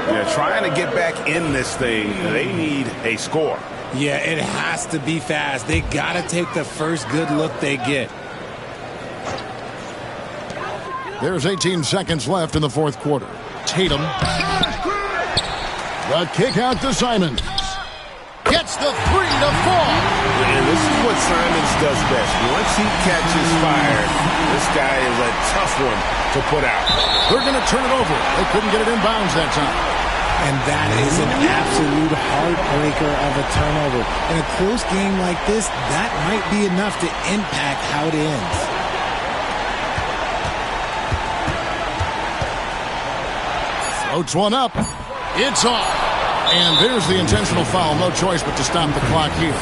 Yeah, trying to get back in this thing, they need a score. Yeah, it has to be fast. They got to take the first good look they get. There's 18 seconds left in the fourth quarter. Tatum. The kick out to Simons. Gets the three to fall. And this is what Simons does best. Once he catches fire, this guy is a tough one to put out. They're going to turn it over. They couldn't get it in bounds that time. And that is an absolute heartbreaker of a turnover. In a close game like this, that might be enough to impact how it ends. Floats one up. It's off. And there's the intentional foul. No choice but to stop the clock here.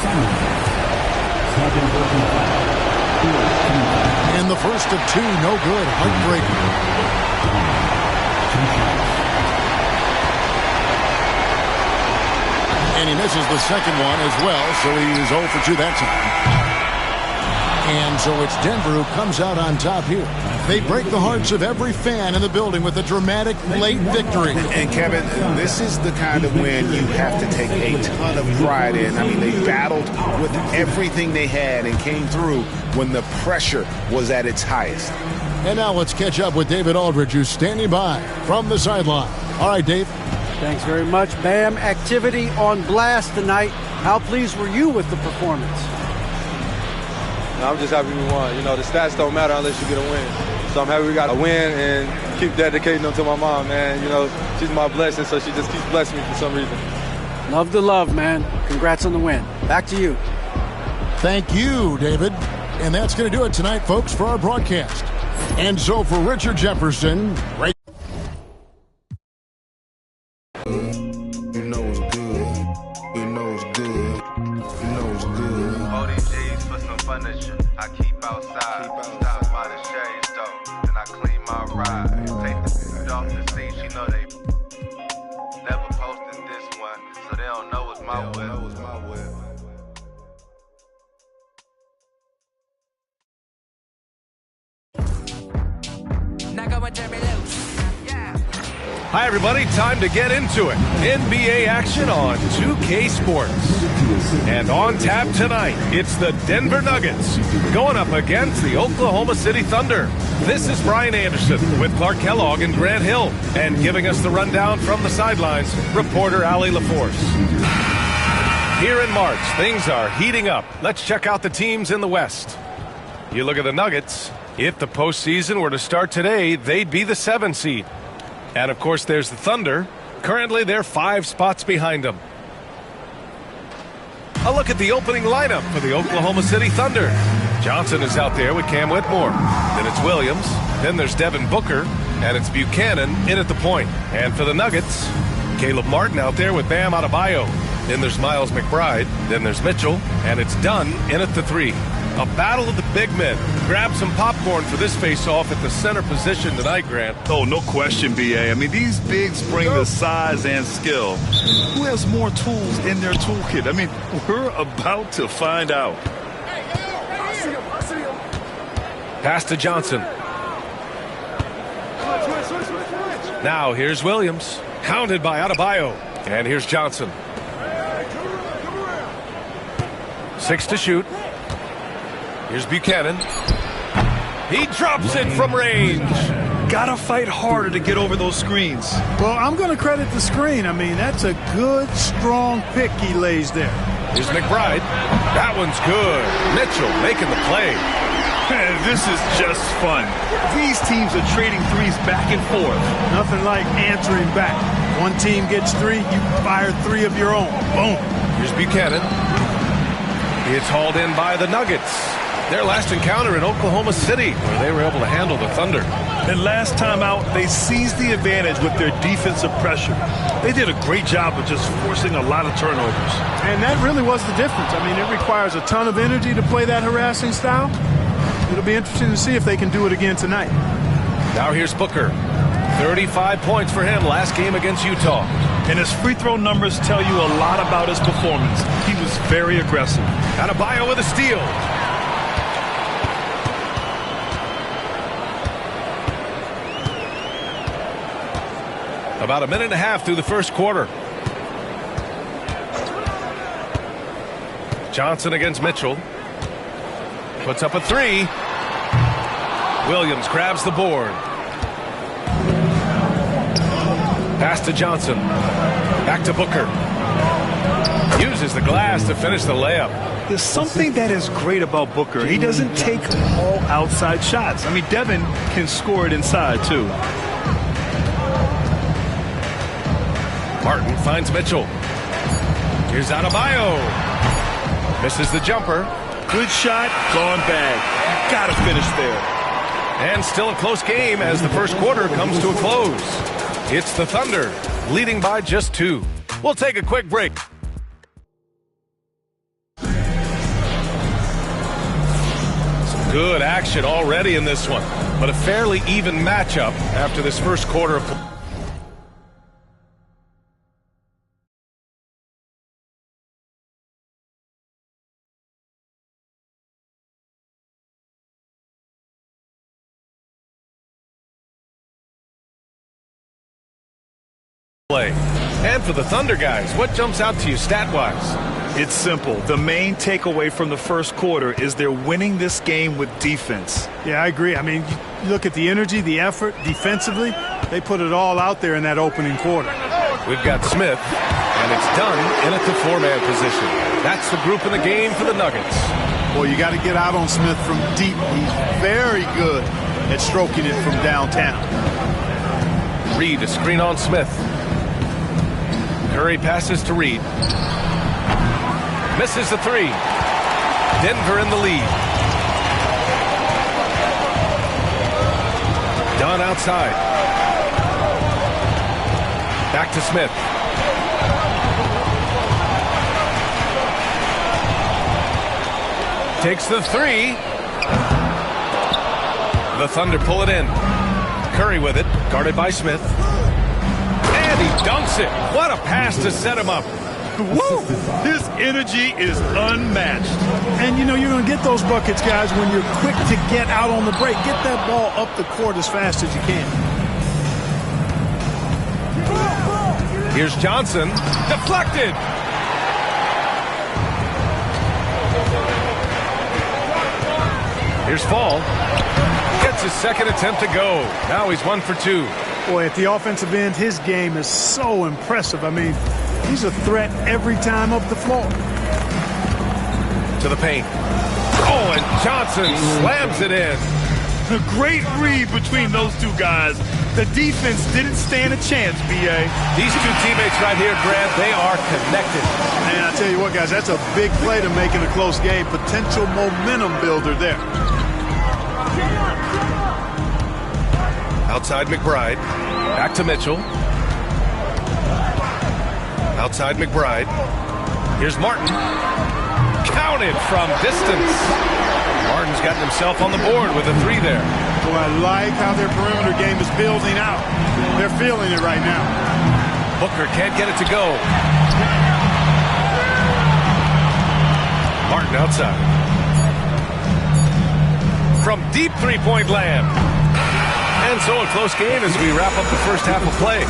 And the first of two, no good. Heartbreaker. And he misses the second one as well, so he's 0 for 2 that time. And so it's Denver who comes out on top here. They break the hearts of every fan in the building with a dramatic late victory. And Kevin, this is the kind of win you have to take a ton of pride in. I mean, they battled with everything they had and came through when the pressure was at its highest. And now let's catch up with David Aldridge, who's standing by from the sideline. All right, Dave. Thanks very much, Bam. Activity on blast tonight. How pleased were you with the performance? I'm just happy we won. You know, the stats don't matter unless you get a win. So I'm happy we got a win and keep dedicating them to my mom, man. You know, she's my blessing, so she just keeps blessing me for some reason. Love the love, man. Congrats on the win. Back to you. Thank you, David. And that's going to do it tonight, folks, for our broadcast. And so for Richard Jefferson, right. I keep outside, stop by the shade store, and I clean my ride. Take the food off the seat, you know they never posted this one, so they don't know it's my whip. Now go and turn me loose. Hi, everybody. Time to get into it. NBA action on 2K Sports. And on tap tonight, it's the Denver Nuggets going up against the Oklahoma City Thunder. This is Brian Anderson with Clark Kellogg and Grant Hill. And giving us the rundown from the sidelines, reporter Allie LaForce. Here in March, things are heating up. Let's check out the teams in the West. You look at the Nuggets. If the postseason were to start today, they'd be the 7 seed. And, of course, there's the Thunder. Currently, they're 5 spots behind them. A look at the opening lineup for the Oklahoma City Thunder. Johnson is out there with Cam Whitmore. Then it's Williams. Then there's Devin Booker. And it's Buchanan in at the point. And for the Nuggets, Caleb Martin out there with Bam Adebayo. Then there's Miles McBride. Then there's Mitchell. And it's Dunn in at the 3. A battle of the big men. Grab some popcorn for this face-off at the center position tonight, Grant. Oh, no question, B.A. I mean, these bigs bring the size and skill. Who has more tools in their toolkit? I mean, we're about to find out. Pass to Johnson. Now here's Williams. Hounded by Adebayo. And here's Johnson. 6 to shoot. Here's Buchanan. He drops it from range. Gotta fight harder to get over those screens. Well, I'm going to credit the screen. I mean, that's a good, strong pick he lays there. Here's McBride. That one's good. Mitchell making the play. This is just fun. These teams are trading threes back and forth. Nothing like answering back. One team gets 3, you fire 3 of your own. Boom. Here's Buchanan. It's hauled in by the Nuggets. Their last encounter in Oklahoma City, where they were able to handle the Thunder. And last time out, they seized the advantage with their defensive pressure. They did a great job of just forcing a lot of turnovers. And that really was the difference. I mean, it requires a ton of energy to play that harassing style. It'll be interesting to see if they can do it again tonight. Now here's Booker. 35 points for him last game against Utah. And his free throw numbers tell you a lot about his performance. He was very aggressive. Adebayo with a steal. About a minute and a half through the first quarter. Johnson against Mitchell. Puts up a three. Williams grabs the board. Pass to Johnson. Back to Booker. Uses the glass to finish the layup. There's something that is great about Booker. He doesn't take all outside shots. I mean, Devin can score it inside, too. Martin finds Mitchell. Here's Adebayo. Misses the jumper. Good shot, gone bad. You gotta finish there. And still a close game as the first quarter comes to a close. It's the Thunder, leading by just 2. We'll take a quick break. Some good action already in this one, but a fairly even matchup after this first quarter of play. And for the Thunder guys, what jumps out to you stat-wise? It's simple. The main takeaway from the first quarter is they're winning this game with defense. Yeah, I agree. I mean, you look at the energy, the effort, defensively, they put it all out there in that opening quarter. We've got Smith, and it's done in at the 4-man position. That's the group in the game for the Nuggets. Well, you got to get out on Smith from deep. He's very good at stroking it from downtown. Reed, a screen on Smith. Curry passes to Reed. Misses the three. Denver in the lead. Dunn outside. Back to Smith. Takes the three. The Thunder pull it in. Curry with it, guarded by Smith. And he dunks it. What a pass to set him up. Woo! His energy is unmatched. And, you know, you're going to get those buckets, guys, when you're quick to get out on the break. Get that ball up the court as fast as you can. Here's Johnson. Deflected. Here's Fall. Gets his second attempt to go. Now he's 1 for 2. Boy, at the offensive end, his game is so impressive. I mean, he's a threat every time up the floor. To the paint. Oh, and Johnson slams it in. A great read between those two guys. The defense didn't stand a chance, B.A. These two teammates right here, Grant, they are connected. And I tell you what, guys, that's a big play to make in a close game. Potential momentum builder there. Outside McBride. Back to Mitchell. Outside McBride. Here's Martin. Counted from distance. Martin's gotten himself on the board with a three there. Boy, I like how their perimeter game is building out. They're feeling it right now. Booker can't get it to go. Martin outside. From deep three-point land. And so a close game as we wrap up the first half of play.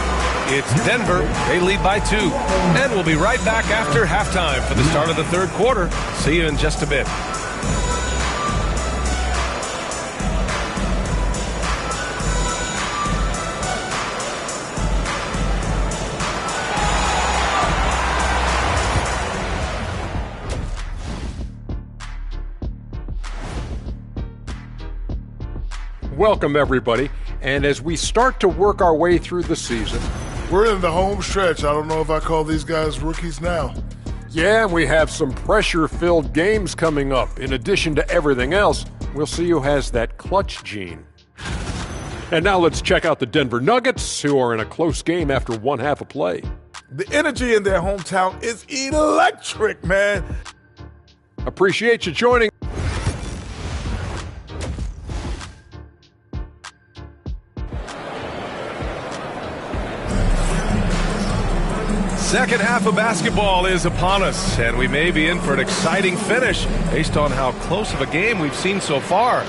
It's Denver. They lead by 2. And we'll be right back after halftime for the start of the third quarter. See you in just a bit. Welcome, everybody. And as we start to work our way through the season, we're in the home stretch. I don't know if I call these guys rookies now. Yeah, we have some pressure-filled games coming up. In addition to everything else, we'll see who has that clutch gene. And now let's check out the Denver Nuggets, who are in a close game after one half of play. The energy in their hometown is electric, man. Appreciate you joining. Second half of basketball is upon us, and we may be in for an exciting finish based on how close of a game we've seen so far.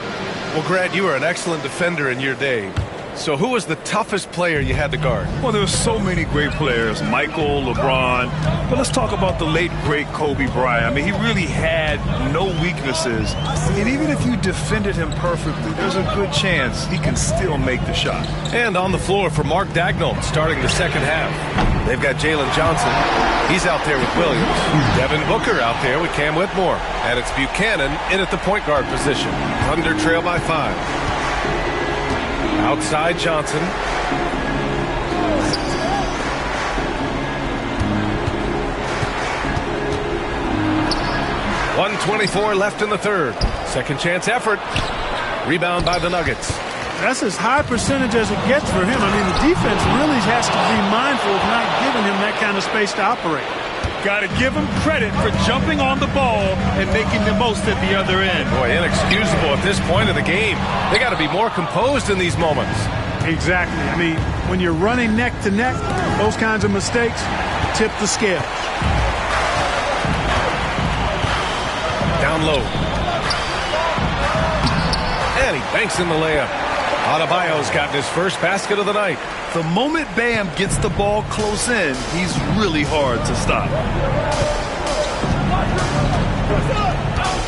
Well, Grant, you were an excellent defender in your day. So who was the toughest player you had to guard? Well, there were so many great players, Michael, LeBron. But let's talk about the late, great Kobe Bryant. I mean, he really had no weaknesses. And even if you defended him perfectly, there's a good chance he can still make the shot. And on the floor for Mark Daigneault starting the second half. They've got Jalen Johnson. He's out there with Williams. Devin Booker out there with Cam Whitmore. And it's Buchanan in at the point guard position. Thunder trail by 5. Outside Johnson. 1:24 left in the third. Second chance effort. Rebound by the Nuggets. That's as high percentage as it gets for him. I mean, the defense really has to be mindful of not giving him that kind of space to operate. Got to give him credit for jumping on the ball and making the most at the other end. Boy, inexcusable at this point of the game. They got to be more composed in these moments. Exactly. I mean, when you're running neck to neck, those kinds of mistakes tip the scale. Down low. And he banks in the layup. Adebayo's gotten his first basket of the night. The moment Bam gets the ball close in, he's really hard to stop.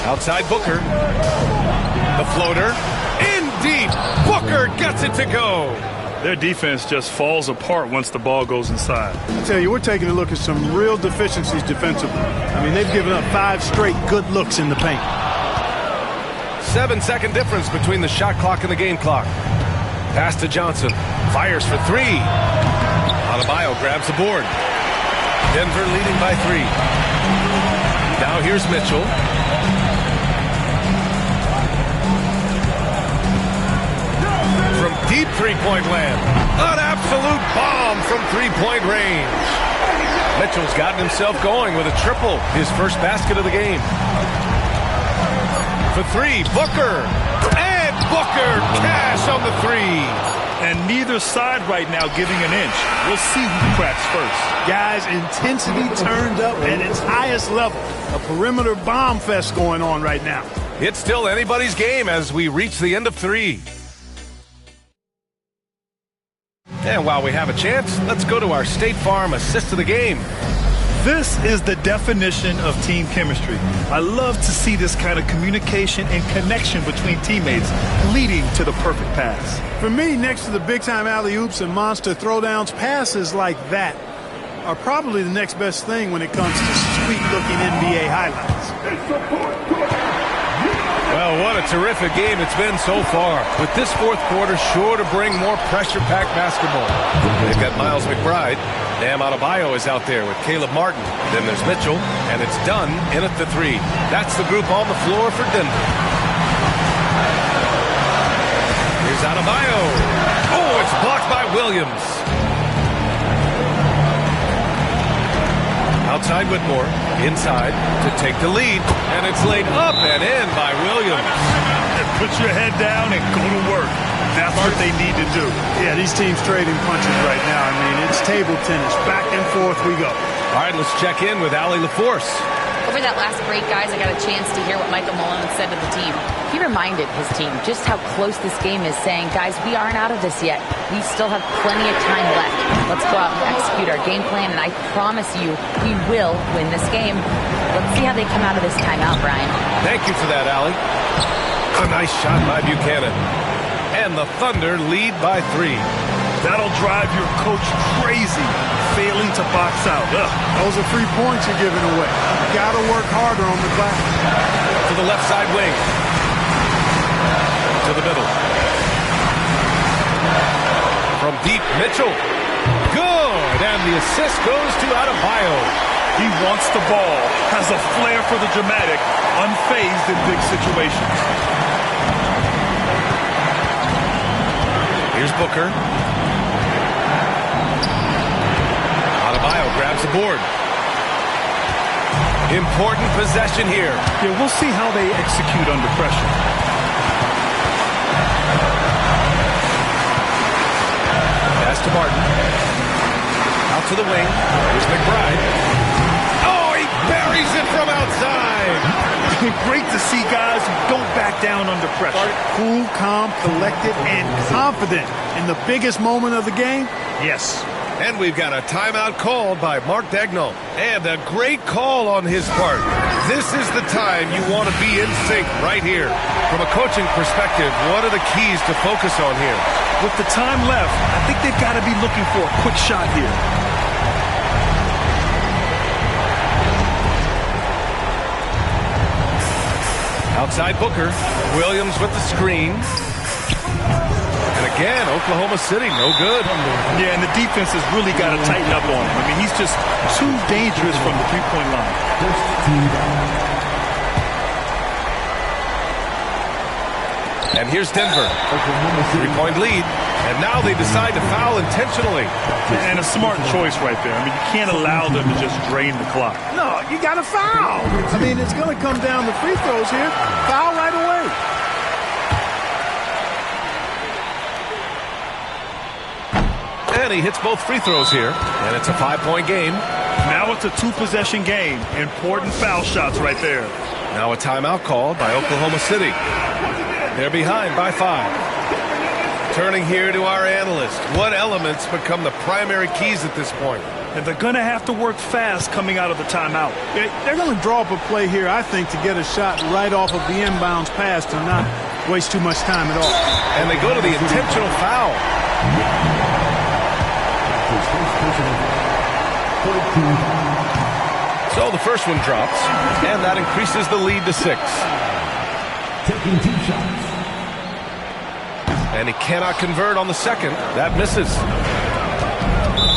Outside Booker. The floater. In deep. Booker gets it to go. Their defense just falls apart once the ball goes inside. I tell you, we're taking a look at some real deficiencies defensively. I mean, they've given up 5 straight good looks in the paint. 7-second difference between the shot clock and the game clock. Pass to Johnson. Fires for 3. Adebayo grabs the board. Denver leading by 3. Now here's Mitchell. From deep three-point land. An absolute bomb from three-point range. Mitchell's gotten himself going with a triple. His first basket of the game. For 3, Booker. And Booker cash on the 3. And neither side right now giving an inch. We'll see who cracks first. Guys, intensity turned up at its highest level. A perimeter bomb fest going on right now. It's still anybody's game as we reach the end of 3. And while we have a chance, let's go to our State Farm assist of the game. This is the definition of team chemistry. I love to see this kind of communication and connection between teammates leading to the perfect pass. For me, next to the big-time alley-oops and monster throwdowns, passes like that are probably the next best thing when it comes to sweet-looking NBA highlights. Well, what a terrific game it's been so far. With this fourth quarter sure to bring more pressure-packed basketball. They've got Miles McBride. Bam Adebayo is out there with Caleb Martin. Then there's Mitchell, and it's Dunn in at the 3. That's the group on the floor for Denver. Here's Adebayo. Oh, it's blocked by Williams. Outside Whitmore, inside to take the lead, and it's laid up and in by Williams. Put your head down and go to work. That's what they need to do. Yeah, these teams trading punches right now. I mean, it's table tennis. Back and forth we go. All right, let's check in with Allie LaForce. Over that last break, guys, I got a chance to hear what Michael Malone said to the team. He reminded his team just how close this game is, saying, guys, we aren't out of this yet. We still have plenty of time left. Let's go out and execute our game plan, and I promise you, we will win this game. Let's see how they come out of this timeout, Brian. Thank you for that, Allie. A nice shot by Buchanan. And the Thunder lead by 3. That'll drive your coach crazy, failing to box out. Those are 3 points you're giving away. Got to work harder on the glass. To the left side wing. To the middle. From deep, Mitchell. Good. And the assist goes to Adebayo. He wants the ball, has a flair for the dramatic, unfazed in big situations. Here's Booker. Adebayo grabs the board. Important possession here. Yeah, we'll see how they execute under pressure. Pass to Martin. Out to the wing. Here's McBride. Oh, he buries it from outside. Great to see guys who don't back down under pressure. Cool, calm, collected, and confident in the biggest moment of the game. Yes. And we've got a timeout called by Mark Daigneault. And a great call on his part. This is the time you want to be in sync right here. From a coaching perspective, what are the keys to focus on here? With the time left, I think they've got to be looking for a quick shot here. Outside Booker. Williams with the screen. And again, Oklahoma City, no good. Yeah, and the defense has really got to tighten up on him. I mean, he's just too dangerous from the three-point line. And here's Denver. 3-point lead. And now they decide to foul intentionally. And a smart choice right there. I mean, you can't allow them to just drain the clock. No, you got to foul. I mean, it's going to come down to free throws here. Foul right away. And he hits both free throws here. And it's a 5-point game. Now it's a 2-possession game. Important foul shots right there. Now a timeout called by Oklahoma City. They're behind by 5. Turning here to our analyst. What elements become the primary keys at this point? And they're going to have to work fast coming out of the timeout. They're going to draw up a play here, I think, to get a shot right off of the inbounds pass to not waste too much time at all. And they go to the intentional foul. So the first one drops, and that increases the lead to 6. Taking 2 shots. And he cannot convert on the second. That misses.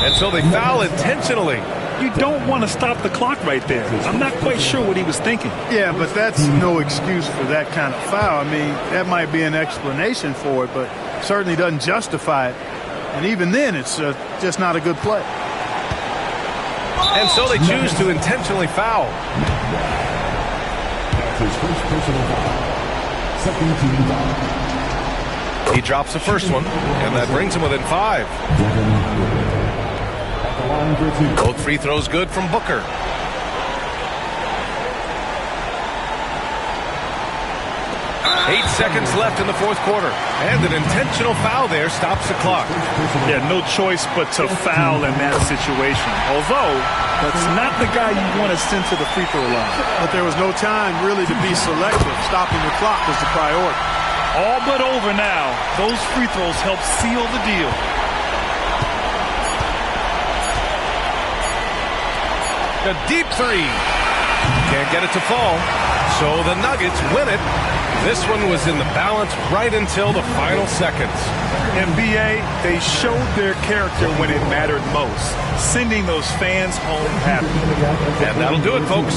And so they foul intentionally. You don't want to stop the clock right there. I'm not quite sure what he was thinking. Yeah, but that's no excuse for that kind of foul. I mean, that might be an explanation for it, but certainly doesn't justify it. And even then, it's just not a good play. And so they choose to intentionally foul. That's his first personal foul. Second team foul. He drops the first one, and that brings him within 5. Both free throws good from Booker. 8 seconds left in the fourth quarter, and an intentional foul there stops the clock. Yeah, no choice but to foul in that situation. Although, that's not the guy you want to send to the free throw line. But there was no time really to be selective. Stopping the clock was the priority. All but over now. Those free throws help seal the deal. A deep 3. Can't get it to fall. So the Nuggets win it. This one was in the balance right until the final seconds. NBA, they showed their character when it mattered most, sending those fans home happy. And that'll do it, folks.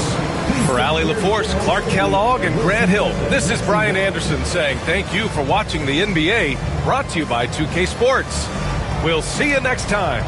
For Allie LaForce, Clark Kellogg, and Grant Hill, this is Brian Anderson saying thank you for watching the NBA, brought to you by 2K Sports. We'll see you next time.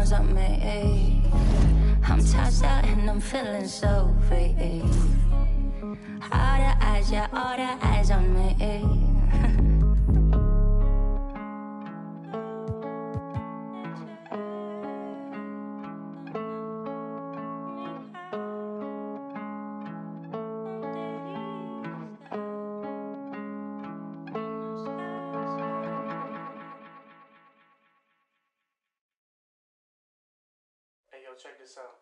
eyes on me. I'm tossed out and I'm feeling so free. All the eyes, yeah, all the eyes on me. Check this out.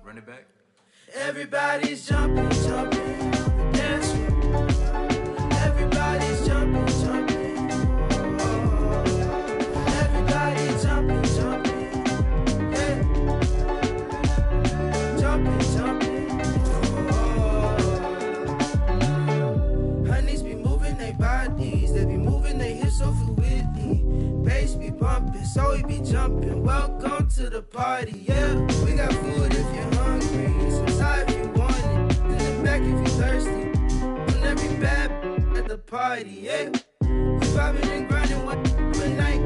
Run it back. Everybody's jumping, jumping on the dance floor. Everybody's jumping, jumping. Everybody's jumping, jumping. Yeah. Jumping, jumping. Honeys be moving their bodies. They be moving their hips so fluidly. Bass be bumping, so we be jumping. Welcome to the party, yeah. We got food if you're hungry. Some if you want it. In the back if you're thirsty. On every bad at the party, yeah. We vibing and grinding one night.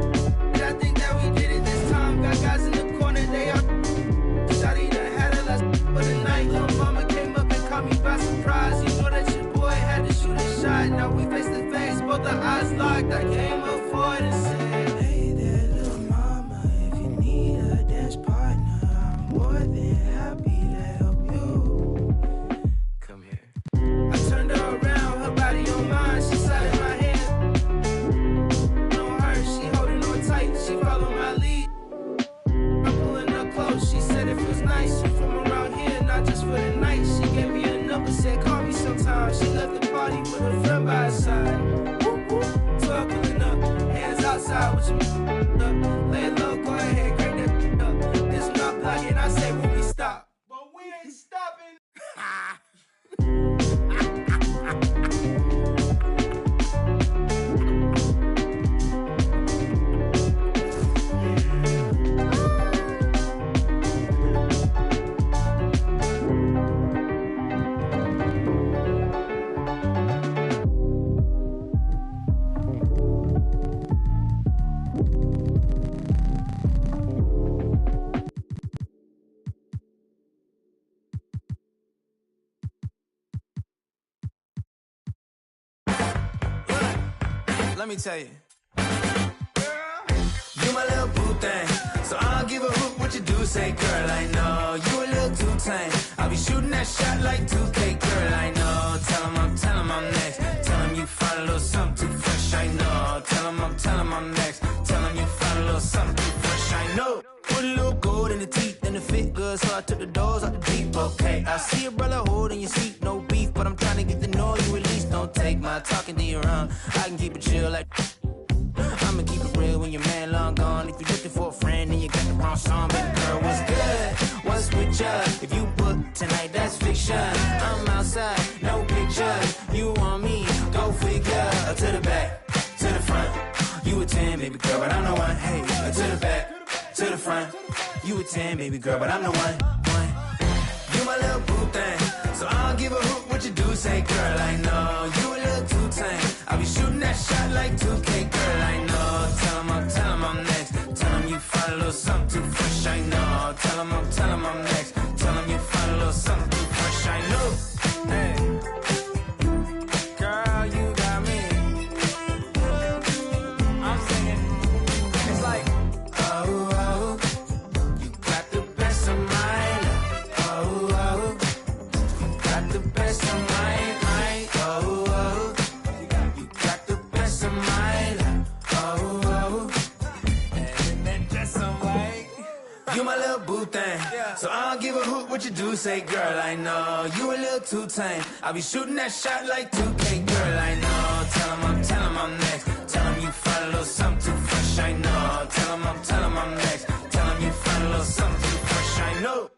And I think that we did it this time. Got guys in the corner, they up. Shawty done had a last for the night. Little mama came up and caught me by surprise. You know that your boy had to shoot a shot. Now we face to face, both the eyes locked. I came up forward and said, hey there, little mama. If you need a dance partner, I'm more than happy to help you. Come here. I turned her around, her body on mine. She sat in my hand. On her, she holding on tight. She followed my lead. I'm pulling her close. She said it feels nice. She from around here, not just for the night. She gave me a number, said call me sometime. She left the party with her friend by her side. Woo, woo. 12 pulling up, hands outside with your up. Lay low, go ahead, crank that up. This my block and I say when we stop. But we ain't stopping. Let me tell you. You my little boo thing, so I don't give a hoot what you do. Say, girl, I know you a little too tame. I'll be shooting that shot like 2K, girl, I know. Tell him I'm next. Tell him you find a little something too fresh, I know. Tell him I'm next. Tell him you find a little something too fresh, I know. Put a little gold in the teeth and it fit good, so I took the doors out the Jeep, okay. I see your brother holding your seat, no beef, but I'm trying to get to know you at least. Don't take my talking to your own. I can keep it chill like I'ma keep it real when your man long gone. If you're looking for a friend and you got the wrong song, baby girl, what's good? What's with ya? If you book tonight, that's fiction. I'm outside, no pictures. You want me? Go figure. To the back, to the front. You a 10, baby girl, but I'm the one. Hey, to the back, to the front. You a 10, baby girl, but I'm the one. You my little boo thing, so I don't give a hoot what you do. Say, girl, I know you a little too tame. I'll be shooting that shot like 2K, girl, I know. Tell him I'm next. Tell him you find a little something too fresh, I know. Tell him I'm next. Tell him you find a little something too fresh, I know. Hey, girl, you got me. I'm singing. It's like, oh, oh, you got the best of mine. Oh, oh, you got the best of mine. Oh, oh, you got the best of mine. Oh, oh, and then just some white. You my little boo thing, so I don't give a hoot what you do. Say, girl, I know you a little too tame. I'll be shooting that shot like 2K, girl, I know. Tell him I'm next. Tell him you find a little something too fresh, I know. Tell him I'm next. Tell him you find a little something too fresh, I know.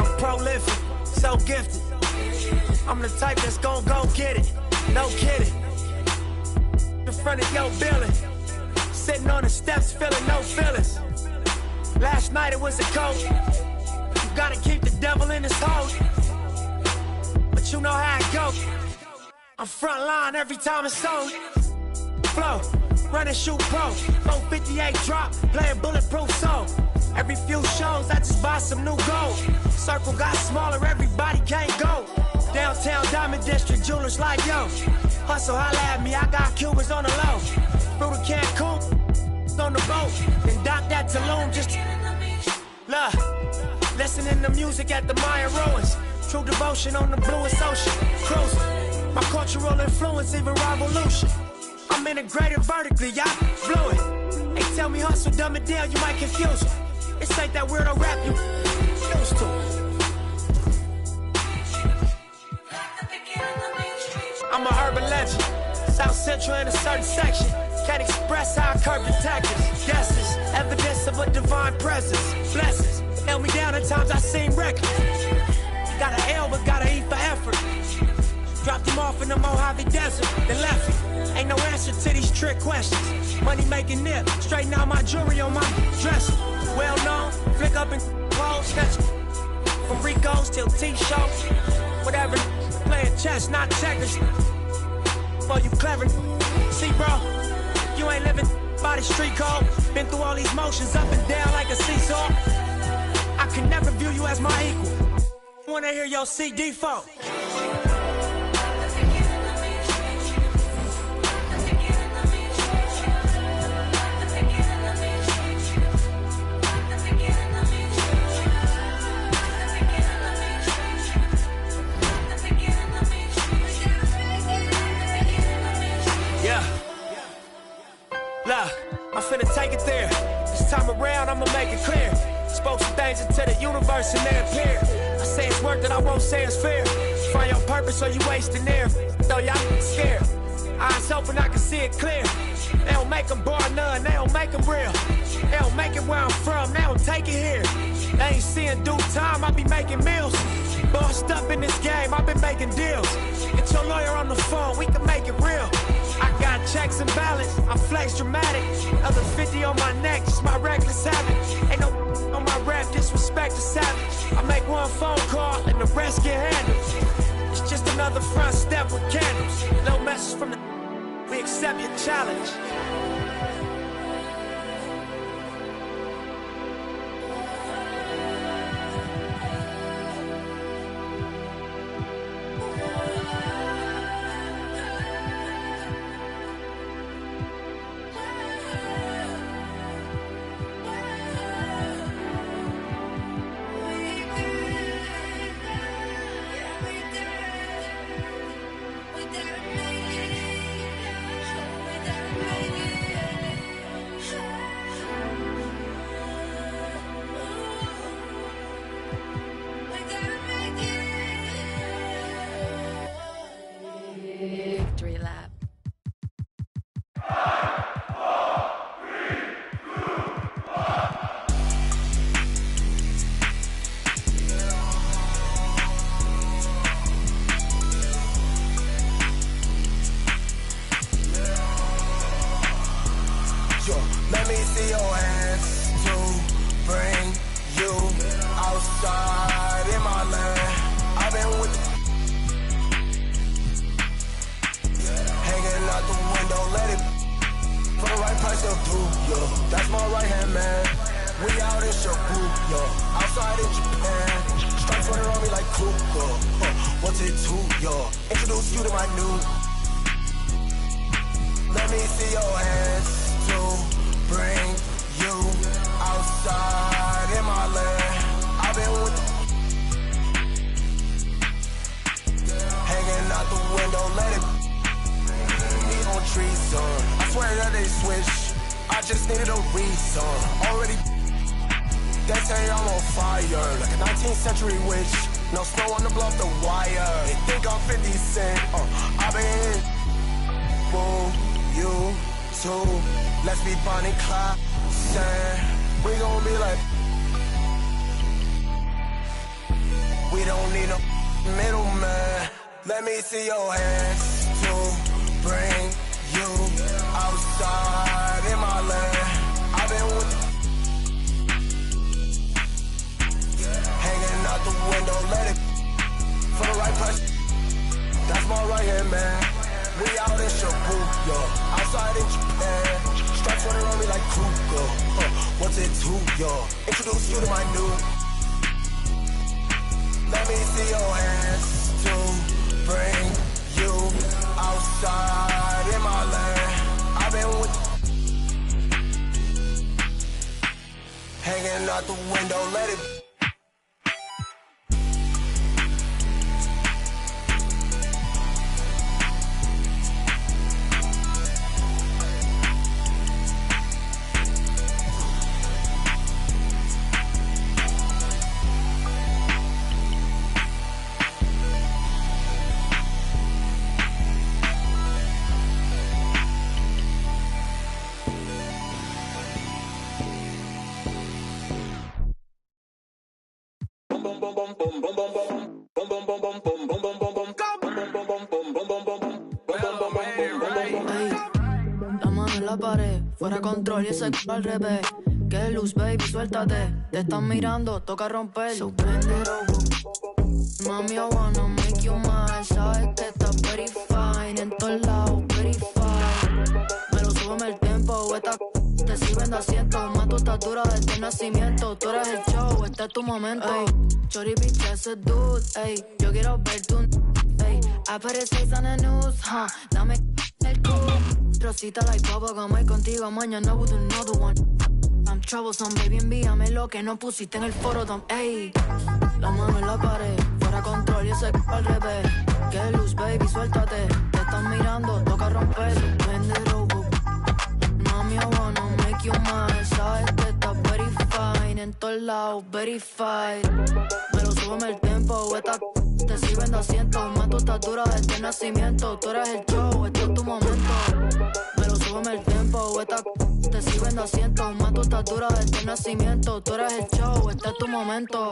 I'm prolific, so gifted. I'm the type that's gon' go get it, no kidding. In front of your building, sitting on the steps feeling no feelings. Last night it was a cold. You gotta keep the devil in his hole. But you know how it go. I'm front line every time it's sold. Flow, run and shoot pro. 458 drop, playing bulletproof soul. Every few shows I just buy some new gold. Circle got smaller, everybody can't go. Downtown Diamond District, jewelers like yo. Hustle, holla at me, I got Cubans on the low. Through the Cancun, on the boat. Then dock that Tulum, just love. Listening to music at the Mayan ruins. True devotion on the bluest ocean. Cruising, my cultural influence, even revolution. I'm integrated vertically, y'all blew it. They tell me hustle, dumb it down, you might confuse them. This ain't that weirdo rap you used to. I'm a urban legend, South Central in a certain section. Can't express how I curb detectives. Guesses, evidence of a divine presence. Blessings, held me down at times I seem reckless. Got an L but gotta eat for effort. Dropped him off in the Mojave Desert, then left him. Ain't no answer to these trick questions. Money making nip, straighten out my jewelry on my dresser. Well known, flick up and close, snatch. From Rico's till T-shows, whatever. Playing chess, not checkers. For you clever. See, bro, you ain't living by the street code. Been through all these motions up and down like a seesaw. I can never view you as my equal. Wanna hear your CD fall. I'm finna take it there. This time around, I'ma make it clear. Spoke some things into the universe and they appear. I say it's work that I won't say it's fair. Find your purpose or you wasting there. Though y'all scared. Eyes open, I can see it clear. They don't make them bar none, they don't make them real. They don't make it where I'm from, they don't take it here. They ain't seeing due time, I be making meals. Bossed up in this game, I've been making deals. Get your lawyer on the phone, we can make it real. I got checks and balance, I flex dramatic. Other 50 on my neck, just my reckless habit. Ain't no on my rap, disrespect the savage. I make one phone call and the rest get handled. It's just another front step with candles. No message from the we accept your challenge. Victory lap. Let me see your hands to bring you outside in my land. I've been with hanging out the window, let it for the right price of blue, yeah. That's my right hand man. We out in Shibuya, outside in Japan. Stripes running on me like Kuka. What's it to, yo? Introduce you to my new. Let me see your hands to bring you outside in my land. I've been with hanging out the window, let it me on trees, I swear that they switch. I just needed a reason. Already they say I'm on fire, like a 19th century witch. No snow on the bluff, the wire. They think I'm 50 Cent. I've been boom, you too. Let's be Bonnie Clyde. We gon' be like We don't need no middleman. Let me see your hands to bring you outside in my land. I've been with hanging out the window, let it for the right price. That's my right hand man. We out in Shibuya, outside in Japan. Stripes running on me like Kruger. What's it to ya? Introduce you to my new. Let me see your hands to bring you outside in my land. I've been with hanging out the window, let it. Fuera control y ese al revés. Que luz, baby, suéltate. Te están mirando, toca romper. So mami, I wanna make you mine. Sabes que estás very fine. En todos lados, very fine. Me lo súbeme el tempo. Esta te sirven de asiento. Más tu estatura desde el nacimiento. Tú eres el show, este es tu momento. Ey, Chori, bitch, ese dude. Ey, yo quiero ver tu. Ey, I put it face on the news. Dame el culo. Rosita like bubblegum, hoy contigo, mañana with another one. I'm troublesome, baby, envíame lo que no pusiste en el foro, ey. La mano en la pared, fuera control y ese al revés. Que luz, baby, suéltate. Te están mirando, toca romper. Bend it over. Mami, I wanna make you mine. Sabes que estás very fine. En todos lados, very fine. Me lo súbeme el tempo, esta te sirven de asiento. Más tu estatura desde el nacimiento. Tú eres el show, este es tu momento. Me lo súbeme el tempo, esta te sirven de asiento. Más tu estatura desde el nacimiento. Tú eres el show, este es tu momento.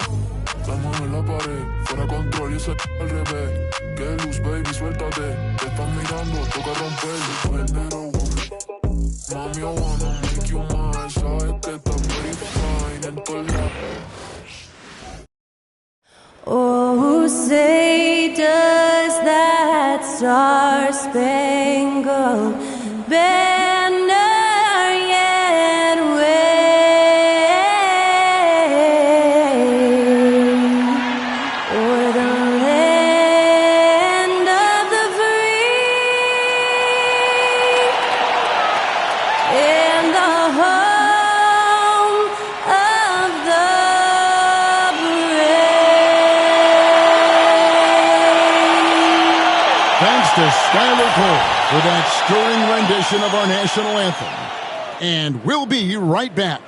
La mano en la pared, fuera control y ese al revés. Que luz, baby, suéltate. Te están mirando, toca romper. Mami, I wanna make you mine. Sabes que estás very fine. En todos lados. Oh, say does that star-spangled banner yet wave o'er the land of the free and the home of the Thanks to Skylar Cole for that stirring rendition of our national anthem. And we'll be right back.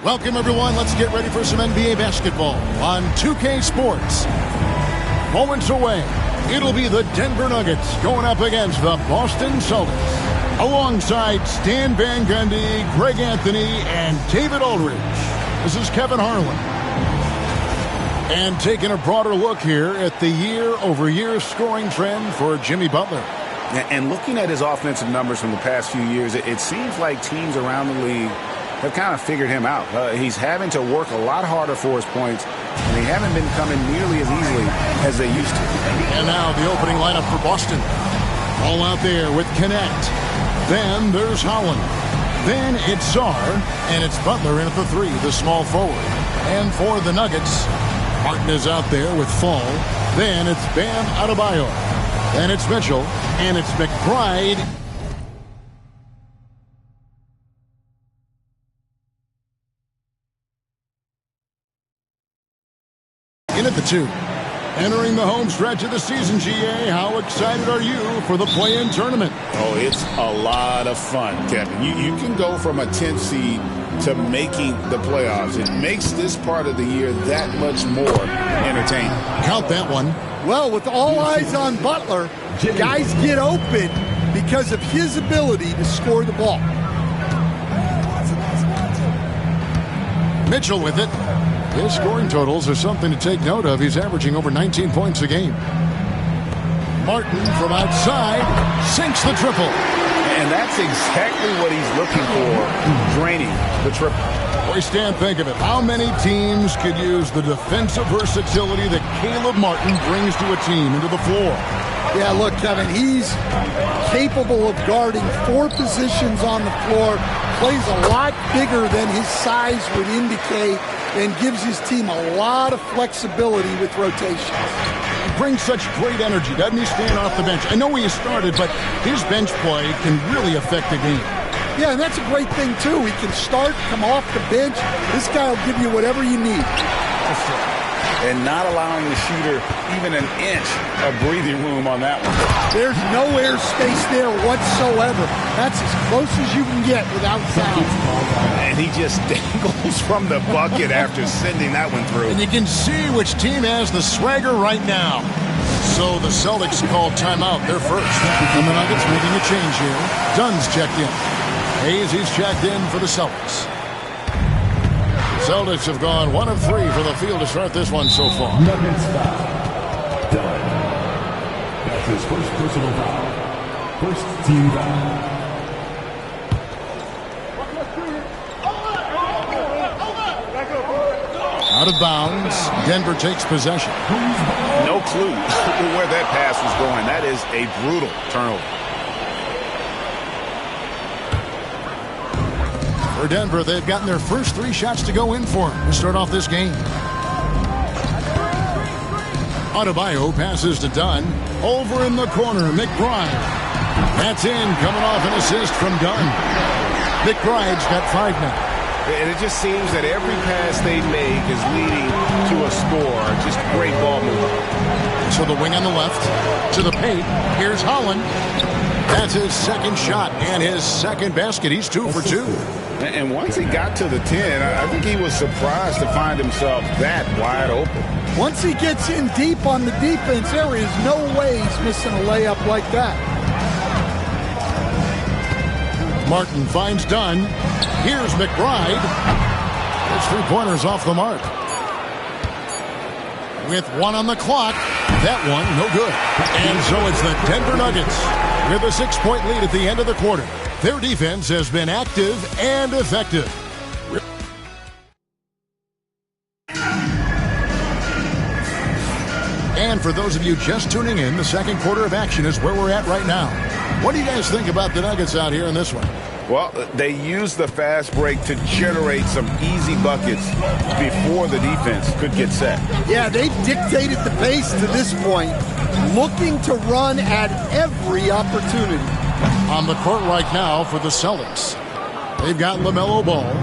Welcome, everyone. Let's get ready for some NBA basketball on 2K Sports. Moments away, it'll be the Denver Nuggets going up against the Boston Celtics. Alongside Stan Van Gundy, Greg Anthony, and David Aldridge. This is Kevin Harlan. And taking a broader look here at the year-over-year scoring trend for Jimmy Butler. And looking at his offensive numbers from the past few years, it seems like teams around the league have kind of figured him out. He's having to work a lot harder for his points, and they haven't been coming nearly as easily as they used to. And now the opening lineup for Boston. All out there with Connect. Then there's Holland. Then it's Czar, and it's Butler in at the 3, the small forward. And for the Nuggets, Martin is out there with Fall. Then it's Bam Adebayo. Then it's Mitchell, and it's McBride. In at the 2. Entering the home stretch of the season, GA, how excited are you for the play-in tournament? Oh, it's a lot of fun, Kevin. You can go from a 10th seed to making the playoffs. It makes this part of the year that much more entertaining. Count that one. Well, with all eyes on Butler, guys get open because of his ability to score the ball. Mitchell with it. His scoring totals are something to take note of. He's averaging over 19 points a game. Martin from outside sinks the triple. And that's exactly what he's looking for, draining the triple. Boy, Stan, think of it. How many teams could use the defensive versatility that Caleb Martin brings to a team into the floor? Yeah, look, Kevin, he's capable of guarding 4 positions on the floor, plays a lot bigger than his size would indicate, and gives his team a lot of flexibility with rotations. Brings such great energy, doesn't he, stand off the bench? I know he has started, but his bench play can really affect the game. Yeah, and that's a great thing, too. He can start, come off the bench. This guy will give you whatever you need. And not allowing the shooter even an inch of breathing room on that one. There's no air space there whatsoever. That's as close as you can get without sound. And he just dangles from the bucket after sending that one through. And you can see which team has the swagger right now. So the Celtics called timeout. They're first. And the Nuggets making a change here. Dunn's checked in. Hayes, he's checked in for the Celtics. Celtics have gone 1 of 3 for the field to start this one so far. Nuggets foul. Dunn. That's his first personal foul. First team foul. Out of bounds. Denver takes possession. No clue where that pass was going. That is a brutal turnover. For Denver, they've gotten their first 3 shots to go in for them to start off this game. Adebayo passes to Dunn. Over in the corner, McBride. That's in, coming off an assist from Dunn. McBride's got 5 now. And it just seems that every pass they make is leading to a score. Just great ball movement. So the wing on the left to the paint. Here's Holland. That's his second shot and his second basket. He's 2 for 2. And once he got to the 10, I think he was surprised to find himself that wide open. Once he gets in deep on the defense, there is no way he's missing a layup like that. Martin finds Dunn. Here's McBride. His 3-pointers off the mark. With 1 on the clock, that one no good. And so it's the Denver Nuggets with a 6-point lead at the end of the quarter. Their defense has been active and effective. And for those of you just tuning in, the second quarter of action is where we're at right now. What do you guys think about the Nuggets out here in this one? Well, they used the fast break to generate some easy buckets before the defense could get set. Yeah, they've dictated the pace to this point, looking to run at every opportunity. On the court right now for the Celtics, they've got LaMelo Ball.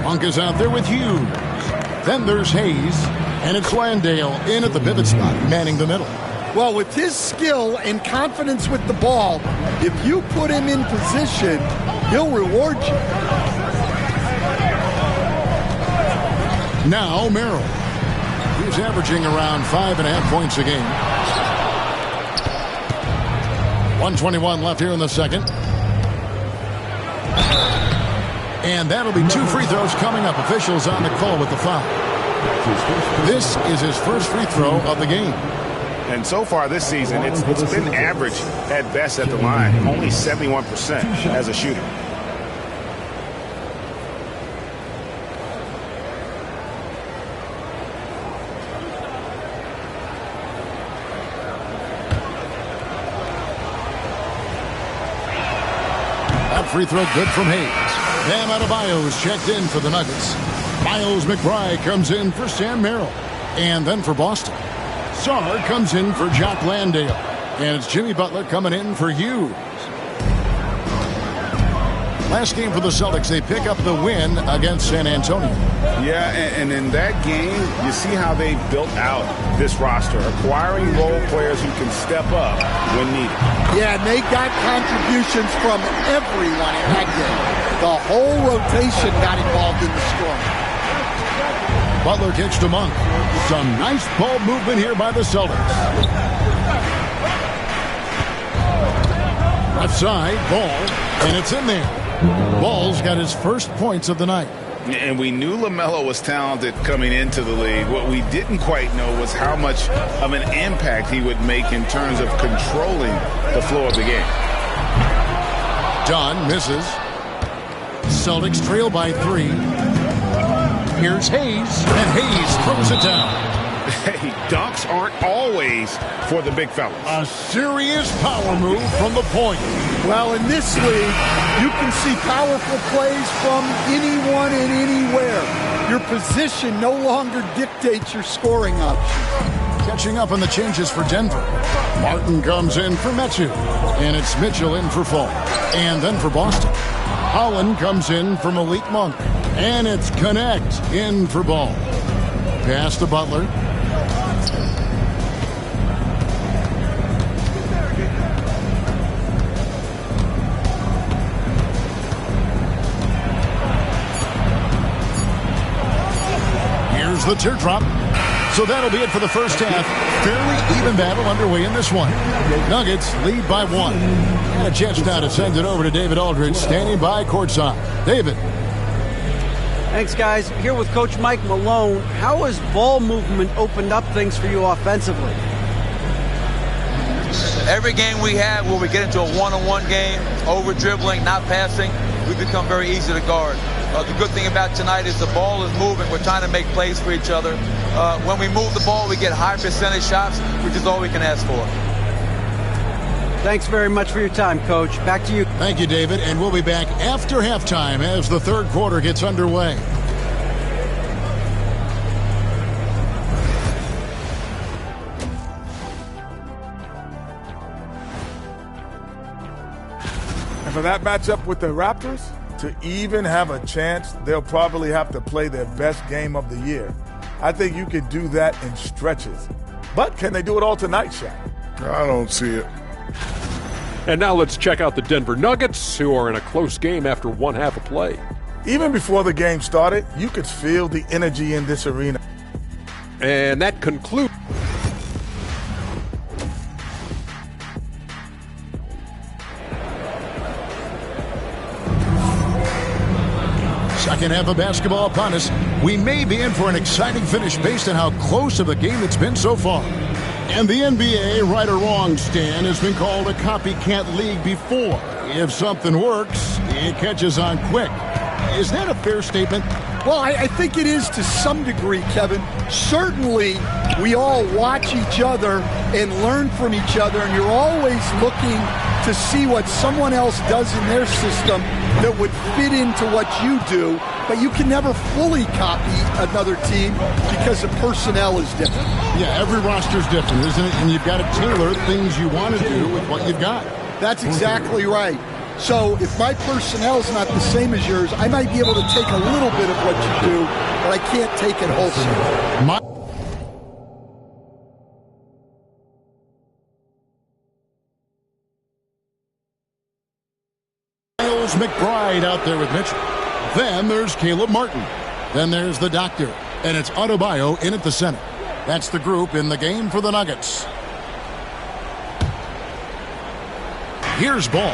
Monk is out there with Hughes. Then there's Hayes, and it's Landale in at the pivot spot, manning the middle. Well, with his skill and confidence with the ball, if you put him in position, he'll reward you. Now Merrill. He's averaging around 5.5 points a game. 1:21 left here in the second. And that'll be 2 free throws coming up. Officials on the call with the foul. This is his first free throw of the game. And so far this season, it's been average at best at the line. Only 71% as a shooter. That free throw good from Hayes. Bam Adebayo is checked in for the Nuggets. Miles McBride comes in for Sam Merrill. And then for Boston, Sarr comes in for Jock Landale. And it's Jimmy Butler coming in for Hughes. Last game for the Celtics, they pick up the win against San Antonio. Yeah, and in that game, you see how they built out this roster, acquiring role players who can step up when needed. Yeah, and they got contributions from everyone in that game. The whole rotation got involved in the scoring. Butler kicks to Monk. Some nice ball movement here by the Celtics. Left side, Ball, and it's in there. Ball's got his first points of the night. And we knew LaMelo was talented coming into the league. What we didn't quite know was how much of an impact he would make in terms of controlling the flow of the game. Dunn misses. Celtics trail by 3. Here's Hayes, and Hayes throws it down. Hey, dunks aren't always for the big fellas. A serious power move from the point. Well, in this league, you can see powerful plays from anyone and anywhere. Your position no longer dictates your scoring options. Catching up on the changes for Denver. Martin comes in for Metu, and it's Mitchell in for Fall. And then for Boston, Holland comes in for Malik Monk, and it's Connect in for Ball. Pass to Butler. Here's the teardrop. So that'll be it for the first half. Fairly even battle underway in this one. Nuggets lead by 1. And a chance now to send it over to David Aldridge, standing by courtside. David. Thanks, guys. Here with Coach Mike Malone. How has ball movement opened up things for you offensively? Every game we have where we get into a one-on-one game, over-dribbling, not passing, we become very easy to guard. The good thing about tonight is the ball is moving. We're trying to make plays for each other. When we move the ball, we get high percentage shots, which is all we can ask for. Thanks very much for your time, Coach. Back to you. Thank you, David. And we'll be back after halftime as the third quarter gets underway. And for that matchup with the Raptors, to even have a chance, they'll probably have to play their best game of the year. I think you could do that in stretches. But can they do it all tonight, Shaq? I don't see it. And now let's check out the Denver Nuggets, who are in a close game after one half of play. Even before the game started, you could feel the energy in this arena. And that concludes. Second half of basketball upon us. We may be in for an exciting finish based on how close of a game it's been so far. And the NBA, right or wrong, Stan, has been called a copycat league before. If something works, it catches on quick. Is that a fair statement? Well, I think it is to some degree, Kevin. Certainly, we all watch each other and learn from each other, and you're always looking to see what someone else does in their system that would fit into what you do, but you can never fully copy another team because the personnel is different. Yeah, every roster's different, isn't it? And you've got to tailor things you want to do with what you've got. That's exactly right. So if my personnel is not the same as yours, I might be able to take a little bit of what you do, but I can't take it wholesale. Miles McBride out there with Mitchell. Then there's Caleb Martin. Then there's the doctor. And it's Adebayo in at the center. That's the group in the game for the Nuggets. Here's Ball.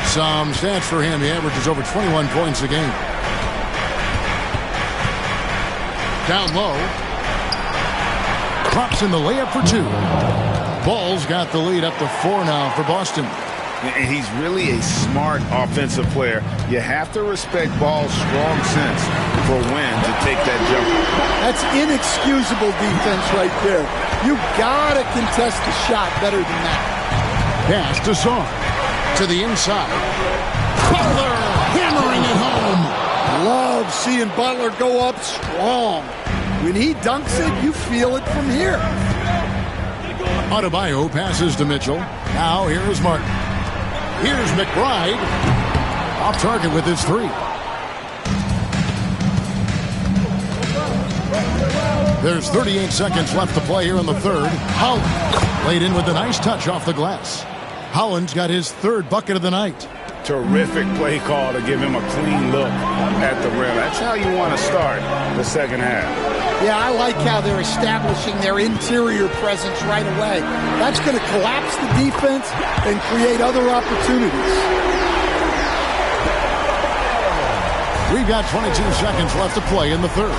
Some stats for him. He averages over 21 points a game. Down low. Drops in the layup for 2. Ball's got the lead up to 4 now for Boston. And he's really a smart offensive player. You have to respect Ball's strong sense for when to take that jumper. That's inexcusable defense right there. You gotta contest the shot better than that. Pass to Song. To the inside. Butler hammering it home. Love seeing Butler go up strong. When he dunks it, you feel it from here. Adebayo passes to Mitchell. Now here's Martin. Here's McBride. Off target with his 3. There's 38 seconds left to play here in the third. Holland laid in with a nice touch off the glass. Holland's got his 3rd bucket of the night. Terrific play call to give him a clean look at the rim. That's how you want to start the second half. Yeah, I like how they're establishing their interior presence right away. That's going to collapse the defense and create other opportunities. We've got 22 seconds left to play in the third.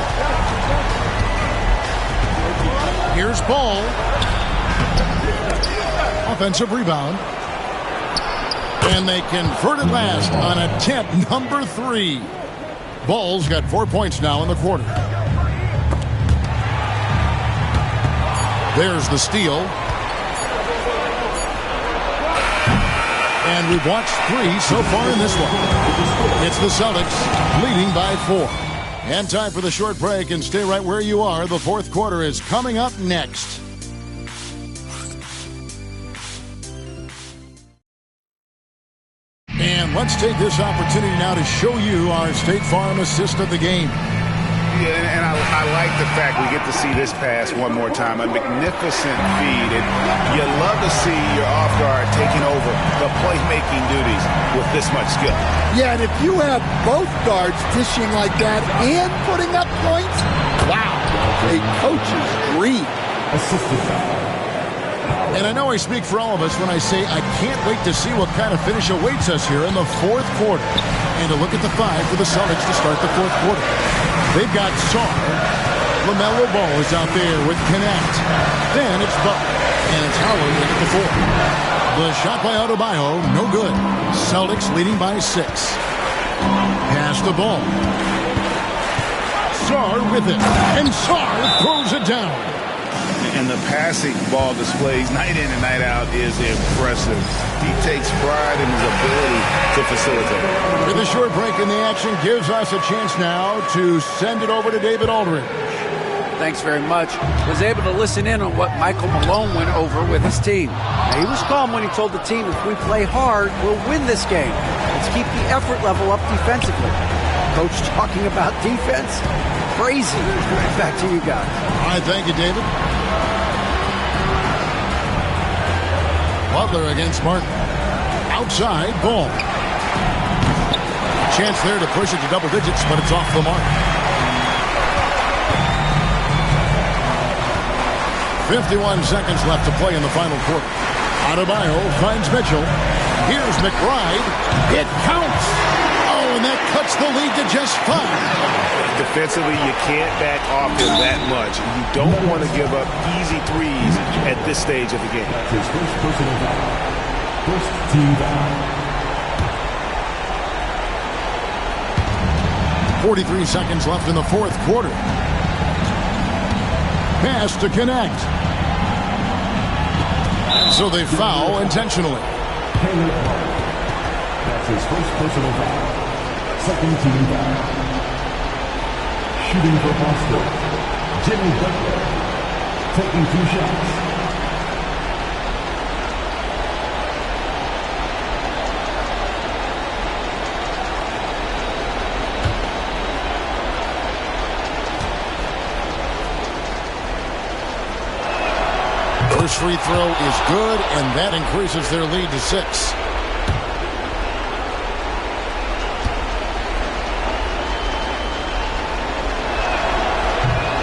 Here's Ball. Offensive rebound. And they convert at last on attempt number 3. Ball's got 4 points now in the quarter. There's the steal. And we've watched 3 so far in this one. It's the Celtics leading by 4. And time for the short break, and stay right where you are. The fourth quarter is coming up next. And let's take this opportunity now to show you our State Farm assist of the game. Yeah, and I like the fact we get to see this pass one more time. A magnificent feed. And you love to see your off guard taking over the playmaking duties with this much skill. Yeah, and if you have both guards dishing like that and putting up points, wow, a coach's dream. And I know I speak for all of us when I say I can't wait to see what kind of finish awaits us here in the fourth quarter. And to look at the 5 for the Celtics to start the fourth quarter. They've got Sarr. LaMelo Ball is out there with Connect. Then it's Butler. And it's Howard in at the 4. The shot by Adebayo, no good. Celtics leading by 6. Pass the ball. Sarr with it. And Sarr throws it down. And the passing ball displays night in and night out is impressive. He takes pride in his ability to facilitate. With a short break in the action gives us a chance now to send it over to David Aldridge. Thanks very much. Was able to listen in on what Michael Malone went over with his team. Now, he was calm when he told the team, if we play hard, we'll win this game. Let's keep the effort level up defensively. Coach talking about defense? Crazy. Back to you guys. All right, thank you, David. Butler against Martin. Outside, Ball. Chance there to push it to double digits, but it's off the mark. 51 seconds left to play in the final quarter. Adebayo finds Mitchell. Here's McBride. It counts. Oh, and that cuts the lead to just 5. Defensively, you can't back off him that much. You don't want to give up easy threes at this stage of the game. His first personal foul. First team foul. 43 seconds left in the fourth quarter. Pass to Connect. So they foul intentionally. That's his first personal foul. Second team foul. Shooting for Boston, Jimmy Butler, taking 2 shots. First free throw is good, and that increases their lead to 6.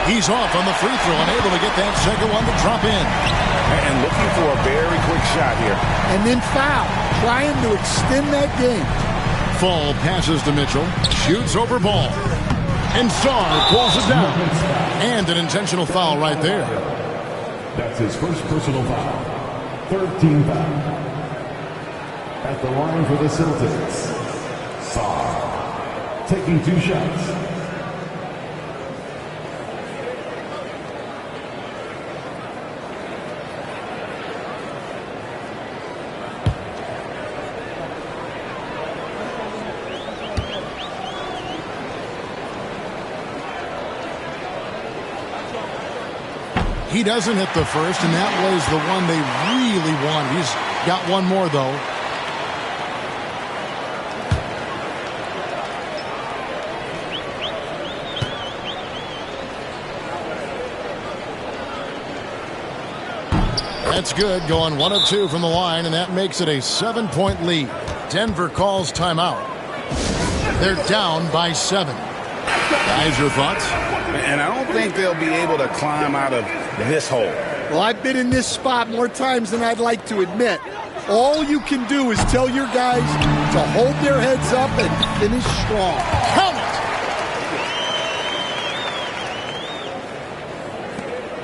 He's off on the free throw, unable to get that second one to drop in. And looking for a very quick shot here. And then foul, trying to extend that game. Fall passes to Mitchell, shoots over Ball. And Sarr pulls it down. And an intentional foul right there. That's his first personal foul. Third team foul. At the line for the Celtics, Sarr taking 2 shots. He doesn't hit the first, and that was the one they really wanted. He's got one more, though. That's good, going 1 of 2 from the line, and that makes it a 7-point lead. Denver calls timeout. They're down by 7. Guys, your thoughts? And I don't think they'll be able to climb out of this hole. Well, I've been in this spot more times than I'd like to admit. All you can do is tell your guys to hold their heads up and finish strong. Count it!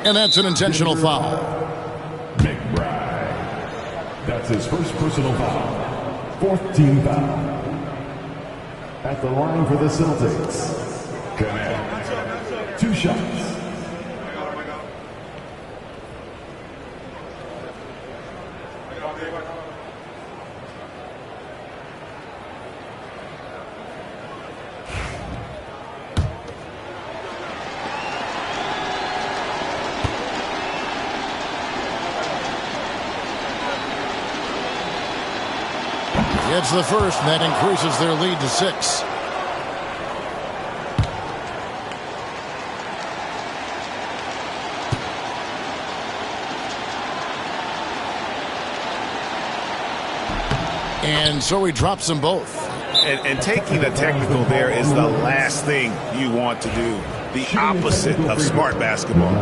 And that's an intentional foul. McBride. That's his first personal foul. Fourth team foul. At the line for the Celtics. Connect. 2 shots. It's the first, and that increases their lead to 6. And so he drops them both. And taking the technical there is the last thing you want to do. The opposite of smart basketball.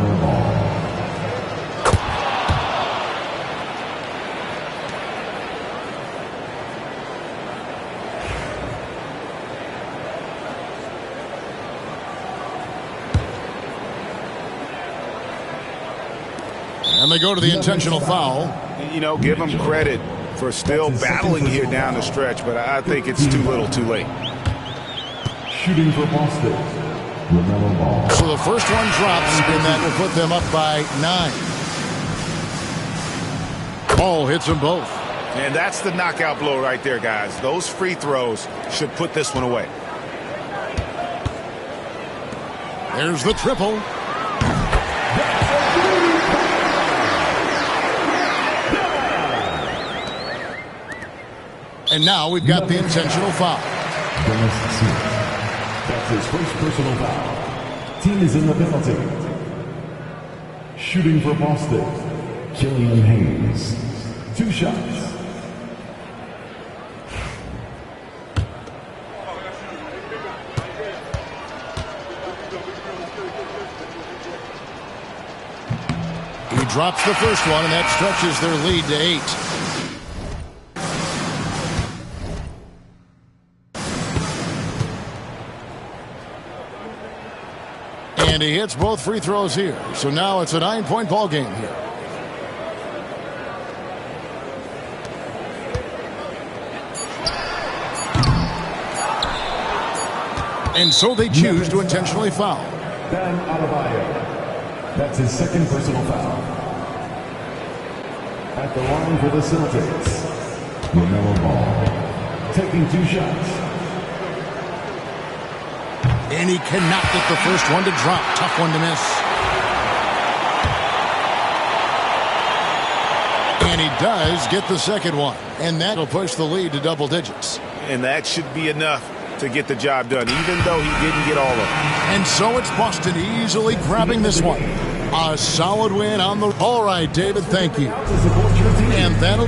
And they go to the intentional foul. You know, give them credit for still battling here down the stretch, but I think it's too little too late. Shooting for Boston. LaMelo Ball. So the first one drops, and that will put them up by 9. Ball hits them both. And that's the knockout blow right there, guys. Those free throws should put this one away. There's the triple. And now we've got the intentional foul. Dennis Smith. That's his first personal foul. Team is in the penalty. Shooting for Boston. Killian Hayes. 2 shots. He drops the first one, and that stretches their lead to 8. And he hits both free throws here. So now it's a 9-point ball game here. And so they choose to intentionally foul. Bam Adebayo. That's his second personal foul. At the line for the Celtics. LaMelo Ball. Taking 2 shots. And he cannot get the first one to drop. Tough one to miss. And he does get the second one. And that'll push the lead to double digits. And that should be enough to get the job done, even though he didn't get all of it. And so it's Boston easily grabbing this one. A solid win on the... All right, David, thank you. And that'll...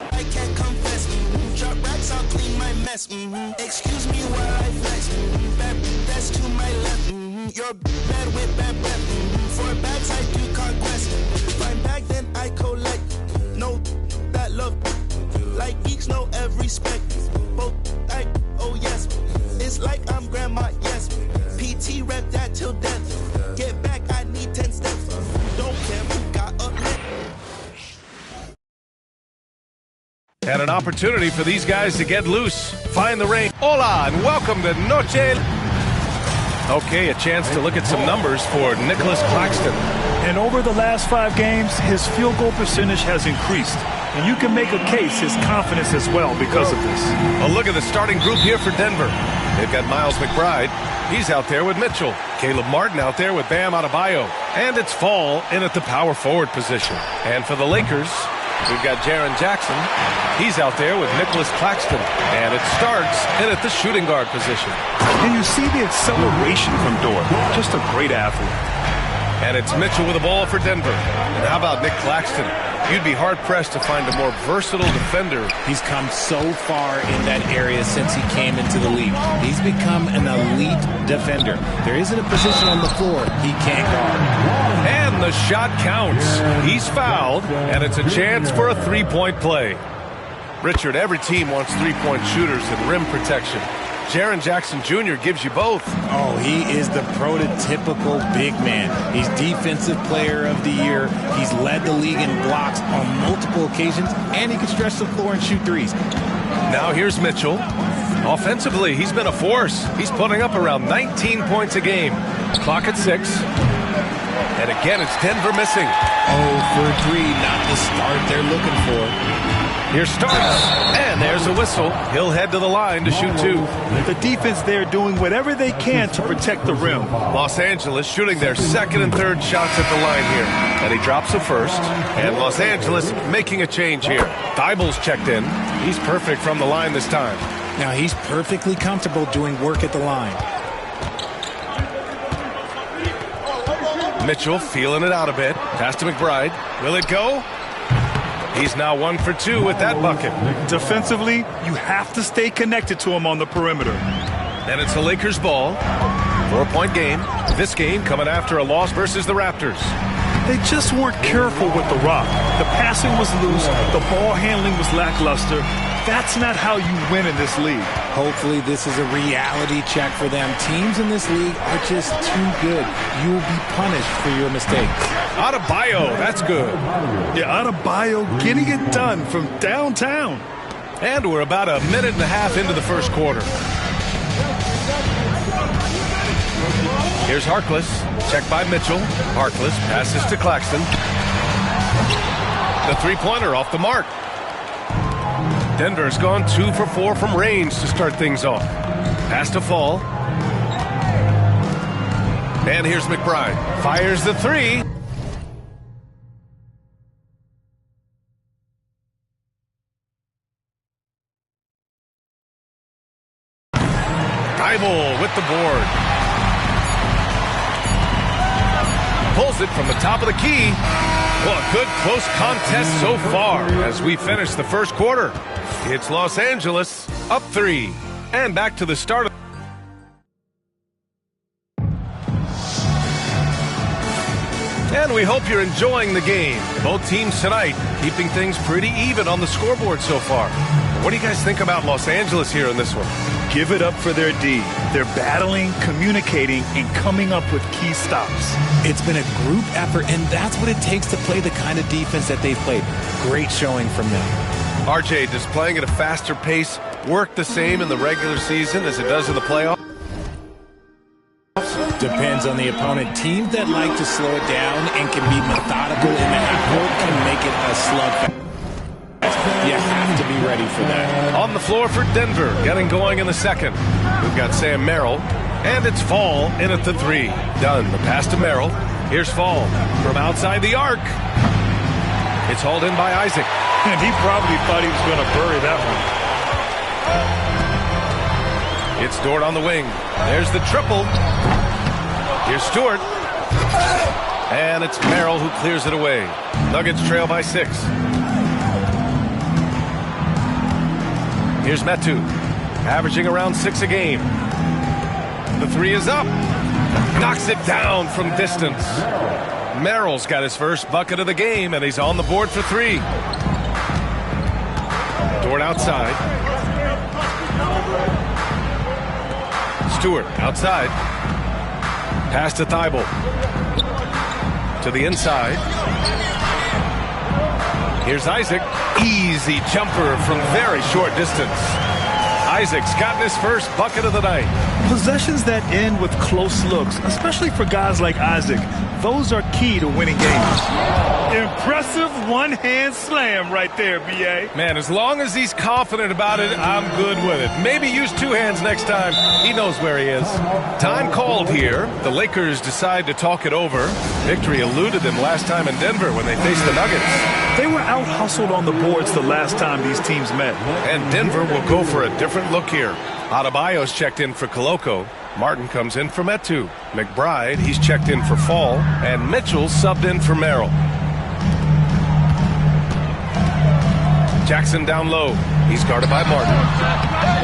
I can't confess. Drop racks, I'll clean my mess. Excuse me while I flex. Bad, that's to my left. You're bad with bad breath. For bags, I do conquest. Find bag, then I collect. No, that love. Like each know every spec. Both, oh yes. It's like I'm grandma, yes. PT rep that till death. Get back, I need 10 steps. Don't care who got up next. And an opportunity for these guys to get loose, find the range. Hola, and welcome to Noche. Okay, a chance to look at some numbers for Nicholas Claxton. And over the last 5 games, his field goal percentage has increased. And you can make a case his confidence as well because of this. A look at the starting group here for Denver. They've got Miles McBride. He's out there with Mitchell. Caleb Martin out there with Bam Adebayo. And it's Fall in at the power forward position. And for the Lakers, We've got Jaren Jackson. He's out there with Nicholas Claxton. And it starts in at the shooting guard position. And you see the acceleration from Dort. Just a great athlete. And it's Mitchell with the ball for Denver. And how about Nick Claxton? You'd be hard-pressed to find a more versatile defender. He's come so far in that area since he came into the league. He's become an elite defender. There isn't a position on the floor he can't guard. And the shot counts. He's fouled, and it's a chance for a three-point play. Richard, every team wants three-point shooters and rim protection. Jaren Jackson Jr. gives you both. Oh, he is the prototypical big man. He's Defensive Player of the Year. He's led the league in blocks on multiple occasions, and he can stretch the floor and shoot threes. Now here's Mitchell. Offensively, he's been a force. He's putting up around 19 points a game. Clock at 6. And again, it's Denver missing. 0 for 3, not the start they're looking for. Here starts, and there's a whistle. He'll head to the line to shoot 2. The defense there doing whatever they can to protect the rim. Los Angeles shooting their second and third shots at the line here. And he drops the first. And Los Angeles making a change here. Thybulle's checked in. He's perfect from the line this time. Now he's perfectly comfortable doing work at the line. Mitchell feeling it out a bit. Pass to McBride. Will it go? He's now 1 for 2 with that bucket. Defensively, you have to stay connected to him on the perimeter. And it's the Lakers' ball. 4-point game. This game coming after a loss versus the Raptors. They just weren't careful with the rock. The passing was loose. The ball handling was lackluster. That's not how you win in this league. Hopefully this is a reality check for them. Teams in this league are just too good. You will be punished for your mistakes. Adebayo, that's good. Yeah, Adebayo getting it done from downtown. And we're about a minute and a half into the first quarter. Here's Harkless. Checked by Mitchell. Harkless passes to Claxton. The three-pointer off the mark. Denver's gone 2 for 4 from range to start things off. Pass to Fall. And here's McBride. Fires the 3. Thybulle with the board. Pulls it from the top of the key. Well, a good close contest so far as we finish the first quarter. It's Los Angeles up 3. And back to the start of And we hope you're enjoying the game. Both teams tonight keeping things pretty even on the scoreboard so far. What do you guys think about Los Angeles here in this one? Give it up for their D. They're battling, communicating, and coming up with key stops. It's been a group effort, and that's what it takes to play the kind of defense that they've played. Great showing from them. RJ, does playing at a faster pace work the same in the regular season as it does in the playoffs? Depends on the opponent. Teams that like to slow it down and can be methodical in the half-court can make it a slugfest. You have to be ready for that. On the floor for Denver, getting going in the second. We've got Sam Merrill, and it's Fall in at the 3. Done. The pass to Merrill. Here's Fall from outside the arc. It's hauled in by Isaac. And he probably thought he was going to bury that one. It's Dort on the wing. There's the triple. Here's Stewart. And it's Merrill who clears it away. Nuggets trail by 6. Here's Metu, averaging around 6 a game. The 3 is up. Knocks it down from distance. Merrill's got his first bucket of the game, and he's on the board for 3. Dort outside. Stewart outside. Pass to Thybulle. To the inside. Here's Isaac. Easy jumper from very short distance. Isaac's gotten his first bucket of the night. Possessions that end with close looks, especially for guys like Isaac, those are key to winning games. Impressive one-hand slam right there, B.A. Man, as long as he's confident about it, I'm good with it. Maybe use two hands next time. He knows where he is. Time called here. The Lakers decide to talk it over. Victory eluded them last time in Denver when they faced the Nuggets. They were out-hustled on the boards the last time these teams met. And Denver will go for a different look here. Adebayo's checked in for Koloko. Martin comes in for Metu. McBride, he's checked in for Fall. And Mitchell subbed in for Merrill. Jackson down low. He's guarded by Martin.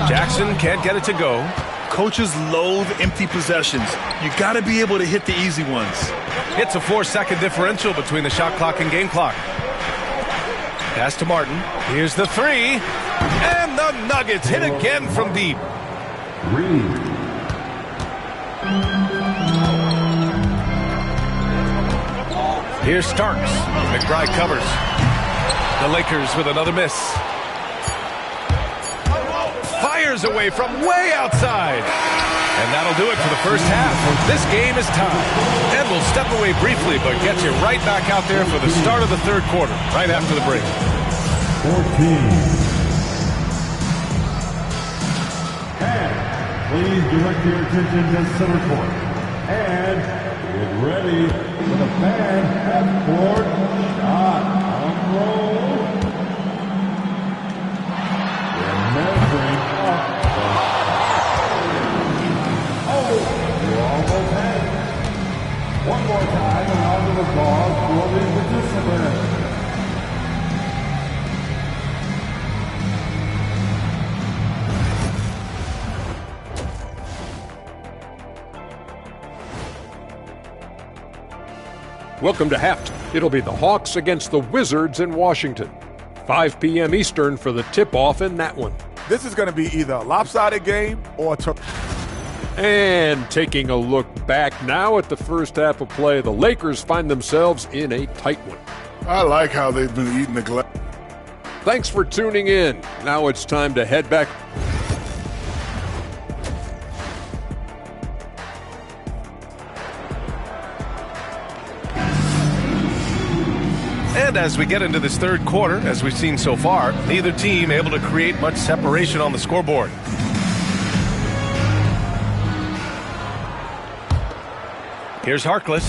Jackson can't get it to go. Coaches loathe empty possessions. You got to be able to hit the easy ones. It's a 4-second differential between the shot clock and game clock. Pass to Martin. Here's the three. And the Nuggets hit again from deep. Here's Starks. McBride covers. The Lakers with another miss. Fires away from way outside. And that'll do it for the first half. This game is tied. And we'll step away briefly, but get you right back out there for the start of the third quarter, right after the break. 14. Please direct your attention to center court. And get ready for the fan half-court shot on roll. They're measuring up. Oh, you almost had it. One more time, and round of applause for the participants. Welcome to halftime. It'll be the Hawks against the Wizards in Washington. 5 p.m. Eastern for the tip-off in that one. This is going to be either a lopsided game or a And taking a look back now at the first half of play, the Lakers find themselves in a tight one. I like how they've been eating the glass. Thanks for tuning in. Now it's time to head back. And as we get into this third quarter, as we've seen so far, neither team able to create much separation on the scoreboard. Here's Harkless.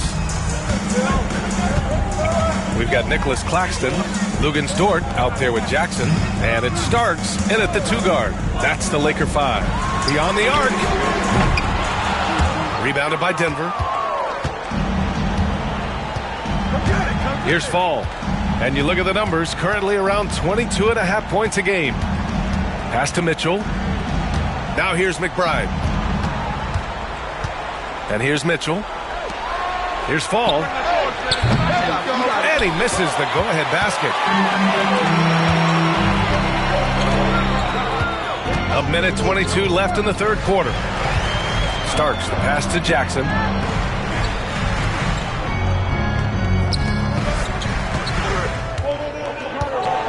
We've got Nicholas Claxton, Luguentz Dort out there with Jackson, and it starts in at the 2-guard. That's the Laker 5. Beyond the arc. Rebounded by Denver. Here's Fall. And you look at the numbers, currently around 22.5 points a game. Pass to Mitchell. Now here's McBride. And here's Mitchell. Here's Fall. And he misses the go-ahead basket. A minute 22 left in the third quarter. Starks the pass to Jackson.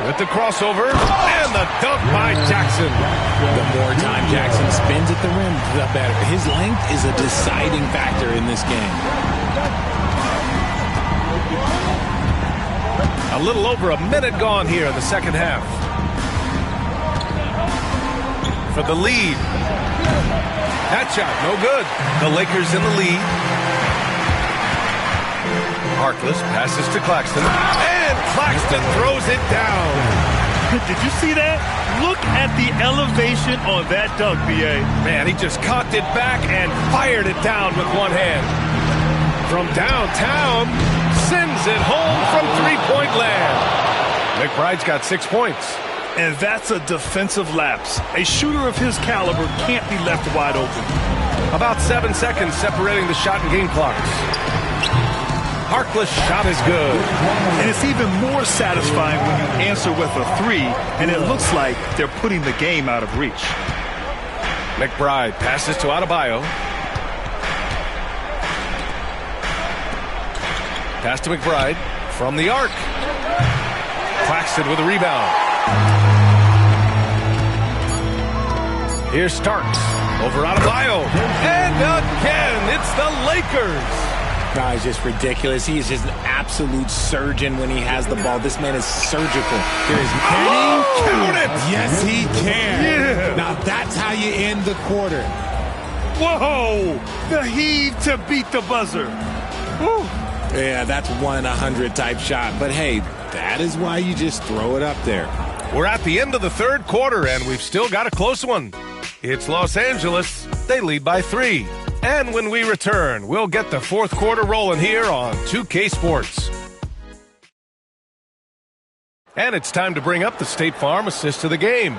With the crossover, and the dunk by Jackson. The more time Jackson spends at the rim, the better. His length is a deciding factor in this game. A little over a minute gone here in the second half. For the lead. That shot, no good. The Lakers in the lead. Harkless passes to Claxton. And Claxton throws it down. Did you see that? Look at the elevation on that dunk, B.A. Man, he just cocked it back and fired it down with one hand. From downtown, sends it home from three-point land. McBride's got 6 points. And that's a defensive lapse. A shooter of his caliber can't be left wide open. About 7 seconds separating the shot and game clocks. Harkless shot is good. And it's even more satisfying when you answer with a three, and it looks like they're putting the game out of reach. McBride passes to Adebayo. Pass to McBride from the arc. Claxton with a rebound. Here's Starks. Over Adebayo. And again, it's the Lakers. Guys, just ridiculous. He is just an absolute surgeon when he has the ball. This man is surgical. There is count it! Yes, he can. Yeah. Now that's how you end the quarter. Whoa! The heave to beat the buzzer. Woo. Yeah, that's 1 in 100 type shot. But hey, that is why you just throw it up there. We're at the end of the third quarter, and we've still got a close one. It's Los Angeles. They lead by 3. And when we return, we'll get the fourth quarter rolling here on 2K Sports. And it's time to bring up the State Farm assist to the game.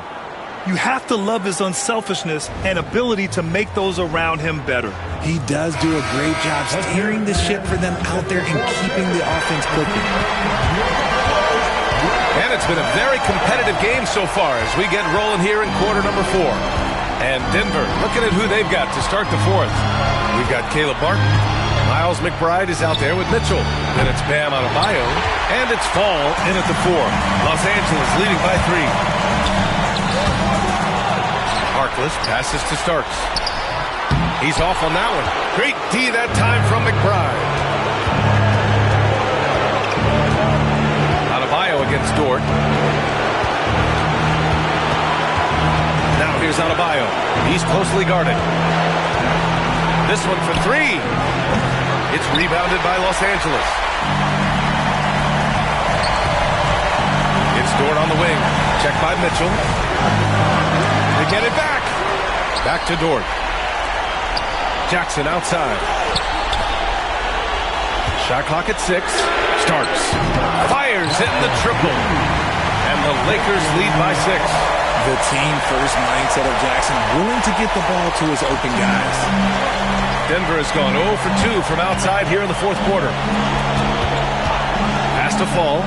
You have to love his unselfishness and ability to make those around him better. He does do a great job steering the ship for them out there and keeping the offense clicking. And it's been a very competitive game so far as we get rolling here in quarter number 4. And Denver looking at who they've got to start the fourth. We've got Caleb Barton. Miles McBride is out there with Mitchell. Then it's Bam Adebayo. And it's Fall in at the 4. Los Angeles leading by 3. Harkless passes to Starks. He's off on that one. Great D that time from McBride. Adebayo against Dort. Now here's Adebayo. He's closely guarded. This one for 3. It's rebounded by Los Angeles. It's Dort on the wing. Checked by Mitchell. They get it back. Back to Dort. Jackson outside. Shot clock at 6. Starks. Fires, hitting the triple. And the Lakers lead by 6. The team-first mindset of Jackson, willing to get the ball to his open guys. Denver has gone 0 for 2 from outside here in the fourth quarter. Pass to Fall.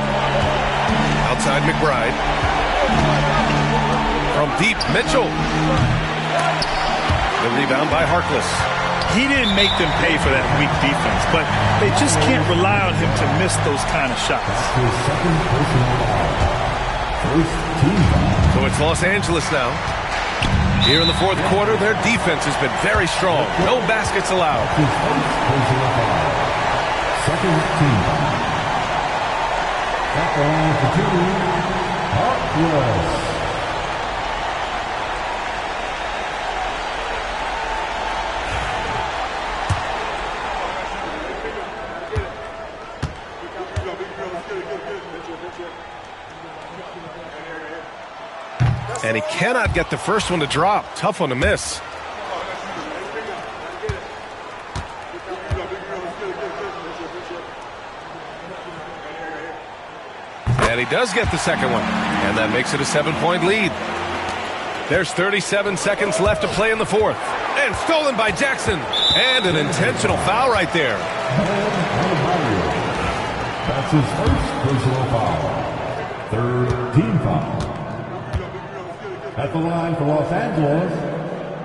Outside McBride. From deep, Mitchell. The rebound by Harkless. He didn't make them pay for that weak defense, but they just can't rely on him to miss those kind of shots. So it's Los Angeles now. Here in the fourth quarter, their defense has been very strong. No baskets allowed. Second team. At the line for 2, Harkless. And he cannot get the first one to drop. Tough one to miss. And he does get the second one. And that makes it a 7-point lead. There's 37 seconds left to play in the fourth. And stolen by Jackson. And an intentional foul right there. That's his first personal foul. Third team foul. At the line for Los Angeles,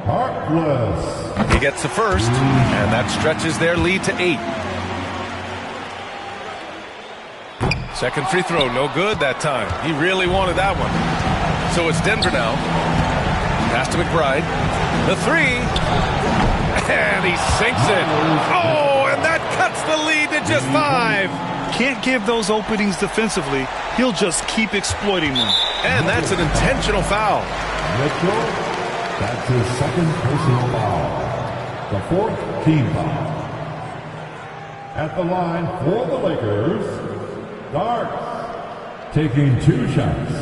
Harkless. He gets the first, and that stretches their lead to 8. Second free throw, no good that time. He really wanted that one. So it's Denver now. Pass to McBride. The 3. And he sinks it. Oh, and that cuts the lead to just 5. Can't give those openings defensively. He'll just keep exploiting them. And that's an intentional foul. Mitchell, that's his second personal foul. The fourth team foul. At the line for the Lakers, Starks, taking 2 shots.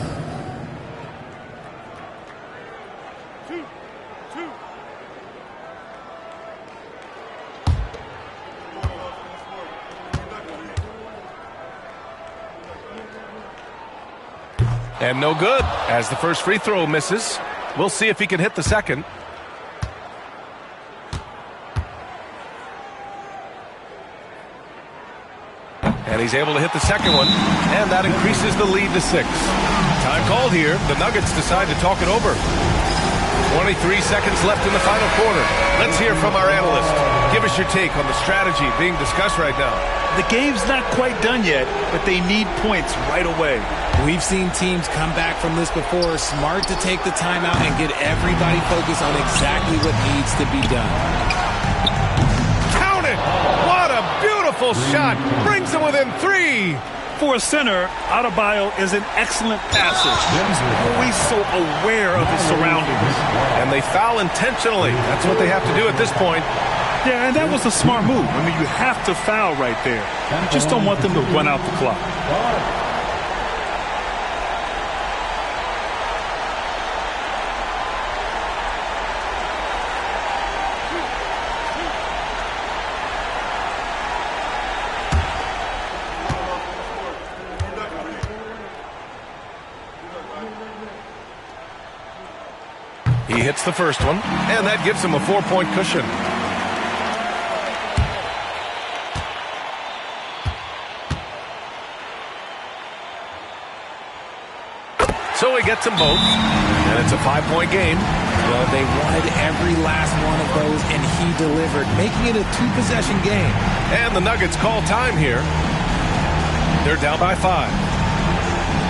And no good, as the first free throw misses. We'll see if he can hit the second. And he's able to hit the second one, and that increases the lead to 6. Time called here. The Nuggets decide to talk it over. 23 seconds left in the final quarter. Let's hear from our analyst. Give us your take on the strategy being discussed right now. The game's not quite done yet, but they need points right away. We've seen teams come back from this before. Smart to take the timeout and get everybody focused on exactly what needs to be done. Count it! What a beautiful shot! Brings them within 3. For a center, Adebayo is an excellent passer. He's always so aware of his surroundings. And they foul intentionally. That's what they have to do at this point. Yeah, and that was a smart move. I mean, you have to foul right there. You just don't want them to run out the clock. He hits the first one, and that gives him a 4-point cushion. So he gets them both, and it's a 5-point game. Well, they wanted every last one of those, and he delivered, making it a 2-possession game. And the Nuggets call time here. They're down by 5.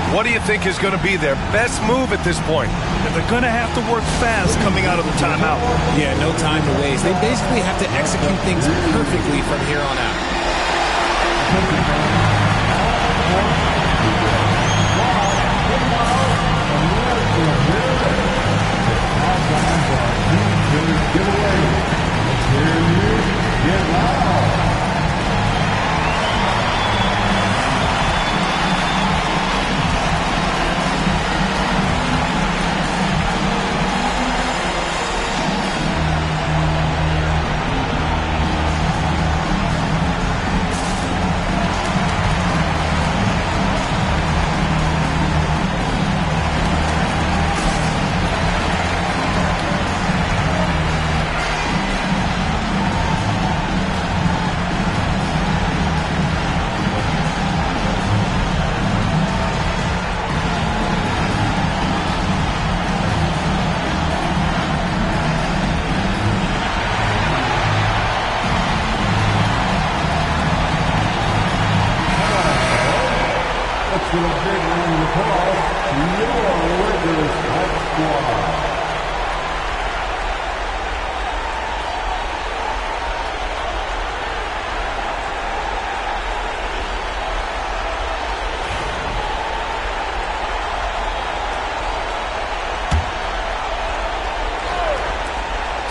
What do you think is going to be their best move at this point? They're going to have to work fast coming out of the timeout. Yeah, no time to waste. They basically have to execute things perfectly from here on out.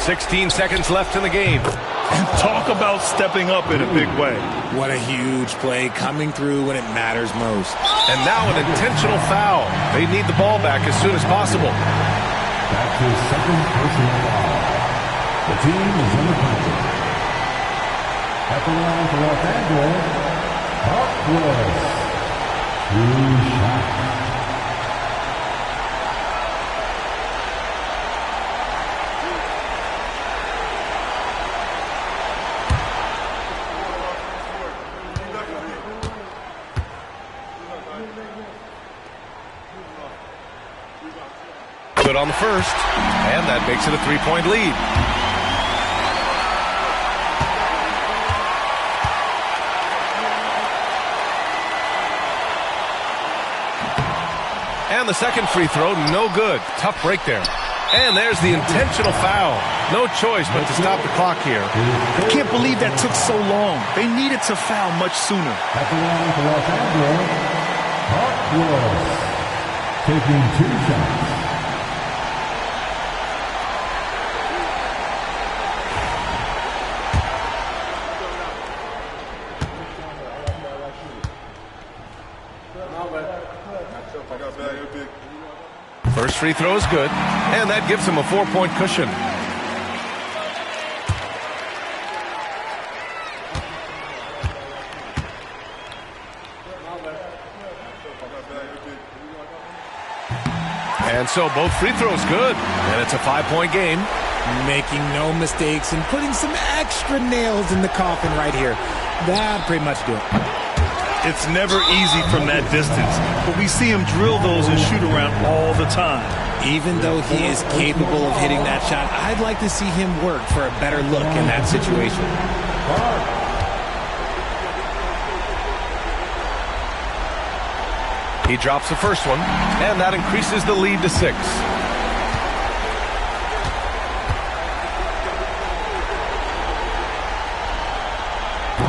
$16 seconds left in the game. And talk about stepping up in a big way. What a huge play coming through when it matters most. And now an intentional foul. They need the ball back as soon as possible. That's his second personal foul. The team is in the penalty. At the line for Los Angeles, Harkless. 2 shots. Good on the first, and that makes it a 3-point lead. And the second free throw, no good. Tough break there. And there's the intentional foul. No choice but to stop the clock here. I can't believe that took so long. They needed to foul much sooner. At the line for Los Angeles, Harkless taking 2 shots. First free throw is good, and that gives him a 4-point cushion. And so both free throws good, and it's a 5-point game. Making no mistakes and putting some extra nails in the coffin right here. That pretty much do it. It's never easy from that distance, but we see him drill those and shoot around all the time. Even though he is capable of hitting that shot, I'd like to see him work for a better look in that situation. He drops the first one, and that increases the lead to 6.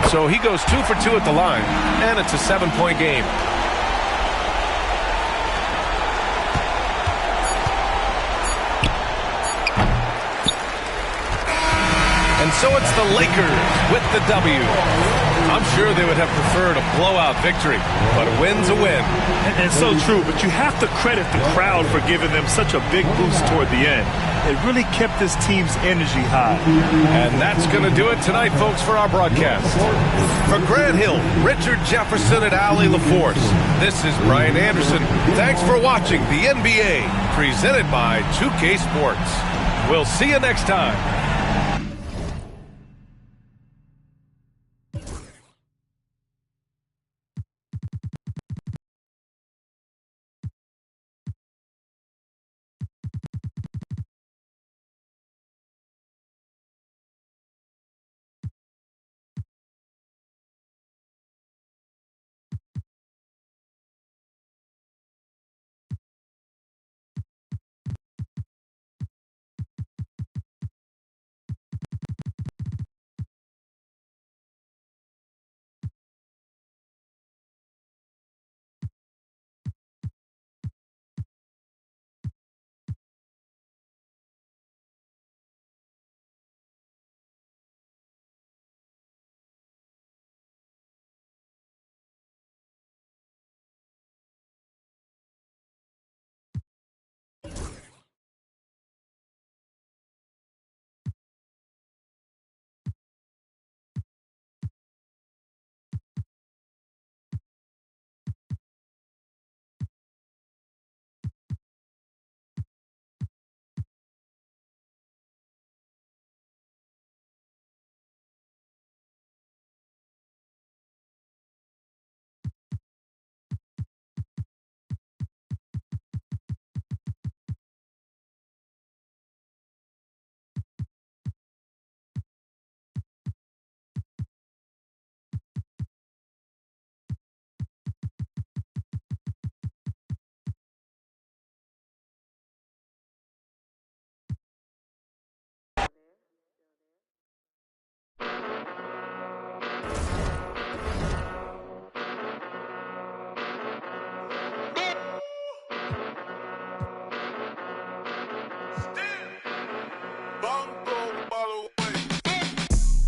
So he goes 2 for 2 at the line, and it's a 7-point game. And so it's the Lakers with the W. I'm sure they would have preferred a blowout victory, but a win's a win. And so true, but you have to credit the crowd for giving them such a big boost toward the end. It really kept this team's energy high. And that's going to do it tonight, folks, for our broadcast. For Grant Hill, Richard Jefferson, and Allie LaForce, this is Brian Anderson. Thanks for watching the NBA, presented by 2K Sports. We'll see you next time.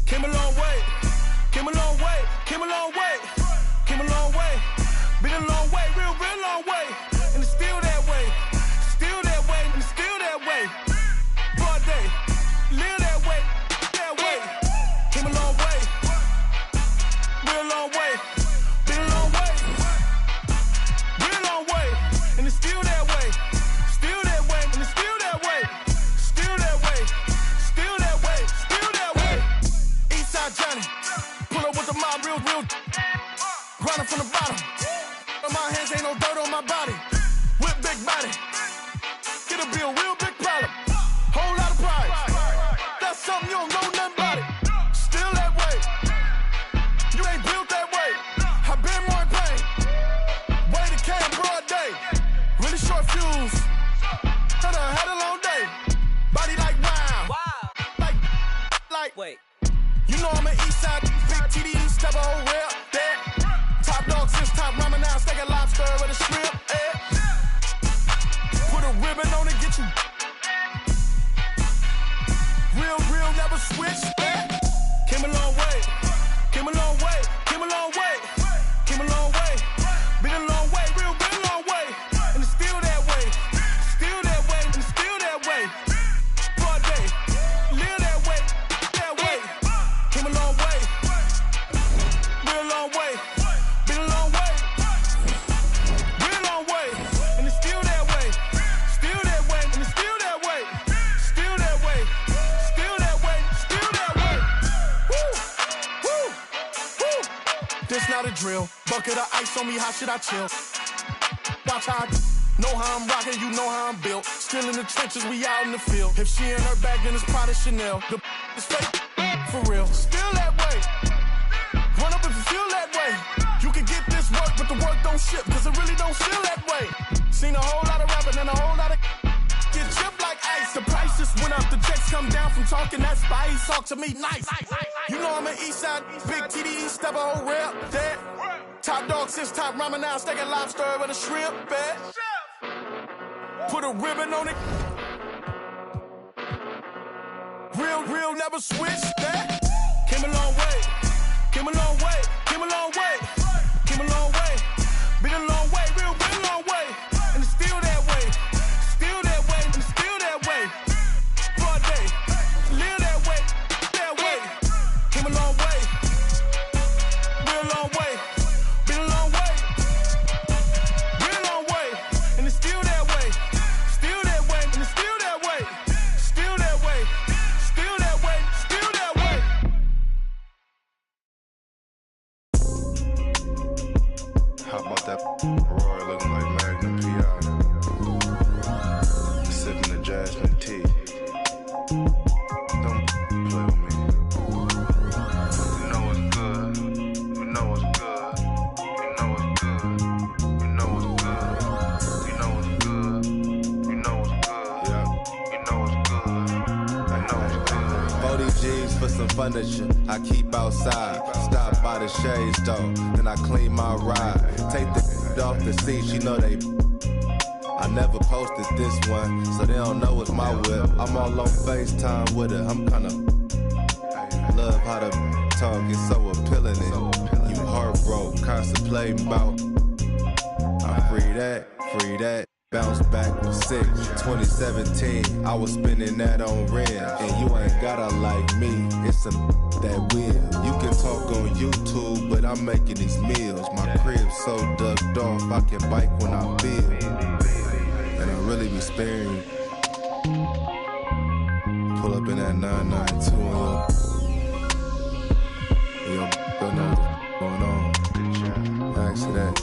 Came a long way, came a long way, came a long way, came a long way, been a long way, real long way, and it's still that way, and it's still that way. Broad day, live that way, came a long way, real long way, been a long way, real long way, and it's still that way, and it's still that way, still that way, still that way, still that way. Eastside Johnny, pull up with the mob, real, grinding from the bottom. On my hands ain't no dirt on my body. Whip big body, it'll be a real big problem. Whole lot of pride, that's something you don't know nothing about it. Still that way, you ain't built that way. I've been more in pain, way to came broad day. Really short fuse, had a long day. Body like wow, like wait. You know I'm an Eastside, big TD, step a whole rep, that. Top dog since top ramen now, steak a lobster with a shrimp, Put a ribbon on it, get you. Real, never switch, Came a long way, came a long way, came a long way, came a long way. Been a long way, real long way, and it's still that way, and it's still that way. Broad day, live that way, came a long way, real long way, been a long way, real long way, and it's still that way, and it's still that way, still that way, still that way, still that way. drill. Bucket of ice on me, how should I chill? Watch how I know how I'm rocking, you know how I'm built. Still in the trenches, we out in the field. If she in her bag, then it's Prada Chanel. The is fake, for real. Still that way. Run up if you feel that way. You can get this work, but the work don't ship, cause it really don't feel that way. Seen a whole lot of rapping and a whole lot of get chipped like ice. The prices went up, the checks come down from talking that spice. Talk to me nice. You know I'm an east side, big TDE, step a whole rep, that. Top dog since top ramen now, steak and lobster with a shrimp, bet. Put a ribbon on it. Real, never switch that. Came a long way, came a long way, came a long way, came a long way. Been a long way, real long way. And it's still that way, and it's still that way. Broad day, live that way. Came a long way, real long way. Been a long way, real long way. And it's still that way, and it's still that way. Still that way, still that way, still that way. How about that Rory looking like Magnum P.I. Sipping the jasmine tea. Don't play with me. You know it's good. You know it's good. You know it's good. You know it's good. You know it's good. You know it's good. Yeah. You know it's good. I know it's good. 40 G's for some furniture I keep outside. Stop by the shade store, then I clean my ride. Take the off the seat, you know they. I never posted this one, so they don't know it's my whip. I'm all on FaceTime with her, I'm kinda love how the talk is so appealing. You heartbroke, contemplating about. I free that. Bounce back with 6, 2017, I was spending that on rent. And you ain't gotta like me, it's some that will. You can talk on YouTube, but I'm making these meals. My crib's so ducked off, I can bike when I feel. And I really be sparing you. Pull up in that 992 and yo, know what's going on. Ask that.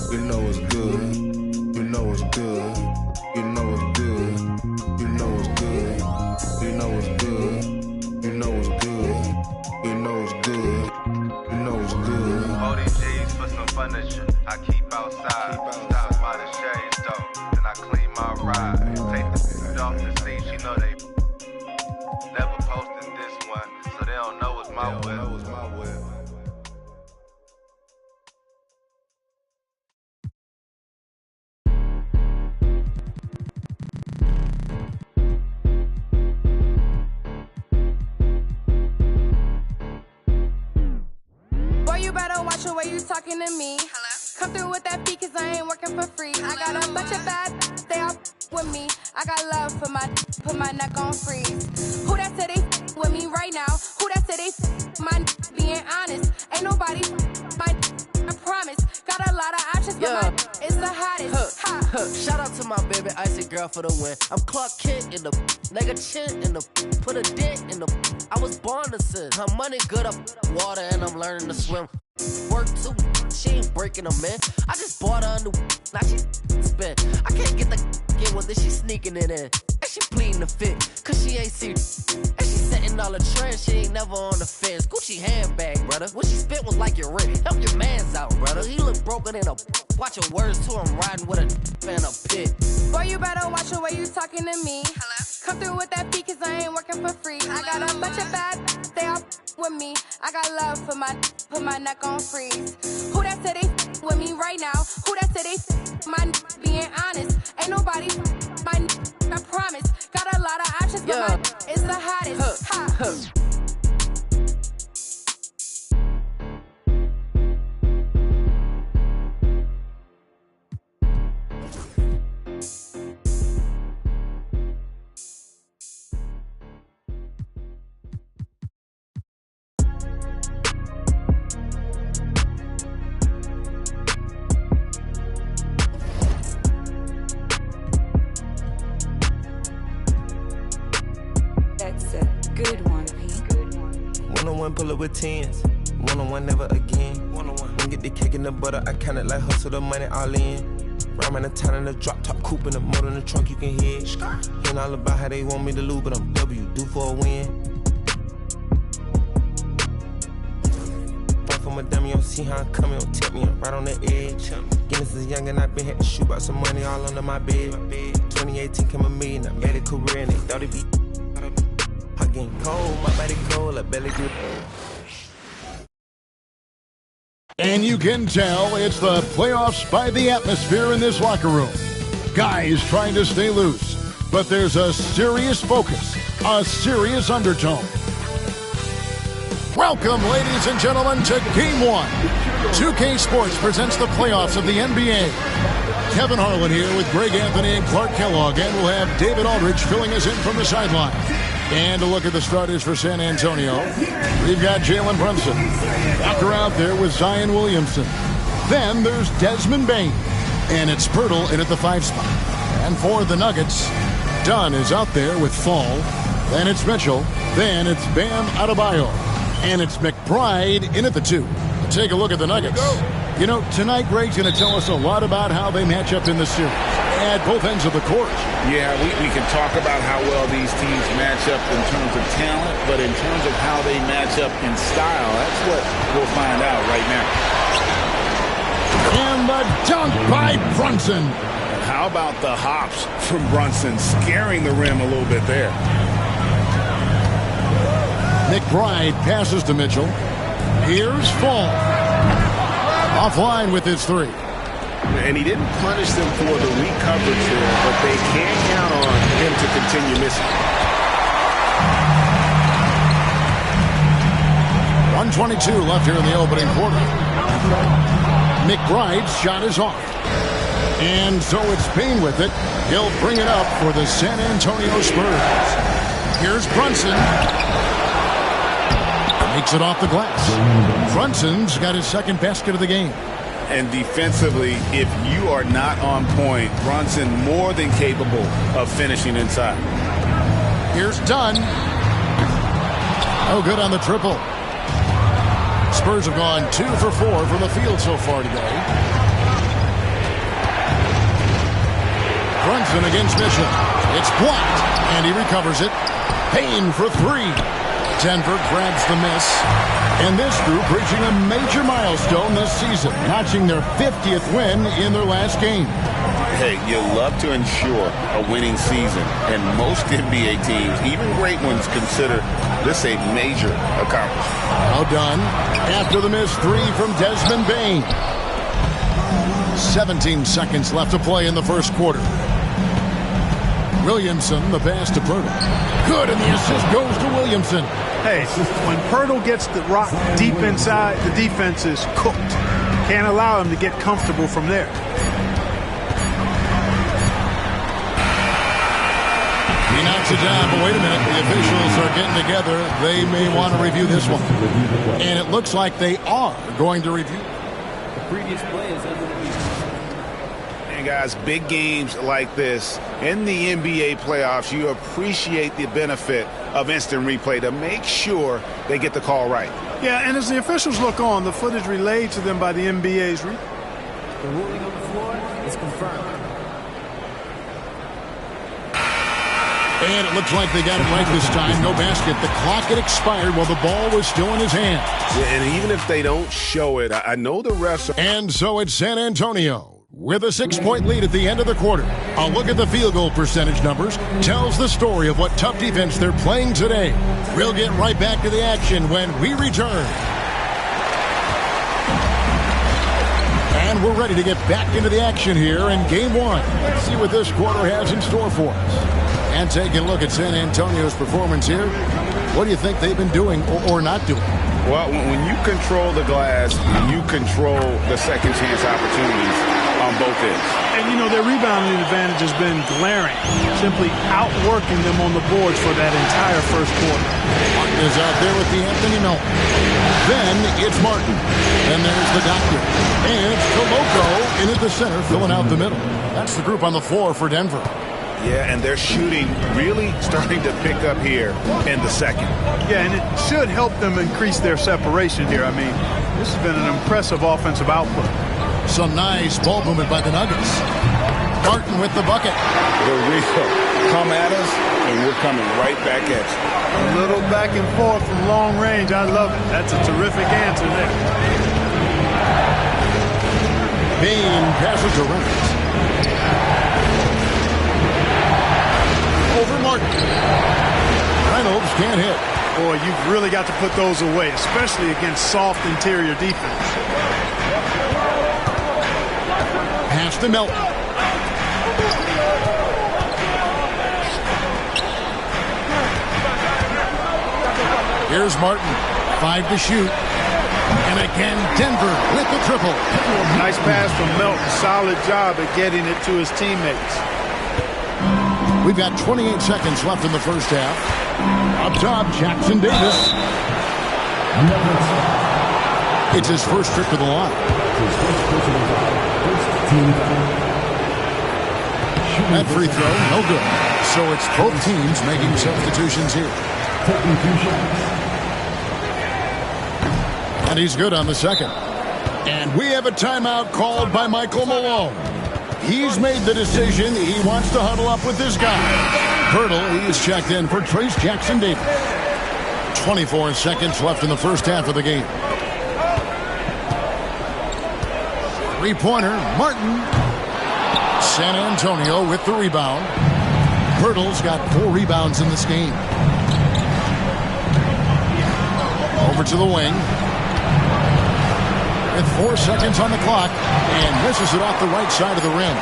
You know it's good. You know it's good. You know it's good. You know it's good. You know it's good. You know it's good. You know it's good. You know it's good. 40 G's for some furniture I keep outside. Stop by the shade store, then I clean my ride. Take the off the seat, you know they never posted this one, so they don't know it's my whip. Watch the way you talking to me. Hello? Come through with that beat, cause I ain't working for free. Hello? I got a bunch of bad, they all with me. I got love for put my neck on freeze. Who that said they with me right now? Who that said they my being honest? Ain't nobody my I promise. Got a lot of options, but my is the hottest. Shout out to my baby icy girl for the win. I'm Clark Kent in the nigga chin in the put a dent in the. I was born to sin. Her money good up water and I'm learning to swim. Work too, she ain't breaking them in. I just bought her a new, now she spin. I can't get the in with this, she sneaking it in. And she pleading the fit, cause she ain't seen. And she setting all the trends, she ain't never on the fence. Gucci handbag, brother. What she spent was like your rent. Help your mans out, brother. He look broken in a. Watching words to him, riding with a and a pit. Boy, you better watch the way you talking to me. Hello? Come through with that beat, cause I ain't working for free. Hello? I got a bunch of bad, they all with me. I got love for put my neck on freeze. Who that said they with me right now? Who that said they my being honest? Ain't nobody my I promise. Got a lot of options, but my is the hottest. That's a good one, Pete. One-on-one, pull up with tens. One-on-one, never again. One-on-one, Can't get the cake in the butter, I count it like hustle the money all in. Rhyme in the town in the drop top coupe in the motor in the trunk, you can hear it. Ain't all about how they want me to lose, but I'm W, due for a win. Fight for my dummy, you don't see how I'm coming, don't tip me, I'm right on the edge. Guinness is young and I been had to shoot out some money all under my bed. 2018 came a million, I made a career and they thought it'd be. I getting cold, my body cold, I belly grip. And you can tell it's the playoffs by the atmosphere in this locker room. Guys trying to stay loose, but there's a serious focus, a serious undertone. Welcome, ladies and gentlemen, to Game 1. 2K Sports presents the playoffs of the NBA. Kevin Harlan here with Greg Anthony and Clark Kellogg, and we'll have David Aldridge filling us in from the sideline. And to look at the starters for San Antonio, we've got Jalen Brunson. Walker out there with Zion Williamson. Then there's Desmond Bane. And it's Pirtle in at the 5 spot. And for the Nuggets, Dunn is out there with Fall. Then it's Mitchell. Then it's Bam Adebayo. And it's McBride in at the 2. Take a look at the Nuggets. You know, tonight Greg's going to tell us a lot about how they match up in the series at both ends of the court. Yeah, we can talk about how well these teams match up in terms of talent, but in terms of how they match up in style, that's what we'll find out right now. And the dunk by Brunson. How about the hops from Brunson, scaring the rim a little bit there. McBride passes to Mitchell. Here's Fall. Offline with his 3. And he didn't punish them for the weak coverage there, but they can count on him to continue missing. 1:22 left here in the opening quarter. McBride's shot is off. And so it's Bane with it. He'll bring it up for the San Antonio Spurs. Here's Brunson. Makes it off the glass. Brunson's got his second basket of the game. And defensively, if you are not on point, Brunson more than capable of finishing inside. Here's Dunn. Oh, good on the triple. Spurs have gone 2 for 4 from the field so far today. Brunson against Mitchell. It's blocked, and he recovers it. Payne for 3. Denver grabs the miss. And this group reaching a major milestone this season, notching their 50th win in their last game. Hey, you love to ensure a winning season, and most NBA teams, even great ones, consider this a major accomplishment. Well done. After the miss, 3 from Desmond Bane. 17 seconds left to play in the first quarter. Williamson, the pass to Pirtle. Good, and the assist goes to Williamson. Hey, when Pirtle gets the rock deep inside, the defense is cooked. Can't allow him to get comfortable from there. He knocks it down, but wait a minute. The officials are getting together. They may want to review this one. And it looks like they are going to review. The previous play is under review. And guys, big games like this in the NBA playoffs, you appreciate the benefit of instant replay to make sure they get the call right. Yeah, and as the officials look on, the footage relayed to them by the NBA's The ruling on the floor is confirmed. And it looks like they got it right this time. No basket. The clock had expired while the ball was still in his hand. Yeah, and even if they don't show it, I know the refs are... And so it's San Antonio with a 6-point lead at the end of the quarter. A look at the field goal percentage numbers tells the story of what tough defense they're playing today. We'll get right back to the action when we return. And we're ready to get back into the action here in Game 1. Let's see what this quarter has in store for us. And taking a look at San Antonio's performance here, what do you think they've been doing or not doing? Well, when you control the glass, you control the second chance opportunities on both ends. And, you know, their rebounding advantage has been glaring, simply outworking them on the boards for that entire first quarter. Martin is out there with the Anthony Melton. Then it's Martin. Then there's the doctor. And it's Koloko in at the center, filling out the middle. That's the group on the floor for Denver. Yeah, and their shooting really starting to pick up here in the second. Yeah, and it should help them increase their separation here. I mean, This has been an impressive offensive output. Some nice ball movement by the Nuggets. Martin with the bucket. Here we go. Come at us, and we're coming right back at you. A little back and forth from long range. I love it. That's a terrific answer there. Bane passes to Reynolds. Over Martin. Reynolds can't hit. Boy, you've really got to put those away, especially against soft interior defense. Pass to Melton. Here's Martin. 5 to shoot. And again, Denver with the triple. Nice pass from Melton. Solid job at getting it to his teammates. We've got 28 seconds left in the first half. Up top, Jackson Davis. It's his first trip to the line. That free throw, no good. So it's both teams making substitutions here. And he's good on the second. And we have a timeout called by Michael Malone. He's made the decision. He wants to huddle up with this guy. Hurdle, he is checked in for Trace Jackson Davis. 24 seconds left in the first half of the game. Three-pointer, Martin. San Antonio with the rebound. Hurdle's got 4 rebounds in this game. Over to the wing. With 4 seconds on the clock, and misses it off the right side of the rim.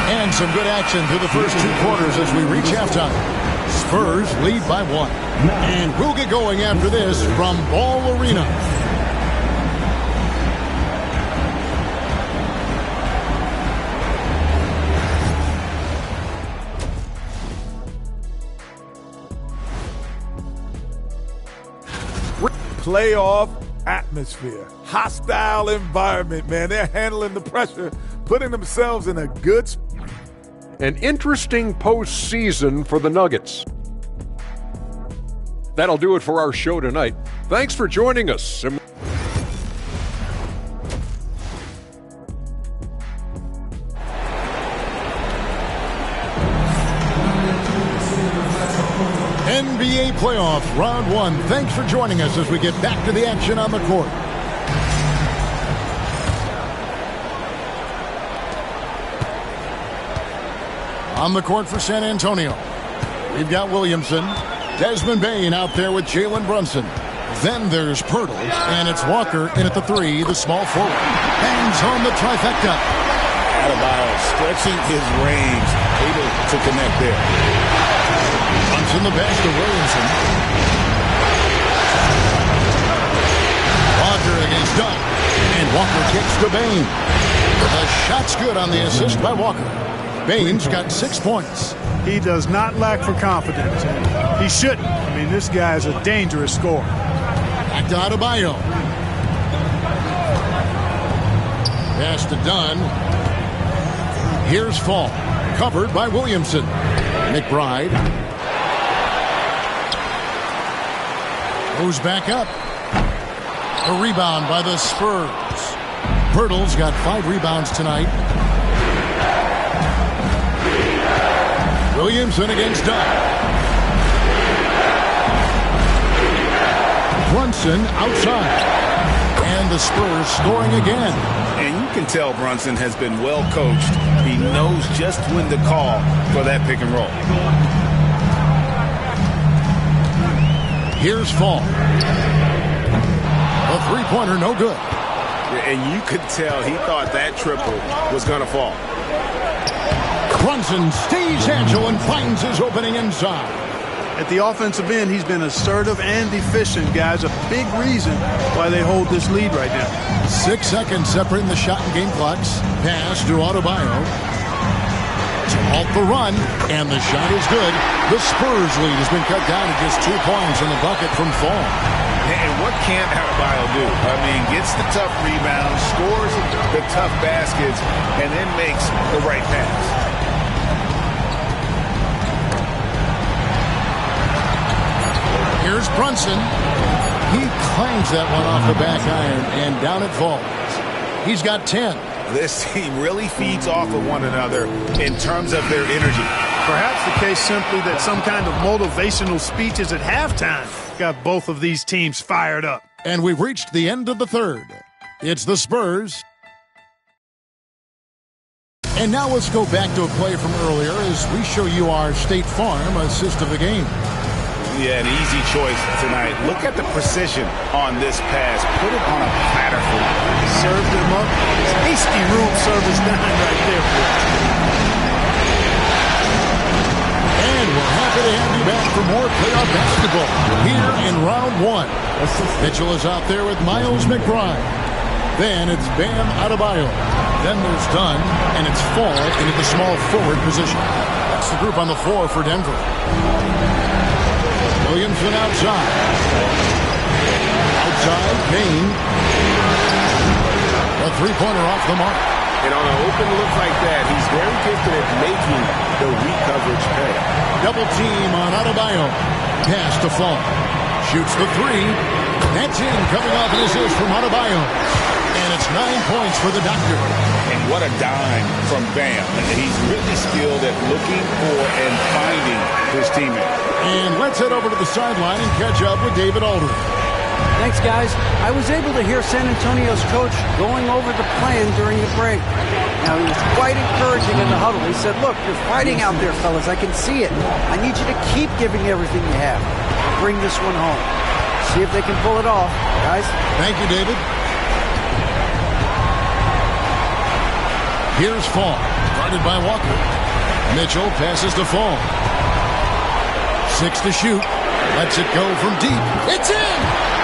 And some good action through the first 2 quarters as we reach halftime. Spurs lead by 1. And we'll get going after this from Ball Arena. Playoff atmosphere, hostile environment, man. They're handling the pressure, putting themselves in a good spot. An interesting postseason for the Nuggets. That'll do it for our show tonight. Thanks for joining us. NBA playoff round 1. Thanks for joining us as we get back to the action on the court. On the court for San Antonio, we've got Williamson. Desmond Bane out there with Jalen Brunson. Then there's Pirtle, and it's Walker in at the 3, the small forward. Bangs home the trifecta. Adebayo stretching his range, able to connect there. Brunson the pass to Williamson. Walker against Dunn, and Walker kicks to Bane. The shot's good on the assist by Walker. Bane's got 6 points. He does not lack for confidence, and he shouldn't. I mean, this guy's a dangerous scorer. Back to Adebayo. Pass to Dunn. Here's Fall. Covered by Williamson. McBride. Goes back up. A rebound by the Spurs. Pirtle's got 5 rebounds tonight. Williamson against Dunn. Brunson outside. And the Spurs scoring again. And you can tell Brunson has been well coached. He knows just when to call for that pick and roll. Here's Fall. A three-pointer, no good. And you could tell he thought that triple was going to fall. Brunson stays agile and finds his opening inside. At the offensive end, he's been assertive and efficient, guys. A big reason why they hold this lead right now. 6 seconds separating the shot and game clocks. Pass to Adebayo. To halt the run, and the shot is good. The Spurs lead has been cut down to just 2 points in the bucket from Fall. And what can't Adebayo do? I mean, gets the tough rebounds, scores the tough baskets, and then makes the right pass. Here's Brunson. He clangs that one off the back iron, and down it falls. He's got 10. This team really feeds off of one another in terms of their energy. Perhaps the case simply that some kind of motivational speeches at halftime got both of these teams fired up. And we've reached the end of the third. It's the Spurs. And now let's go back to a play from earlier as we show you our State Farm assist of the game. Yeah, an easy choice tonight. Look at the precision on this pass. Put it on a platter for him. Served him up. Tasty room service dime right there for us. And we're happy to have you back for more playoff basketball here in round one. Mitchell is out there with Miles McBride. Then it's Bam Adebayo. Then there's Dunn, and it's Fall into the small forward position. That's the group on the floor for Denver. Williamson outside. Outside, Payne. A three-pointer off the mark. And on an open look like that, he's very gifted at making the weak coverage pay. Double team on Adebayo. Pass to Fall. Shoots the three. That's in, coming off an assist from Adebayo. And it's 9 points for the Doctor. And what a dime from Bam. He's really skilled at looking for and finding his teammate. And let's head over to the sideline and catch up with David Aldridge. Thanks, guys. I was able to hear San Antonio's coach going over the plan during the break. Now, he was quite encouraging in the huddle. He said, look, you're fighting out there, fellas. I can see it. I need you to keep giving everything you have. Bring this one home. See if they can pull it off, guys. Thank you, David. Here's Fall, guarded by Walker. Mitchell passes to Fall. 6 to shoot. Lets it go from deep. It's in!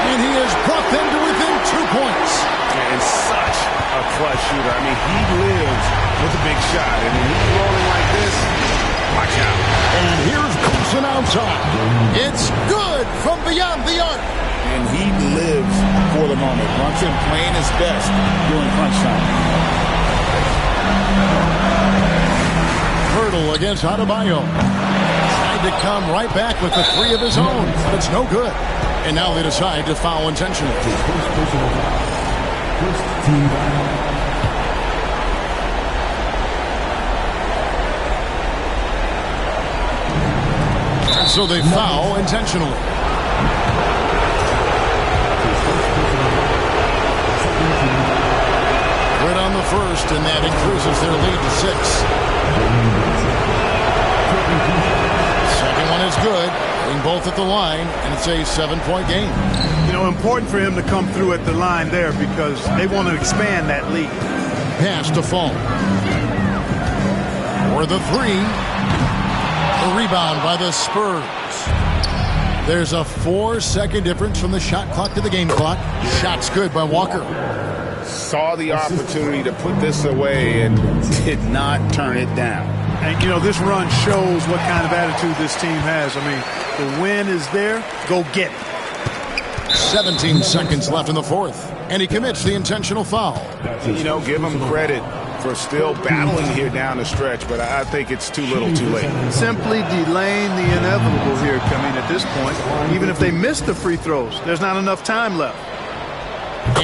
And he has brought them to within 2 points. And such a clutch shooter. I mean, he lives with a big shot. And when he's rolling like this, watch out. And here's Thompson outside. It's good from beyond the arc. And he lives for the moment. Brunson playing his best during crunch time. Hurdle against Adebayo. Tried to come right back with the three of his own, but it's no good. And now they decide to foul intentionally. And so they foul intentionally. Right on the first, and that increases their lead to 6. Second one is good. Hitting both at the line, and it's a 7-point game. You know, important for him to come through at the line there because they want to expand that lead. Pass to Fall. For the three. The rebound by the Spurs. There's a 4-second difference from the shot clock to the game clock. Shot's good by Walker. Saw the opportunity to put this away and did not turn it down. And, you know, this run shows what kind of attitude this team has. I mean, the win is there. Go get it. 17 seconds left in the fourth. And he commits the intentional foul. You know, give him credit for still battling here down the stretch, but I think it's too little too late. Simply delaying the inevitable here coming at this point. Even if they miss the free throws, there's not enough time left.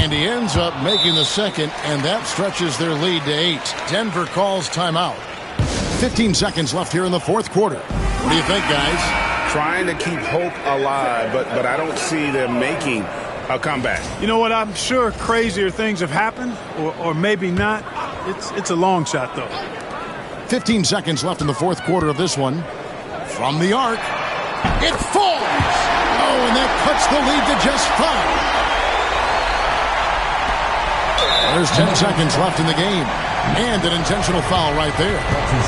And he ends up making the second, and that stretches their lead to 8. Denver calls timeout. 15 seconds left here in the fourth quarter. What do you think, guys? Trying to keep hope alive, but I don't see them making a comeback. You know what? I'm sure crazier things have happened, or maybe not. It's a long shot, though. 15 seconds left in the fourth quarter of this one. From the arc, it falls! Oh, and that cuts the lead to just 5. There's 10 seconds left in the game. And an intentional foul right there.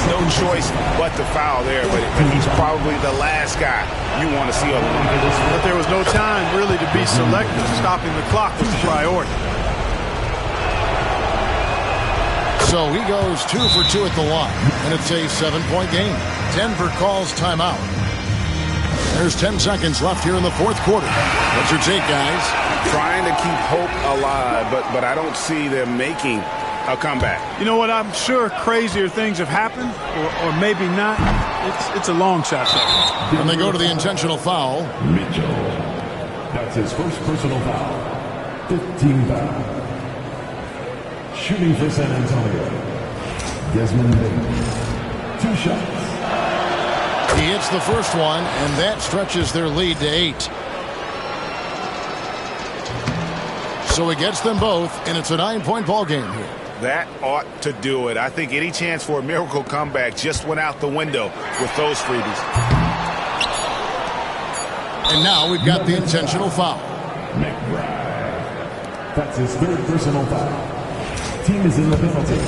No choice but to foul there, but he's probably the last guy you want to see on the line. But there was no time really to be selective. Stopping the clock was the priority. So he goes 2 for 2 at the line, and it's a 7-point game. Denver calls timeout. There's 10 seconds left here in the fourth quarter. What's your take, guys? Trying to keep hope alive, but I don't see them making a comeback. You know what? I'm sure crazier things have happened, or maybe not. It's a long shot, though. And they go to the intentional foul. That's his first personal foul. 15 foul. Shooting for San Antonio, Desmond Bain. 2 shots. He hits the first one, and that stretches their lead to 8. So he gets them both, and it's a 9-point ball game here. That ought to do it. I think any chance for a miracle comeback just went out the window with those freebies. And now we've got the intentional foul. McBride. That's his 3rd personal foul. Team is in the penalty.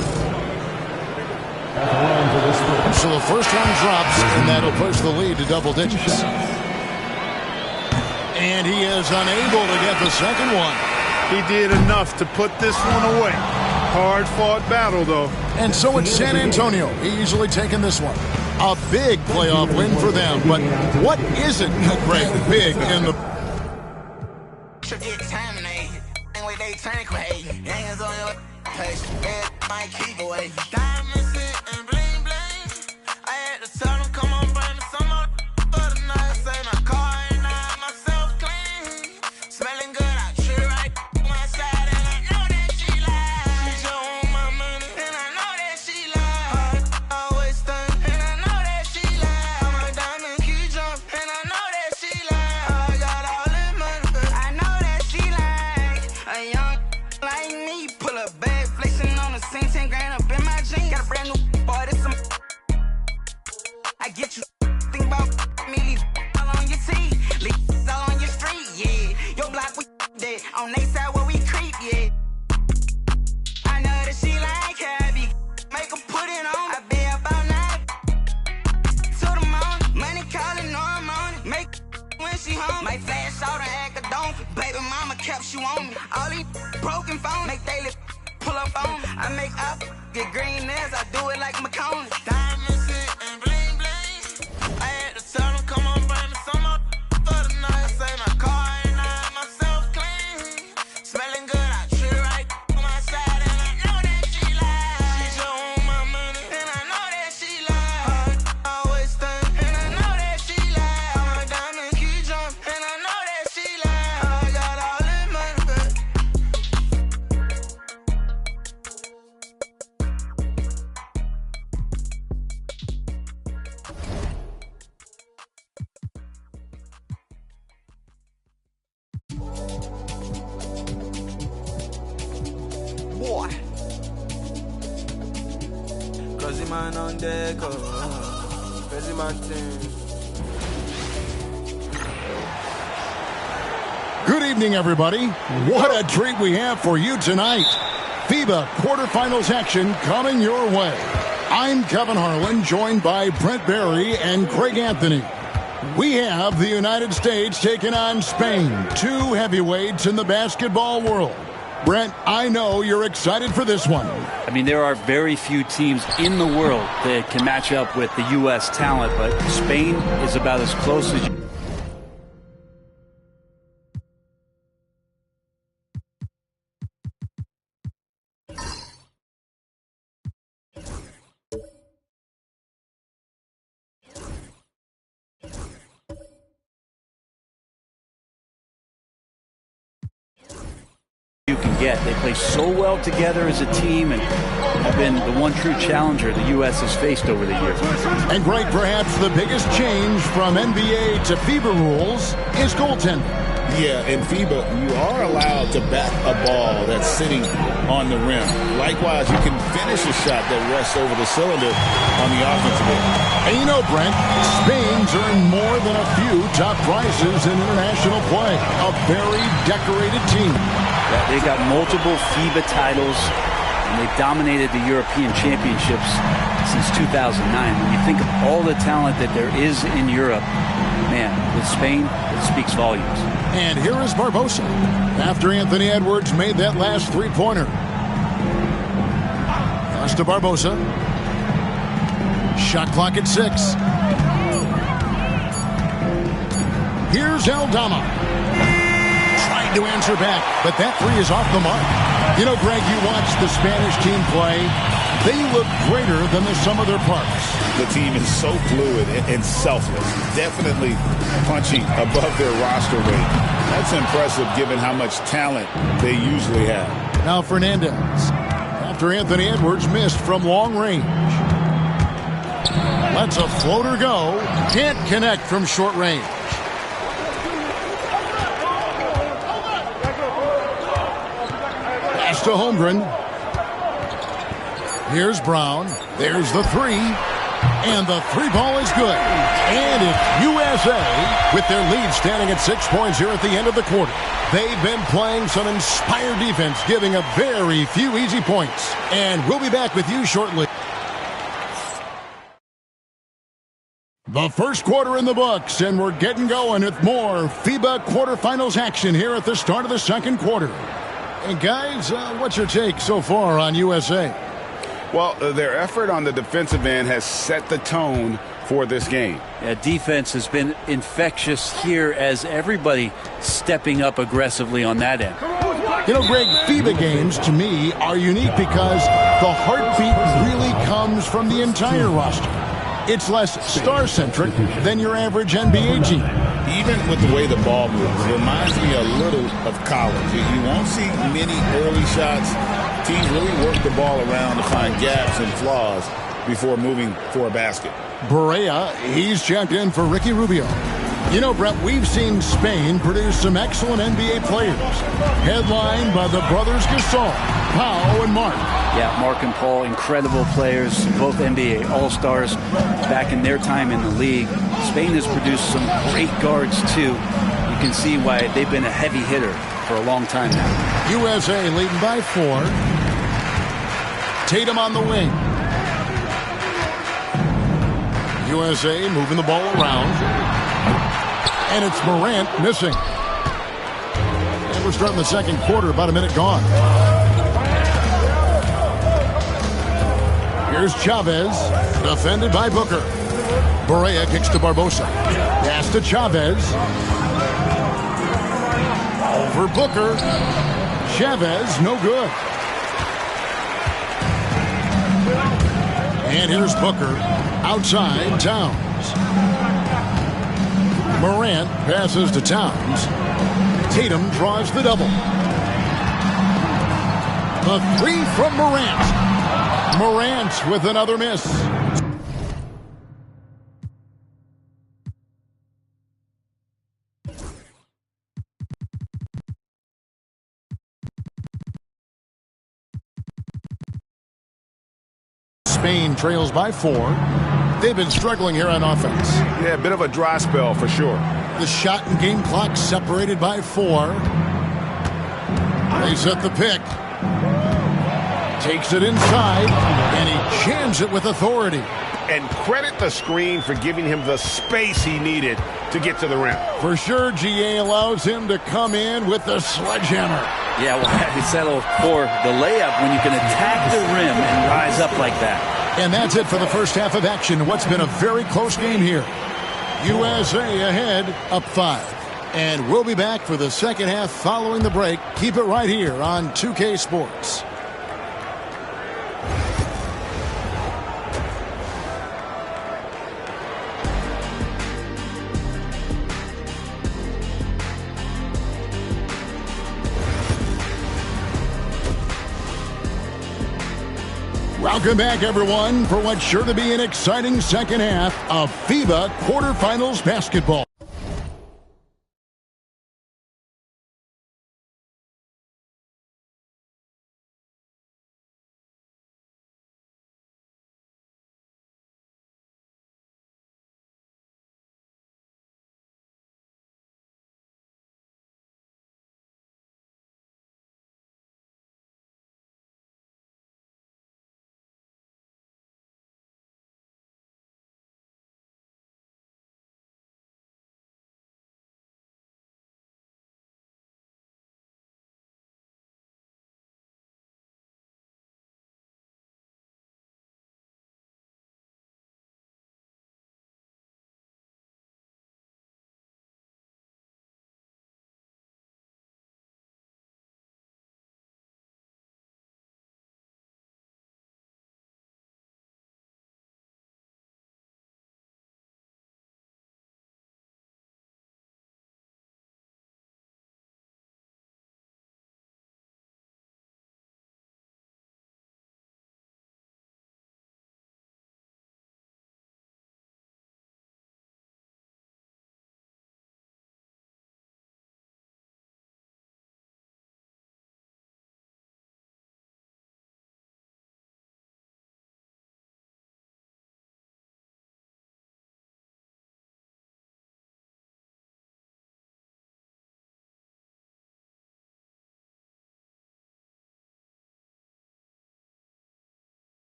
At the line for this split. So the first one drops, and that'll push the lead to double digits. And he is unable to get the second one. He did enough to put this one away. Hard-fought battle, though. And so it's San Antonio easily taking this one. A big playoff win for them, but what isn't great big in the... Crazy man on deck, crazy man team. Good evening, everybody. What a treat we have for you tonight. FIBA quarterfinals action coming your way. I'm Kevin Harlan, joined by Brent Barry and Craig Anthony. We have the United States taking on Spain, 2 heavyweights in the basketball world. Brent, I know you're excited for this one. I mean, there are very few teams in the world that can match up with the U.S. talent, but Spain is about as close as you. You can get. They play so well together as a team and have been the one true challenger the U.S. has faced over the years. And Greg, perhaps the biggest change from NBA to FIBA rules is goaltending. Yeah, in FIBA, you are allowed to bat a ball that's sitting on the rim. Likewise, you can finish a shot that rests over the cylinder on the offensive end. And you know, Brent, Spain's earned more than a few top prizes in international play. A very decorated team. They got multiple FIBA titles, and they've dominated the European Championships since 2009. When you think of all the talent that there is in Europe, man, with Spain, it speaks volumes. And here is Barbosa after Anthony Edwards made that last three-pointer. Pass to Barbosa. Shot clock at 6. Here's Aldama. Trying to answer back, but that three is off the mark. You know, Greg, you watch the Spanish team play. They look greater than the sum of their parts. the team is so fluid and selfless, definitely punching above their roster weight. That's impressive given how much talent they usually have. Now Fernandez, after Anthony Edwards missed from long range. Lets a floater go. Can't connect from short range. Pass to Holmgren. Here's Brown. There's the three. And the three ball is good. And it's USA with their lead standing at 6 points here at the end of the quarter. They've been playing some inspired defense, giving up very few easy points. And we'll be back with you shortly. The first quarter in the books, and we're getting going with more FIBA quarterfinals action here at the start of the second quarter. And guys, what's your take so far on USA? Well, their effort on the defensive end has set the tone for this game. Yeah, defense has been infectious here as everybody stepping up aggressively on that end. You know, Greg, FIBA games to me are unique because the heartbeat really comes from the entire roster. It's less star-centric than your average NBA team. Even with the way the ball moves, it reminds me a little of college. You won't see many early shots. Teams really work the ball around to find gaps and flaws before moving for a basket. Barea, he's checked in for Ricky Rubio. You know, Brett, we've seen Spain produce some excellent NBA players. Headlined by the brothers Gasol, Pau, and Mark. Yeah, Mark and Paul, incredible players, both NBA All-Stars back in their time in the league. Spain has produced some great guards, too. You can see why they've been a heavy hitter for a long time now. USA leading by 4. Tatum on the wing. USA moving the ball around. And it's Morant missing. And we're starting the second quarter, about a minute gone. Here's Chavez, defended by Booker. Barea kicks to Barbosa. Pass to Chavez. Over Booker. Chavez, no good. And here's Booker. Outside, Towns. Morant passes to Towns. Tatum draws the double. The three from Morant. Morant with another miss. Spain trails by 4. They've been struggling here on offense. Yeah, a bit of a dry spell for sure. The shot and game clock separated by 4. They set the pick. Takes it inside, and he jams it with authority. And credit the screen for giving him the space he needed to get to the rim. For sure, GA allows him to come in with the sledgehammer. Yeah, well, it's settled for the layup when you can attack the rim and rise up like that. And that's it for the first half of action. What's been a very close game here. USA ahead, up 5. And we'll be back for the second half following the break. Keep it right here on 2K Sports. Welcome back, everyone, for what's sure to be an exciting second half of FIBA quarterfinals basketball.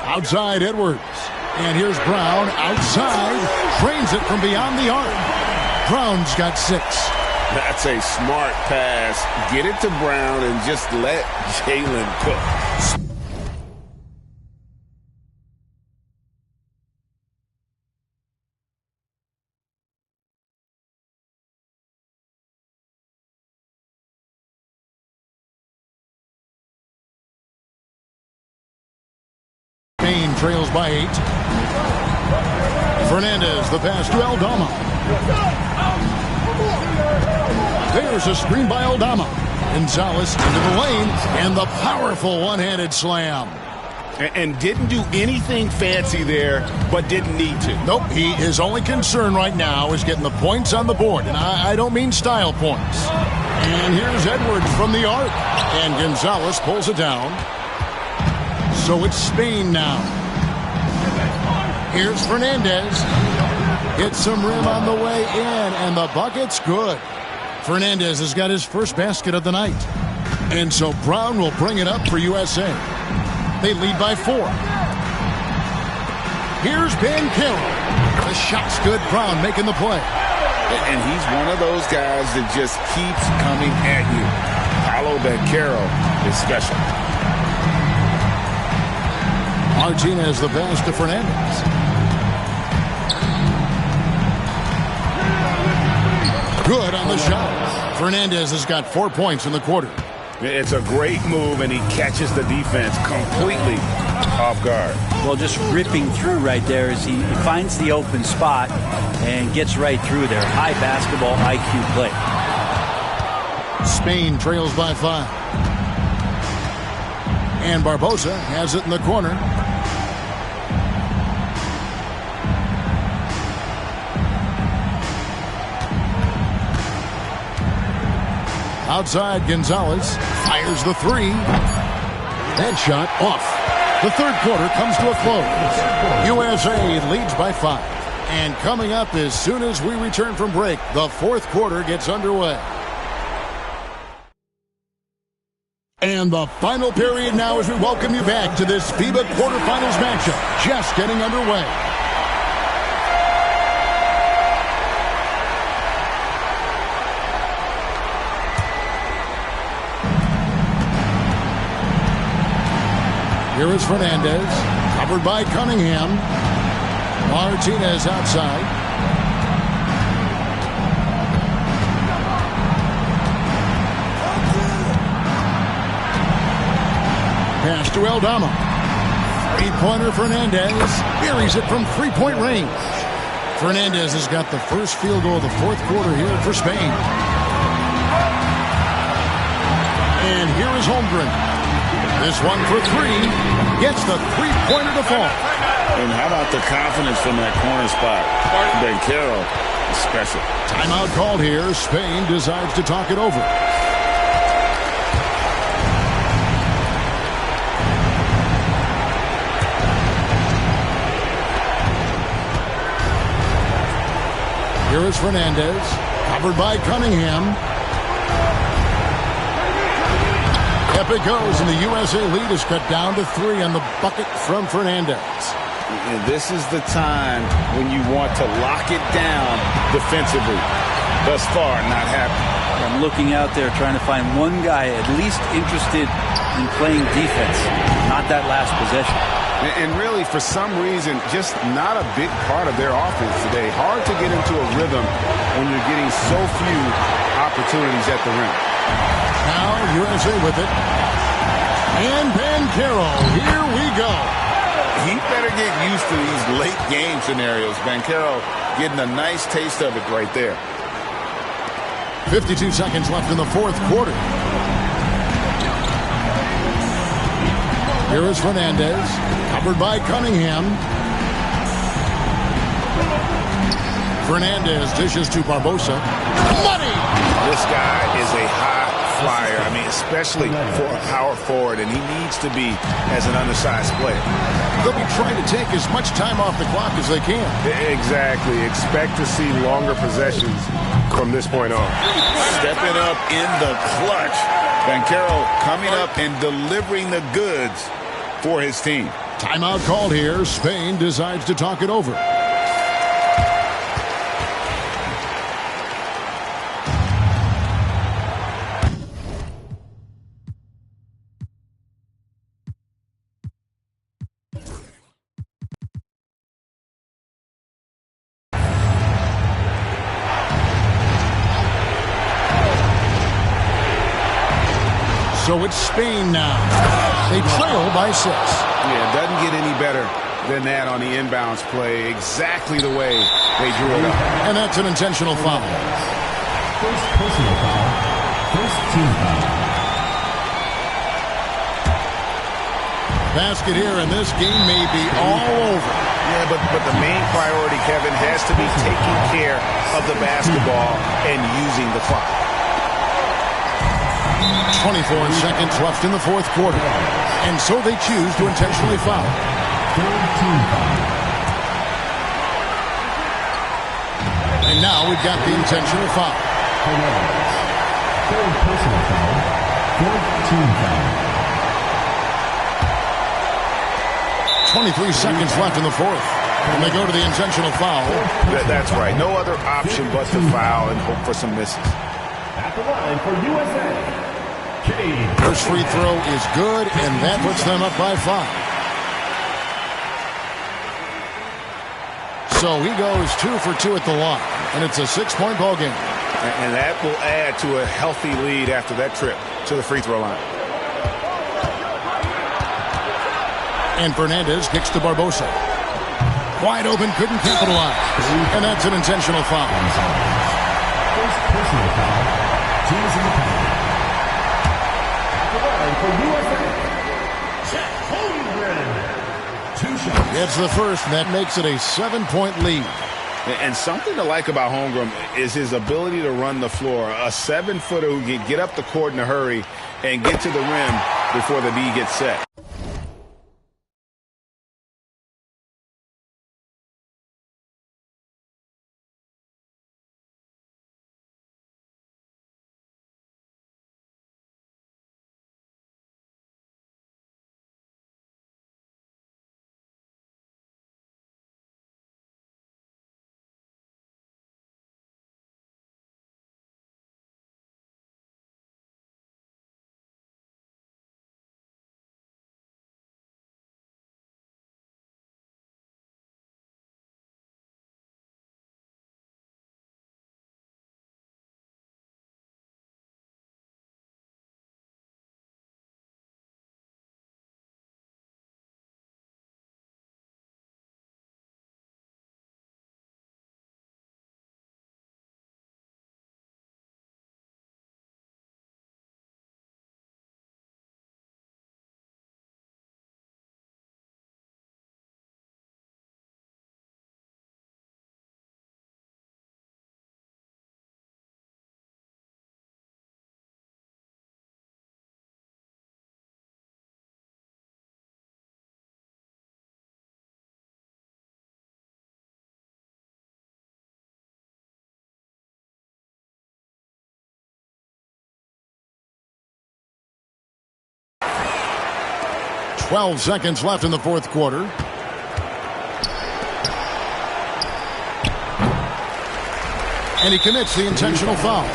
Outside Edwards. And here's Brown outside. Drains it from beyond the arc. Brown's got 6. That's a smart pass. Get it to Brown and just let Jalen cook. Spain trails by 8. Fernandez, the pass to Aldama. There's a screen by Aldama. Gonzalez into the lane, and the powerful one-handed slam. And didn't do anything fancy there, but didn't need to. Nope, his only concern right now is getting the points on the board, and I don't mean style points. And here's Edwards from the arc, and Gonzalez pulls it down. So it's Spain now. Here's Fernandez. Hits some rim on the way in, and the bucket's good. Fernandez has got his first basket of the night. And so Brown will bring it up for USA. They lead by 4. Here's Banchero. The shot's good. Brown making the play. And he's one of those guys that just keeps coming at you. Paolo Banchero is special. Martinez the pass to Fernandez. Good on the shot. Fernandez has got 4 points in the quarter. It's a great move, and he catches the defense completely off guard. Well, just ripping through right there as he finds the open spot and gets right through there. High basketball IQ play. Spain trails by 5. And Barbosa has it in the corner. Outside, Gonzalez fires the 3. That shot off. The third quarter comes to a close. USA leads by 5. And coming up as soon as we return from break, the fourth quarter gets underway. And the final period now as we welcome you back to this FIBA quarterfinals matchup. Just getting underway. Here is Fernandez, covered by Cunningham. Martinez outside. Pass to Aldama. Three-pointer Fernandez. Buries it from three-point range. Fernandez has got the first field goal of the fourth quarter here for Spain. And here is Holmgren. This one for 3. Gets the three-pointer to fall. And how about the confidence from that corner spot? Banchero is special. Timeout called here. Spain decides to talk it over. Here is Fernandez, covered by Cunningham. Up it goes, and the USA lead is cut down to 3 on the bucket from Fernandez. And this is the time when you want to lock it down defensively. Thus far, not happening. I'm looking out there trying to find one guy at least interested in playing defense, not that last possession. And really, for some reason, just not a big part of their offense today. Hard to get into a rhythm when you're getting so few opportunities at the rim. Now USA with it. And Banchero, here we go. He better get used to these late game scenarios. Banchero getting a nice taste of it right there. 52 seconds left in the fourth quarter. Here is Fernandez, covered by Cunningham. Fernandez dishes to Barbosa. Money! This guy is a high flyer. I mean, especially for a power forward, and he needs to be as an undersized player. They'll be trying to take as much time off the clock as they can. Exactly. Expect to see longer possessions from this point on. Stepping up in the clutch. Banchero coming up and delivering the goods for his team. Timeout called here. Spain decides to talk it over. So it's Spain now. They trail by 6. Yeah, it doesn't get any better than that on the inbounds play. Exactly the way they drew it up. And that's an intentional foul. First personal foul. First team foul. Basket here, and this game may be all over. Yeah, but the main priority, Kevin, has to be taking care of the basketball and using the clock. 24 seconds left in the fourth quarter. And so they choose to intentionally foul. Third team foul. And now we've got the intentional foul. Third personal foul. Fourth team foul. 23 seconds left in the fourth. And they go to the intentional foul. That's right. No other option but to foul and hope for some misses. At the line for USA. First free throw is good, and that puts them up by 5. So he goes 2 for 2 at the line, and it's a 6-point ball game. And that will add to a healthy lead after that trip to the free throw line. And Fernandez kicks to Barbosa. Wide open, couldn't capitalize. And that's an intentional foul. First personal foul. Teams in the penalty. For USA, Chet Holmgren. 2 shots. Gets the first, and that makes it a 7-point lead. And something to like about Holmgren is his ability to run the floor. A 7-footer who can get up the court in a hurry and get to the rim before the D gets set. .12 seconds left in the fourth quarter. And he commits the intentional foul.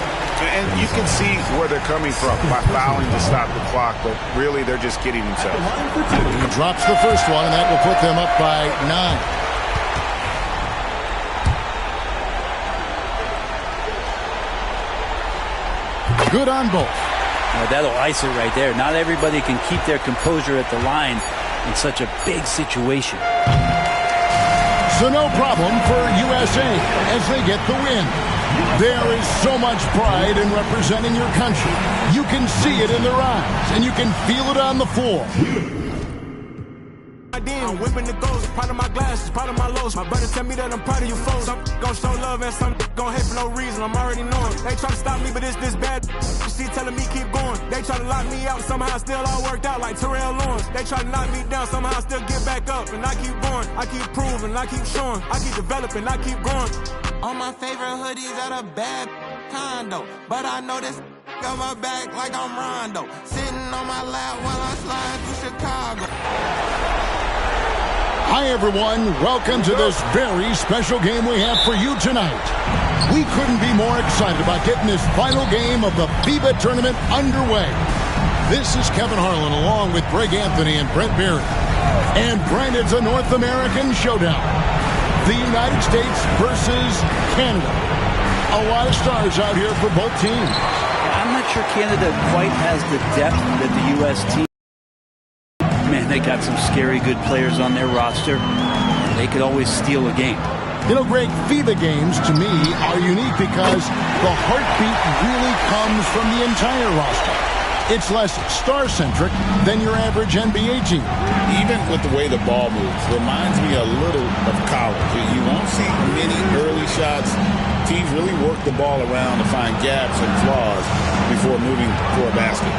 And you can see where they're coming from by fouling to stop the clock, but really they're just kidding themselves. He drops the first one, and that will put them up by 9. Good on both. Well, that'll ice it right there. Not everybody can keep their composure at the line in such a big situation. So no problem for USA as they get the win. There is so much pride in representing your country. You can see it in their eyes, and you can feel it on the floor. I'm whipping the goals, part of my glasses, part of my lows. My brother tell me that I'm proud of you folks. Some gon' show love and some gon' hate for no reason. I'm already knowing. They try to stop me, but it's this bad. She telling me keep going. They try to lock me out, somehow still all worked out like Terrell Lawrence. They try to knock me down, somehow still get back up. And I keep going, I keep proving, I keep showing, I keep developing, I keep growing. All my favorite hoodies at a bad condo, but I know this got my back like I'm Rondo. Sitting on my lap while I slide through Chicago. Hi, everyone. Welcome to this very special game we have for you tonight. We couldn't be more excited about getting this final game of the FIBA tournament underway. This is Kevin Harlan along with Greg Anthony and Brent Barrett. And Brent, it's a North American showdown. The United States versus Canada. A lot of stars out here for both teams. I'm not sure Canada quite has the depth that the U.S. team. Man, they got some scary good players on their roster. They could always steal a game. You know, Greg, FIBA games, to me, are unique because the heartbeat really comes from the entire roster. It's less star-centric than your average NBA team. Even with the way the ball moves, reminds me a little of college. You won't see many early shots. Teams really work the ball around to find gaps and flaws before moving for a basket.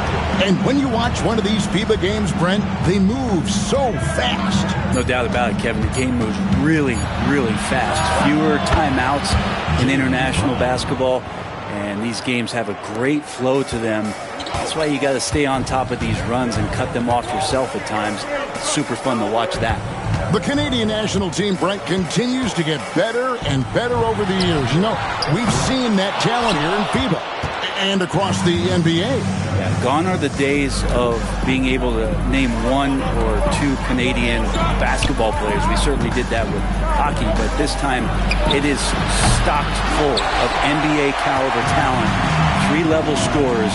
And when you watch one of these FIBA games, Brent, they move so fast. No doubt about it, Kevin. The game moves really, really fast. Fewer timeouts in international basketball, and these games have a great flow to them. That's why you got to stay on top of these runs and cut them off yourself at times. It's super fun to watch that. The Canadian national team, Brent, continues to get better and better over the years. You know, we've seen that talent here in FIBA and across the NBA. Yeah, gone are the days of being able to name one or two Canadian basketball players. We certainly did that with hockey, but this time it is stocked full of NBA caliber talent, three-level scorers,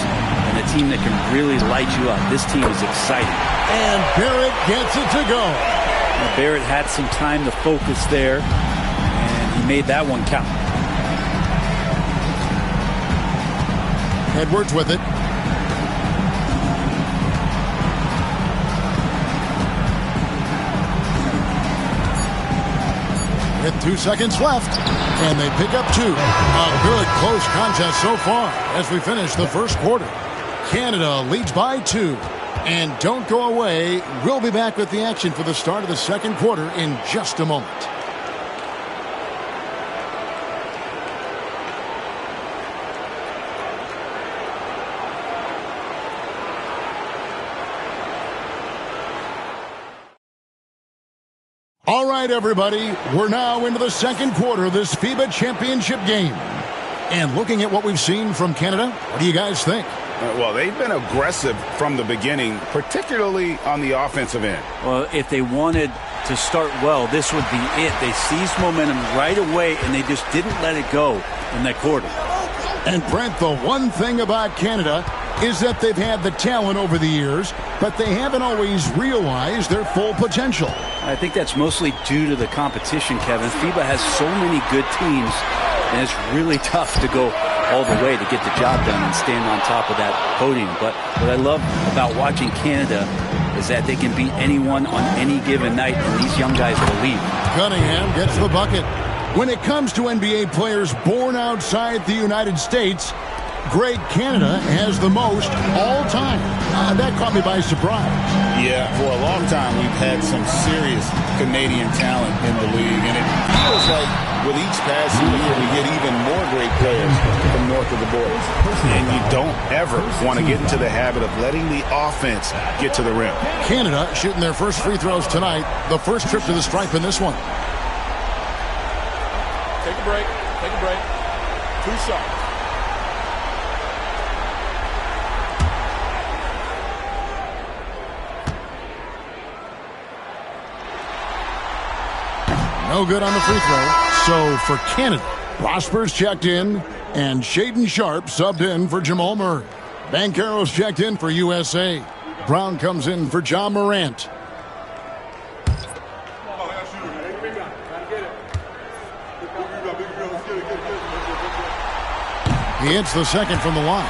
and a team that can really light you up. This team is exciting. And Barrett gets it to go. Now, Barrett had some time to focus there, and he made that one count. Edwards with it. With 2 seconds left, and they pick up two. A good close contest so far as we finish the first quarter. Canada leads by 2. And don't go away. We'll be back with the action for the start of the second quarter in just a moment. All right, everybody, we're now into the second quarter of this FIBA championship game. And looking at what we've seen from Canada, what do you guys think? Well, they've been aggressive from the beginning, particularly on the offensive end. Well, if they wanted to start well, this would be it. They seized momentum right away, and they just didn't let it go in that quarter. And, Brent, the one thing about Canada is that they've had the talent over the years, but they haven't always realized their full potential. I think that's mostly due to the competition, Kevin. FIBA has so many good teams, and it's really tough to go all the way to get the job done and stand on top of that podium. But what I love about watching Canada is that they can beat anyone on any given night, and these young guys believe. Cunningham gets the bucket. When it comes to NBA players born outside the United States, Greg, Canada has the most all time. That caught me by surprise. Yeah, for a long time we've had some serious Canadian talent in the league, and it feels like with each passing year we get even more great players from north of the border. And you don't ever want to get into the habit of letting the offense get to the rim. Canada shooting their first free throws tonight. The first trip to the stripe in this one. Take a break. Take a break. 2 shots. No good on the free throw. So for Canada, Prosper's checked in, and Shaedon Sharpe subbed in for Jamal Murray. Banchero's checked in for USA. Brown comes in for John Morant. He hits the second from the line.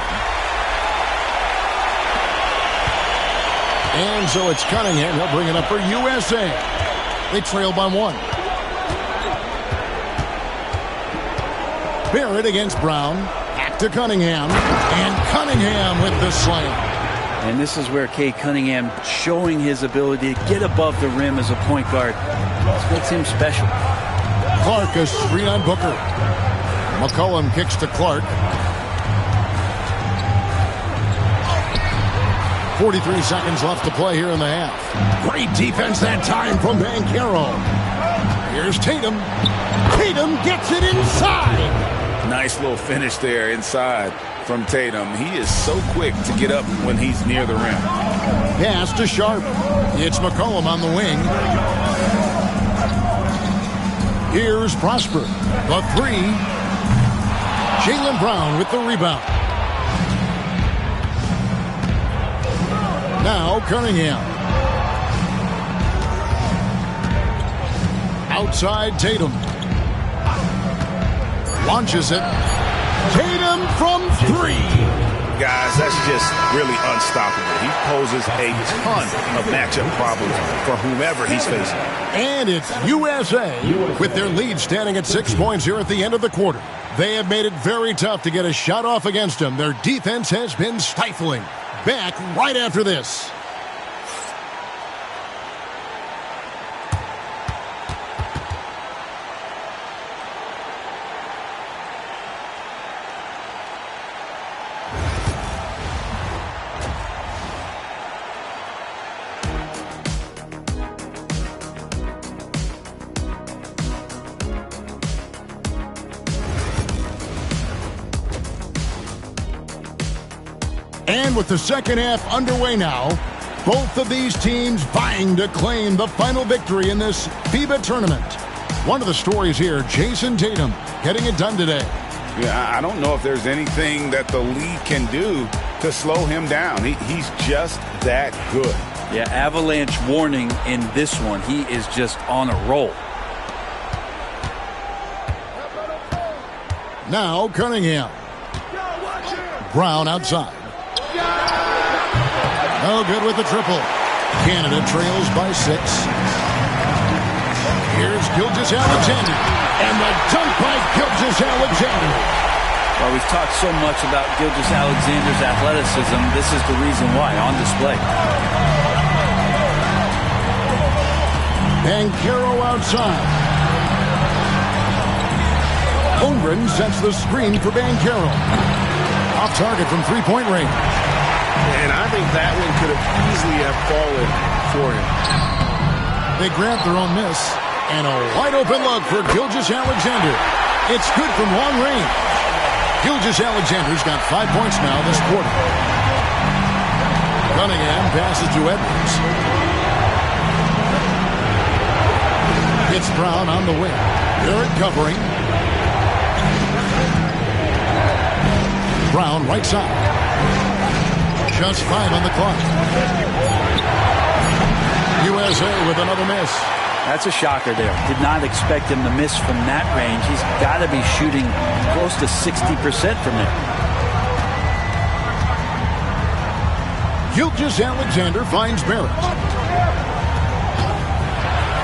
And so it's Cunningham. He'll bring it up for USA. They trail by 1. Barrett against Brown. Back to Cunningham. And Cunningham with the slam. And this is where Cade Cunningham showing his ability to get above the rim as a point guard. This makes him special. Clark a screen on Booker. McCollum kicks to Clark. 43 seconds left to play here in the half. Great defense that time from Banchero. Here's Tatum. Tatum gets it inside. Nice little finish there inside from Tatum. He is so quick to get up when he's near the rim. Pass to Sharp. It's McCollum on the wing. Here's Prosper. The three. Jaylen Brown with the rebound. Now Cunningham. Outside Tatum. Launches it. Tatum from three. Guys, that's just really unstoppable. He poses a ton of matchup problems for whomever he's facing. And it's USA with their lead standing at 6 points here at the end of the quarter. They have made it very tough to get a shot off against them. Their defense has been stifling. Back right after this. And with the second half underway now, both of these teams vying to claim the final victory in this FIBA tournament. One of the stories here, Jason Tatum getting it done today. Yeah, I don't know if there's anything that the league can do to slow him down. He's just that good. Yeah, avalanche warning in this one. He is just on a roll. Now Cunningham. Brown outside. No good with the triple. Canada trails by 6. Here's Gilgeous-Alexander. And the dunk by Gilgeous-Alexander. Well, we've talked so much about Gilgeous-Alexander's athleticism. This is the reason why, on display. Banchero outside. Holmgren sets the screen for Banchero. Off target from three-point range. And I think that one could have easily have fallen for him. They grabbed their own miss. And a wide-open look for Gilgeous-Alexander. It's good from long range. Gilgeous-Alexander's got 5 points now this quarter. Cunningham passes to Edwards. It's Brown on the wing. Barrett covering. Brown right side. Just 5 on the clock. USA with another miss. That's a shocker there. Did not expect him to miss from that range. He's got to be shooting close to 60% from there. Gilgeous-Alexander finds Barrett.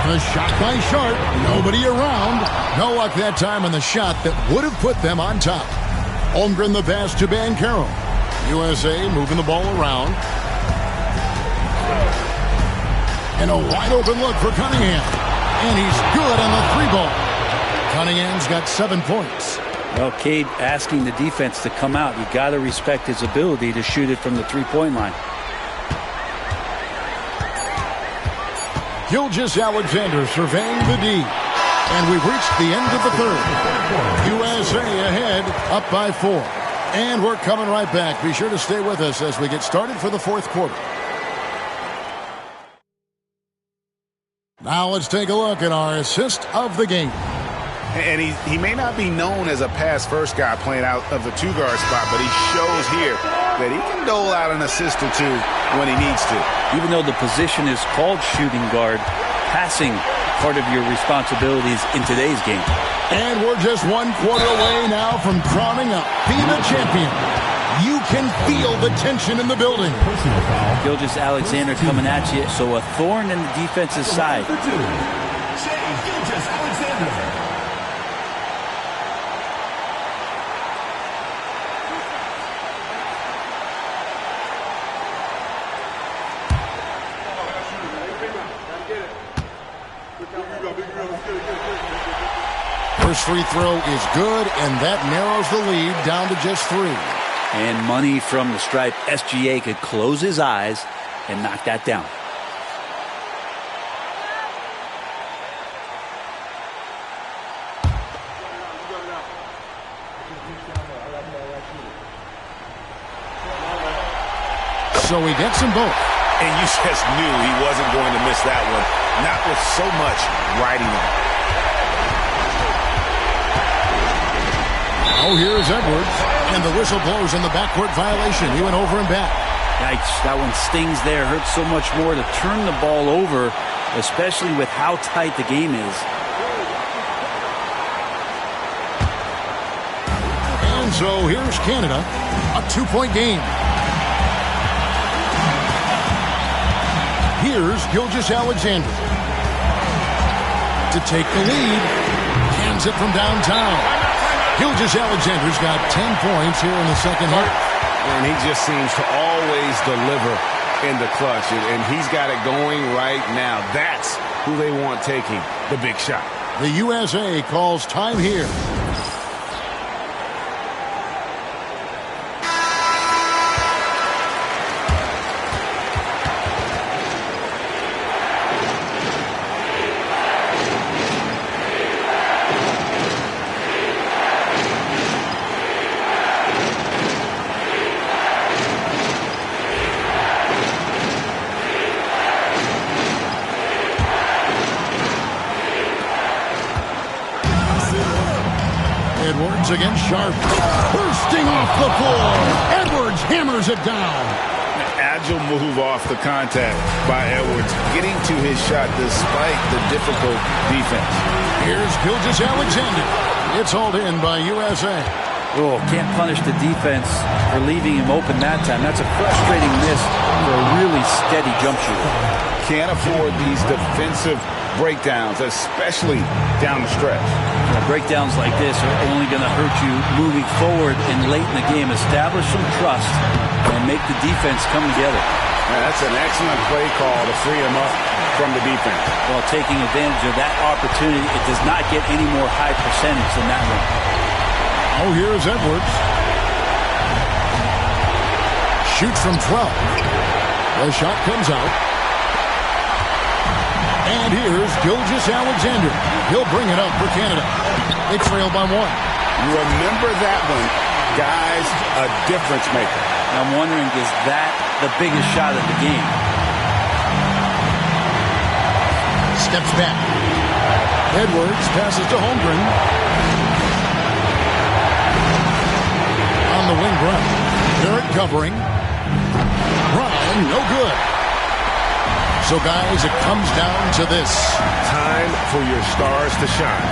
A shot by Sharp. Nobody around. No luck that time on the shot that would have put them on top. Holmgren the pass to Banchero. USA moving the ball around. And a wide open look for Cunningham. And he's good on the three ball. Cunningham's got 7 points. Well, Cade asking the defense to come out. You got to respect his ability to shoot it from the three-point line. Gilgeous-Alexander surveying the D. And we've reached the end of the third. USA ahead, up by 4. And we're coming right back. Be sure to stay with us as we get started for the fourth quarter. Now let's take a look at our assist of the game. And he may not be known as a pass-first guy playing out of the two-guard spot, but he shows here that he can dole out an assist or two when he needs to. Even though the position is called shooting guard, passing part of your responsibilities in today's game. And we're just 1 quarter away now from crowning a FIBA champion. You can feel the tension in the building. Gilgeous-Alexander coming at you, so a thorn in the defense's side. Gilgeous-Alexander. First free throw is good, and that narrows the lead down to just 3. And money from the stripe. SGA could close his eyes and knock that down. So he gets them both. And you just knew he wasn't going to miss that one. Not with so much riding on it. Now here's Edwards. And the whistle blows on the backcourt violation. He went over and back. Yikes, that one stings there. Hurts so much more to turn the ball over, especially with how tight the game is. And so here's Canada. A 2-point game. Here's Gilgeous-Alexander to take the lead. Hands it from downtown. Gilgeous-Alexander's got 10 points here in the second half. And he just seems to always deliver in the clutch. And he's got it going right now. That's who they want taking the big shot. The USA calls time here. Edwards against Sharp. Bursting off the floor. Edwards hammers it down. An agile move off the contact by Edwards. Getting to his shot despite the difficult defense. Here's Gilgeous-Alexander. It's hauled in by USA. Oh, can't punish the defense for leaving him open that time. That's a frustrating miss for a really steady jump shooter. Can't afford these defensive breakdowns, especially down the stretch. Breakdowns like this are only going to hurt you moving forward and late in the game. Establish some trust and make the defense come together. That's an excellent play call to free him up from the defense. While taking advantage of that opportunity, it does not get any more high percentage than that one. Oh, here's Edwards. Shoots from 12. The shot comes out. And here's Gilgeous-Alexander. He'll bring it up for Canada. They trail by 1. Remember that one. Guys, a difference maker. I'm wondering, is that the biggest shot of the game? Steps back. Edwards passes to Holmgren. On the wing, Brown. Barrett covering. Brown, no good. So, guys, it comes down to this. Time for your stars to shine.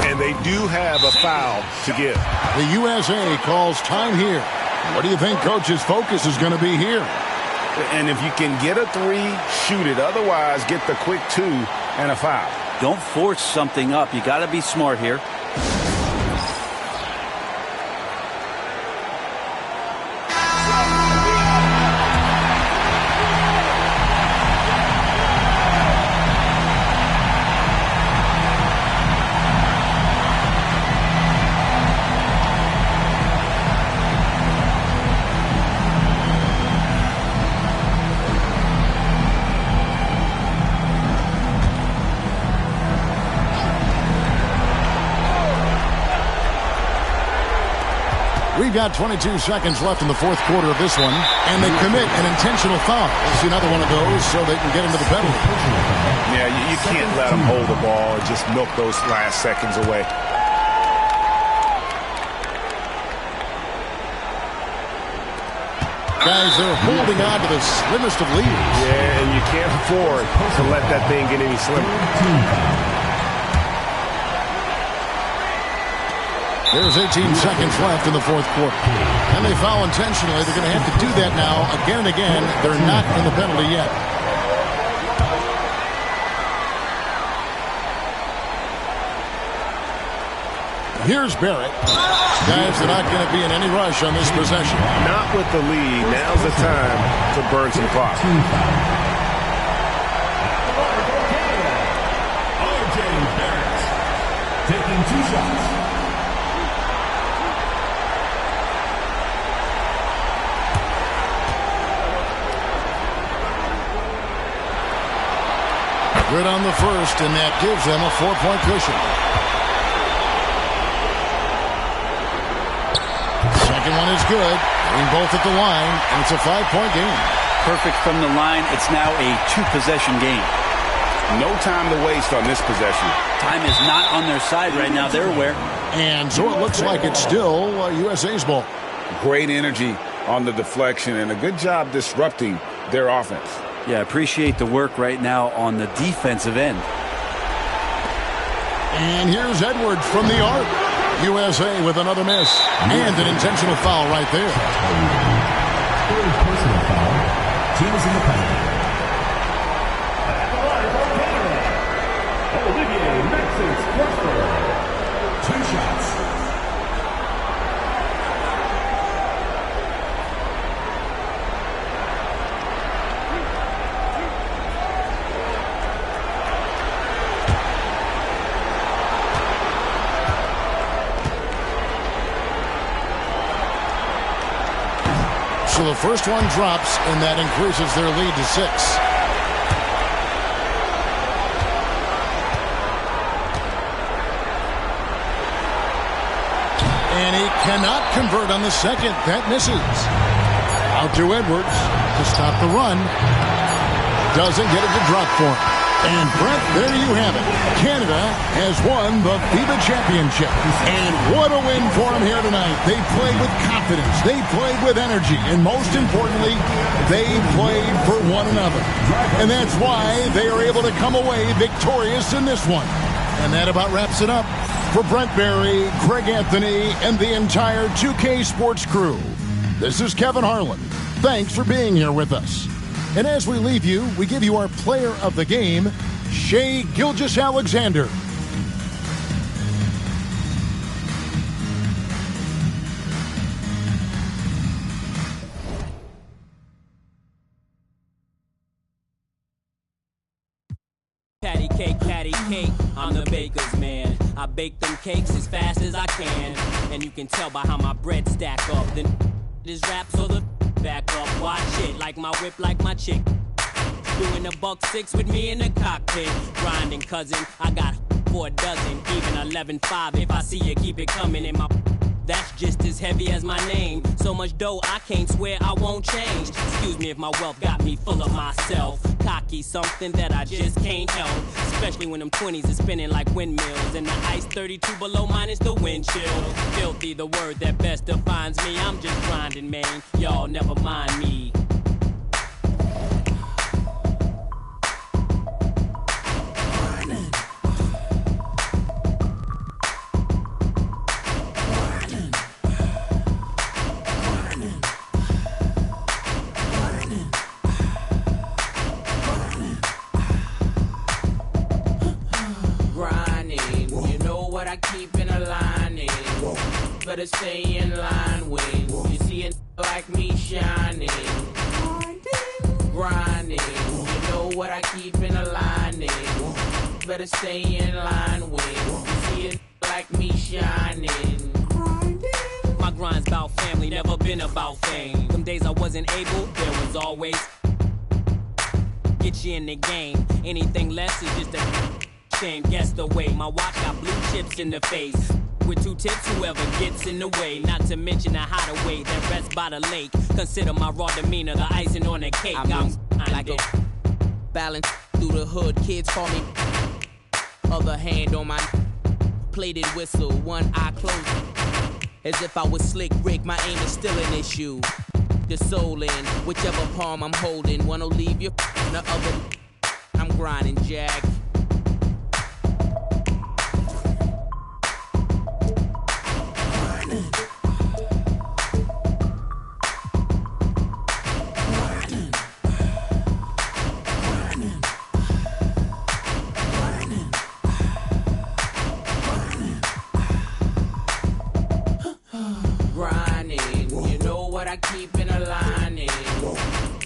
And they do have a foul to give. The USA calls time here. What do you think Coach's focus is going to be here? And if you can get a 3, shoot it. Otherwise, get the quick 2 and a foul. Don't force something up. You got to be smart here. We've got 22 seconds left in the fourth quarter of this one, and they commit an intentional foul. We'll see another one of those so they can get into the penalty. Yeah, you can't let them hold the ball and just milk those last seconds away. Guys, they're holding on to the slimmest of leads. Yeah, and you can't afford to let that thing get any slimmer. There's 18 seconds left in the fourth quarter. And they foul intentionally. They're going to have to do that now again and again. They're not in the penalty yet. Here's Barrett. Guys, they're not going to be in any rush on this possession. Not with the lead. Now's the time to burn some clock. R.J. Barrett, 2 shots. Good on the first, and that gives them a 4-point cushion. Second one is good. Getting both at the line, and it's a 5-point game. Perfect from the line. It's now a 2-possession game. No time to waste on this possession. Time is not on their side right now. They're aware. And so it looks like it's still USA's ball. Great energy on the deflection and a good job disrupting their offense. Yeah, appreciate the work right now on the defensive end. And here's Edwards from the arc. USA with another miss. And an intentional foul right there. Personal foul. Team is in the penalty. Olivier Maxence Forsberg. 2 shots. So the first one drops, and that increases their lead to 6. And he cannot convert on the second. That misses. Out to Edwards to stop the run. Doesn't get it to drop for him. And Brett, there you have it. Canada has won the FIBA championship. And what a win for them here tonight. They played with confidence. They played with energy. And most importantly, they played for one another. And that's why they are able to come away victorious in this one. And that about wraps it up. For Brent Barry, Craig Anthony, and the entire 2K Sports crew, this is Kevin Harlan. Thanks for being here with us. And as we leave you, we give you our player of the game, Shai Gilgeous-Alexander. Patty cake, I'm the baker's man. I bake them cakes as fast as I can. And you can tell by how my bread stack up. Then this rap so the back up. Watch it, like my whip, like my chick. Doing a $1.6 with me in the cockpit. Grinding, cousin, I got 4 dozen. Even 11.5, if I see you, keep it coming in my... That's just as heavy as my name. So much dough, I can't swear I won't change. Excuse me if my wealth got me full of myself. Cocky, something that I just can't help. Especially when them 20s are spinning like windmills. And the ice 32 below minus the wind chill. Filthy, the word that best defines me. I'm just grinding, man. Y'all never mind me. Better stay in line when you see it like me shining. Grinding, you know what I keep in a lining. Better stay in line when you see it like me shining. My grind's about family, never been about fame. Some days I wasn't able, there was always get you in the game. Anything less is just a shame. Guess the way my watch got blue chips in the face. With 2 tips, whoever gets in the way. Not to mention the hideaway that rests by the lake. Consider my raw demeanor the icing on the cake. I'm like a balance through the hood. Kids call me other hand on my plated whistle. One eye closed as if I was Slick Rick. My aim is still an issue. The soul in whichever palm I'm holding. One'll leave you, the other I'm grinding, Jack.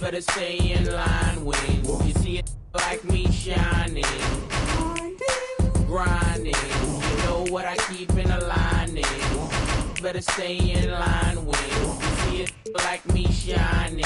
Better stay in line when you see it like me shining. Grinding, you know what I keep in a lining. Better stay in line when you see it like me shining.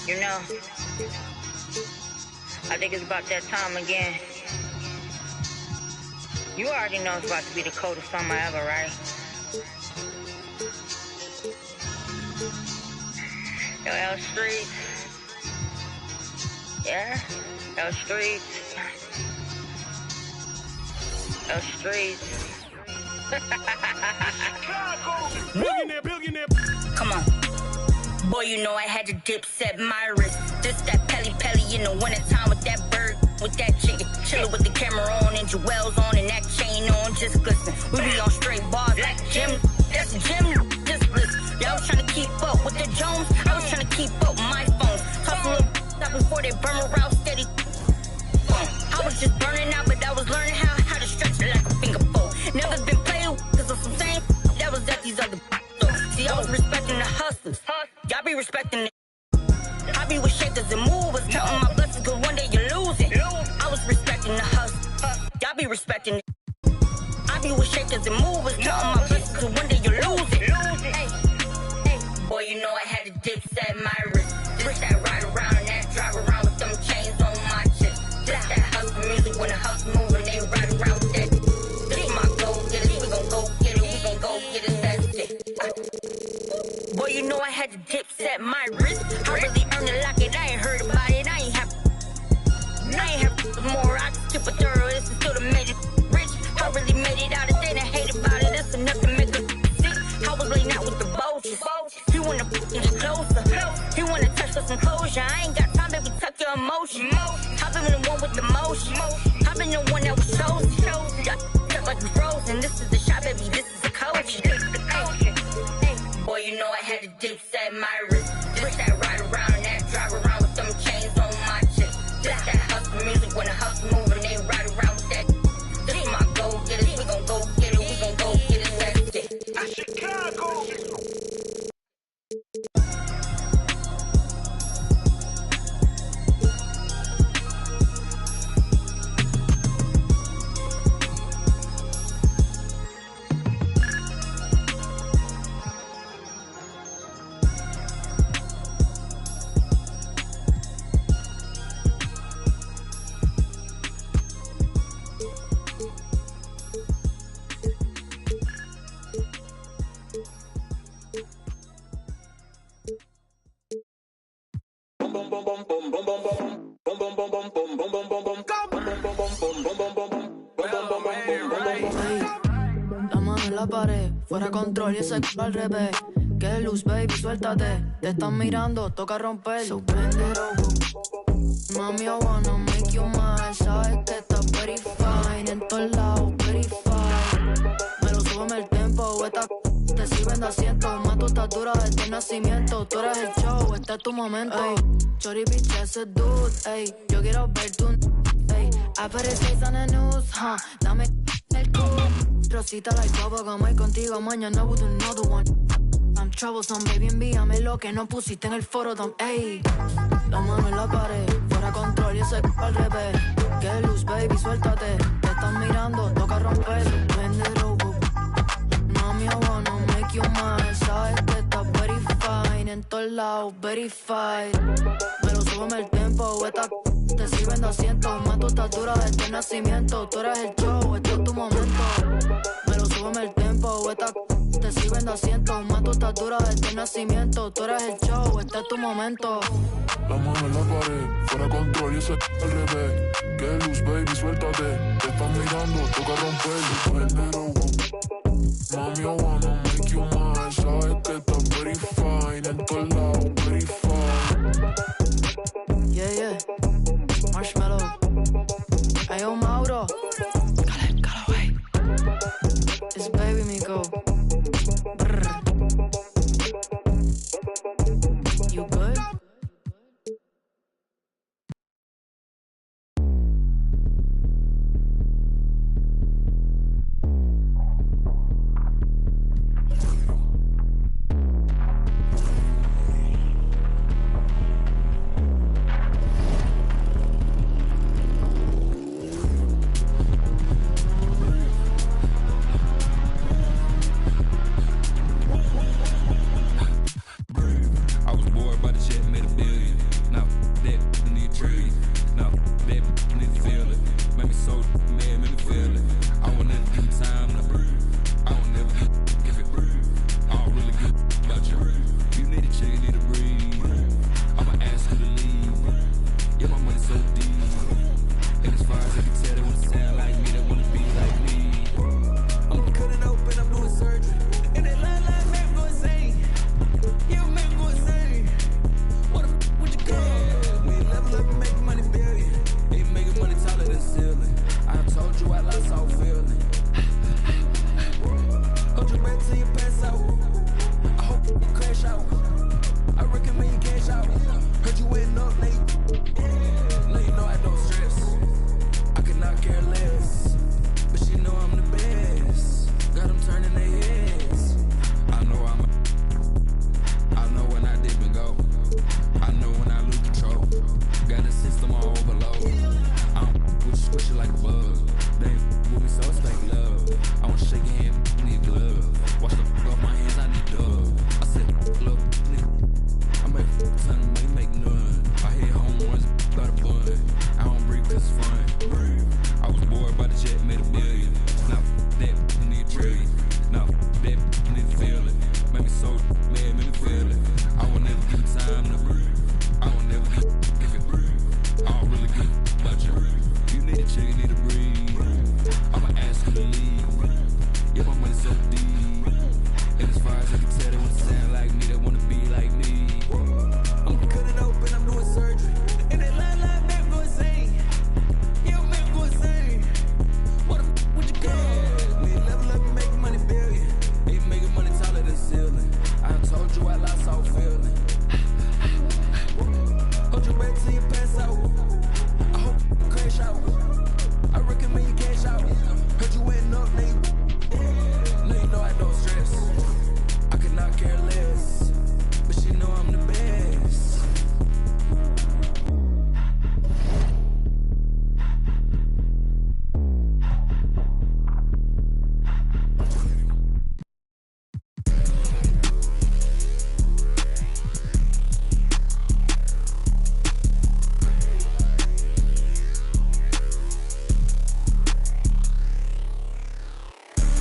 You know, I think it's about that time again. You already know it's about to be the coldest summer ever, right? Yo, L Streets. Yeah? L Streets. L Streets. Billionaire. Come on. Boy, you know I had to dip, set my wrist. This that Pelly in the wintertime with that bird, with that chicken. Chillin' with the camera on and jewels on and that chain on, just glisten. We be on straight bars like Jim. That's Jim, just listen. Y'all was trying to keep up with the Jones. I was trying to keep up with my phones. Toss a little out before they burn around steady. I was just burning out, but I was learning how to stretch it like a finger fold. Never been playing cause of some same that was at these other. See, I was respecting the hustlers. Y'all be respecting the. I be with shakers and movers, counting my blessings cause one day you lose it. I was respecting the hustle. Y'all be respecting it. I be with shakers and movers, counting my blessings cause one day you lose it. Hey, boy, you know I had to dip, set my wrist. This that ride around and that drive around with them chains on my chest. This that hustle music when the hustle moving, they ride around with that. This my go get it, we gon' go get it, we gon' go get it, that's it. Boy, you know I had to dip, set my wrist. I really earned a locket, I ain't heard about it, I ain't have more. I just skip a thorough, this is still the made it rich. I really made it out, if they didn't hate about it, that's enough to make us sick. I was laying out with the vultures. He wanna get closer, he wanna touch with some closure. I ain't got time, baby, tuck your emotion. I've been the one with the motion, I've been the one that was chosen. Just like we frozen, this is the shot, baby, this is the coach. Boy, you know I had to dip, set my wrist. This that ride around and that drive around with them chains on my chest. This that hustle music when the hustle moving, they ride around with that. This my go get it, we gon' go get it, we gon' go get it, that's it. Chicago. La mano en la pared, fuera control y ese al revés. Que luz, baby, suéltate. Te están mirando, toca romper. So bend it over. Mami, I wanna make you mine. Sabes que estás very fine. En todos lados, very fine. Me lo súbeme el tempo, esta te sirven de asiento. Más tu estatura desde el nacimiento. Tú eres el show, este es tu momento. Ey, Chori, bitch, ese dude. Ey, yo quiero ver tu. Ey, I put his face on the news, dame el cool. Rosita like bubblegum, hoy contigo, mañana with another one. I'm troublesome, baby, envíame lo que no pusiste en el foro, ey. La mano en la pared, fuera control y ese al revés. Que luz, baby, suéltate. Te están mirando, toca romper. Bend it over. Mami, I wanna make you mine. Sabes que estás very fine. En todos lados, very fine. Pero súbeme el tempo, esta te sirven de asiento. Más tu estatura desde el nacimiento. Tú eres el show, este es tu momento. Pero súbeme el tempo, esta te sirven de asiento. Más tu estatura desde el nacimiento. Tú eres el show, este es tu momento. La mano en la pared, fuera control y ese al revés. Que luz, baby, suéltate. Te están mirando, toca romper. Bend it over. Mami, I wanna make you mine. Sabes que estás very fine. En todos lados, very fine. Yeah, yeah. Marshmallow. Ayo, Mauro. Cala, it's baby Miko. Brr. You good? till you pass out. I hope you crash out. I recommend you cash out. Heard you waiting up, now you know I don't stress. I could not care less, but she know I'm the best.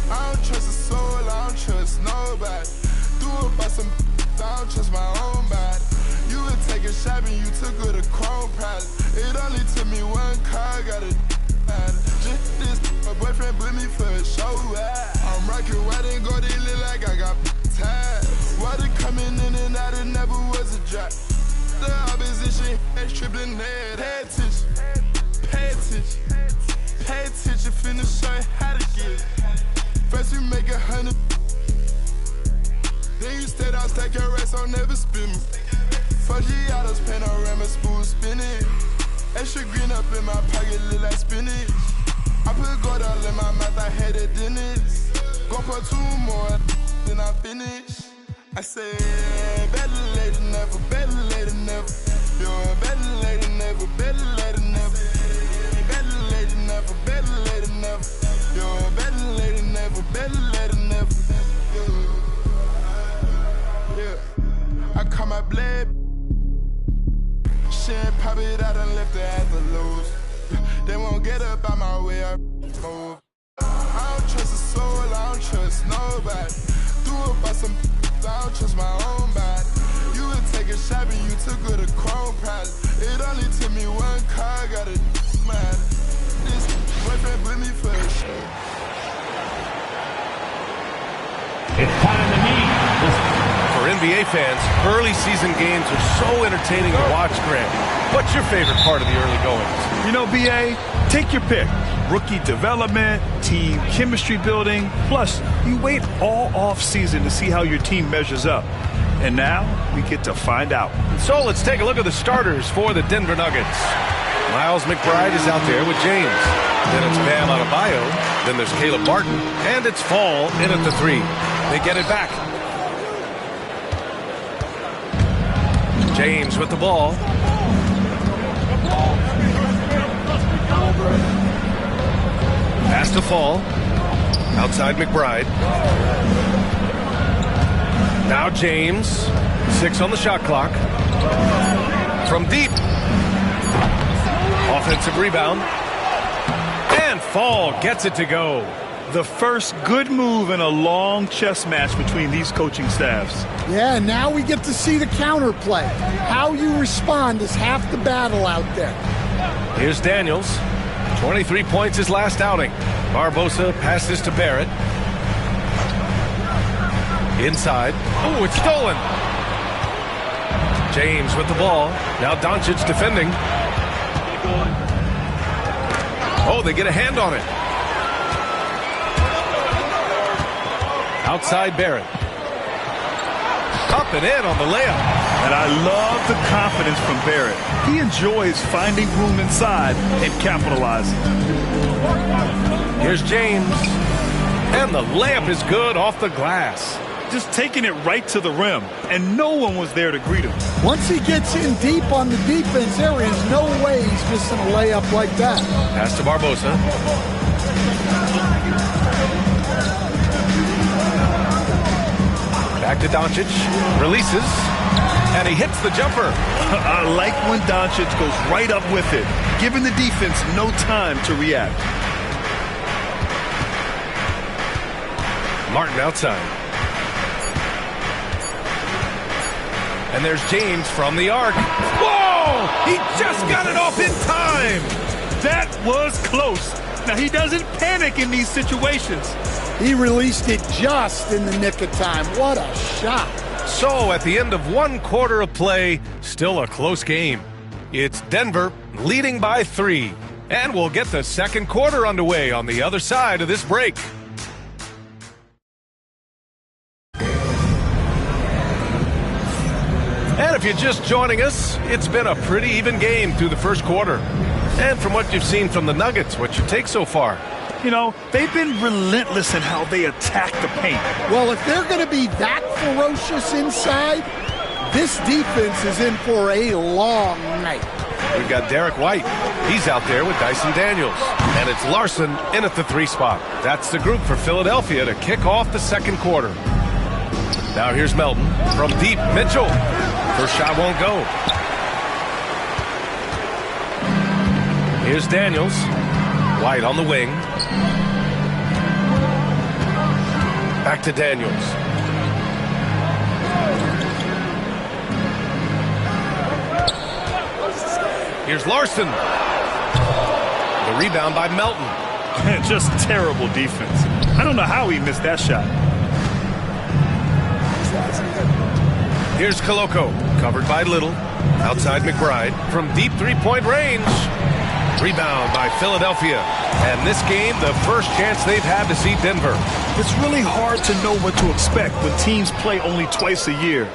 I don't trust a soul, I don't trust nobody. Do it by some, I don't trust my own body. You would take a shot and you took her to Chrome Pilot. It only took me one car, got a just this, my boyfriend put me for a show. I'm rocking white and gold, it look like I got tired. Water coming in and out, it never was a drop. The opposition has tripling head. Pay attention, pay attention, pay attention, finna show you how to get it. First we make 100, then you stay down, stack your rest, I'll never spin me. Foggiatos, panorama, spoon spinning. Extra green up in my pocket, look like spinach. I put gold all in my mouth, I had a dentist. Go for 2 more, then I finish. I say, better later, never, better later, never. You're better later, never, better later, never. Better later, never, better later, never. You're better later, never, better later, never. Yeah, I call my blade. She ain't pop it out and left her at the lows. They won't get up out my way, I move. I don't trust a soul, I don't trust nobody. Do it by some, I don't trust my own body. You would take a shot and you took her to Chrome Pilot. It only took me one car, got a man. This boyfriend put me for a show. It's time to meet For NBA fans, early season games are so entertaining to watch, Grant. What's your favorite part of the early goings? You know, BA, take your pick. Rookie development, team chemistry building. Plus, you wait all off season to see how your team measures up. And now we get to find out. So let's take a look at the starters for the Denver Nuggets. Miles McBride is out there with James. Then it's Bam Adebayo. Then there's Caleb Martin. And it's Fall in at the 3. They get it back. James with the ball. Pass to Fall. Outside McBride. Now James. 6 on the shot clock. From deep. Offensive rebound. And Fall gets it to go. The first good move in a long chess match between these coaching staffs. Yeah, now we get to see the counterplay. How you respond is half the battle out there. Here's Daniels. 23 points his last outing. Barbosa passes to Barrett. Inside. Oh, it's stolen. James with the ball. Now Doncic defending. Oh, they get a hand on it. Outside Barrett. Up and in on the layup. And I love the confidence from Barrett. He enjoys finding room inside and capitalizing. Here's James. And the layup is good off the glass. Just taking it right to the rim, and no one was there to greet him. Once he gets in deep on the defense, there is no way he's missing a layup like that. Pass to Barbosa. Back to Doncic. Releases. And he hits the jumper. I like when Doncic goes right up with it, giving the defense no time to react. Martin outside. And there's James from the arc. Whoa! He just got it off in time! That was close. Now, he doesn't panic in these situations. He released it just in the nick of time. What a shot. So, at the end of 1 quarter of play, still a close game. It's Denver leading by 3. And we'll get the second quarter underway on the other side of this break. And if you're just joining us, it's been a pretty even game through the first quarter. And from what you've seen from the Nuggets, what's your take so far? You know, they've been relentless in how they attack the paint. Well, if they're going to be that ferocious inside, this defense is in for a long night. We've got Derek White. He's out there with Dyson Daniels. And it's Larson in at the 3 spot. That's the group for Philadelphia to kick off the second quarter. Now here's Melton from deep. Mitchell. First shot won't go. Here's Daniels. White on the wing. Back to Daniels. Here's Larson. The rebound by Melton. Just terrible defense. I don't know how he missed that shot. Here's Koloko. Covered by Little. Outside McBride. From deep 3-point range. Rebound by Philadelphia. And this game, the first chance they've had to see Denver. It's really hard to know what to expect when teams play only twice a year.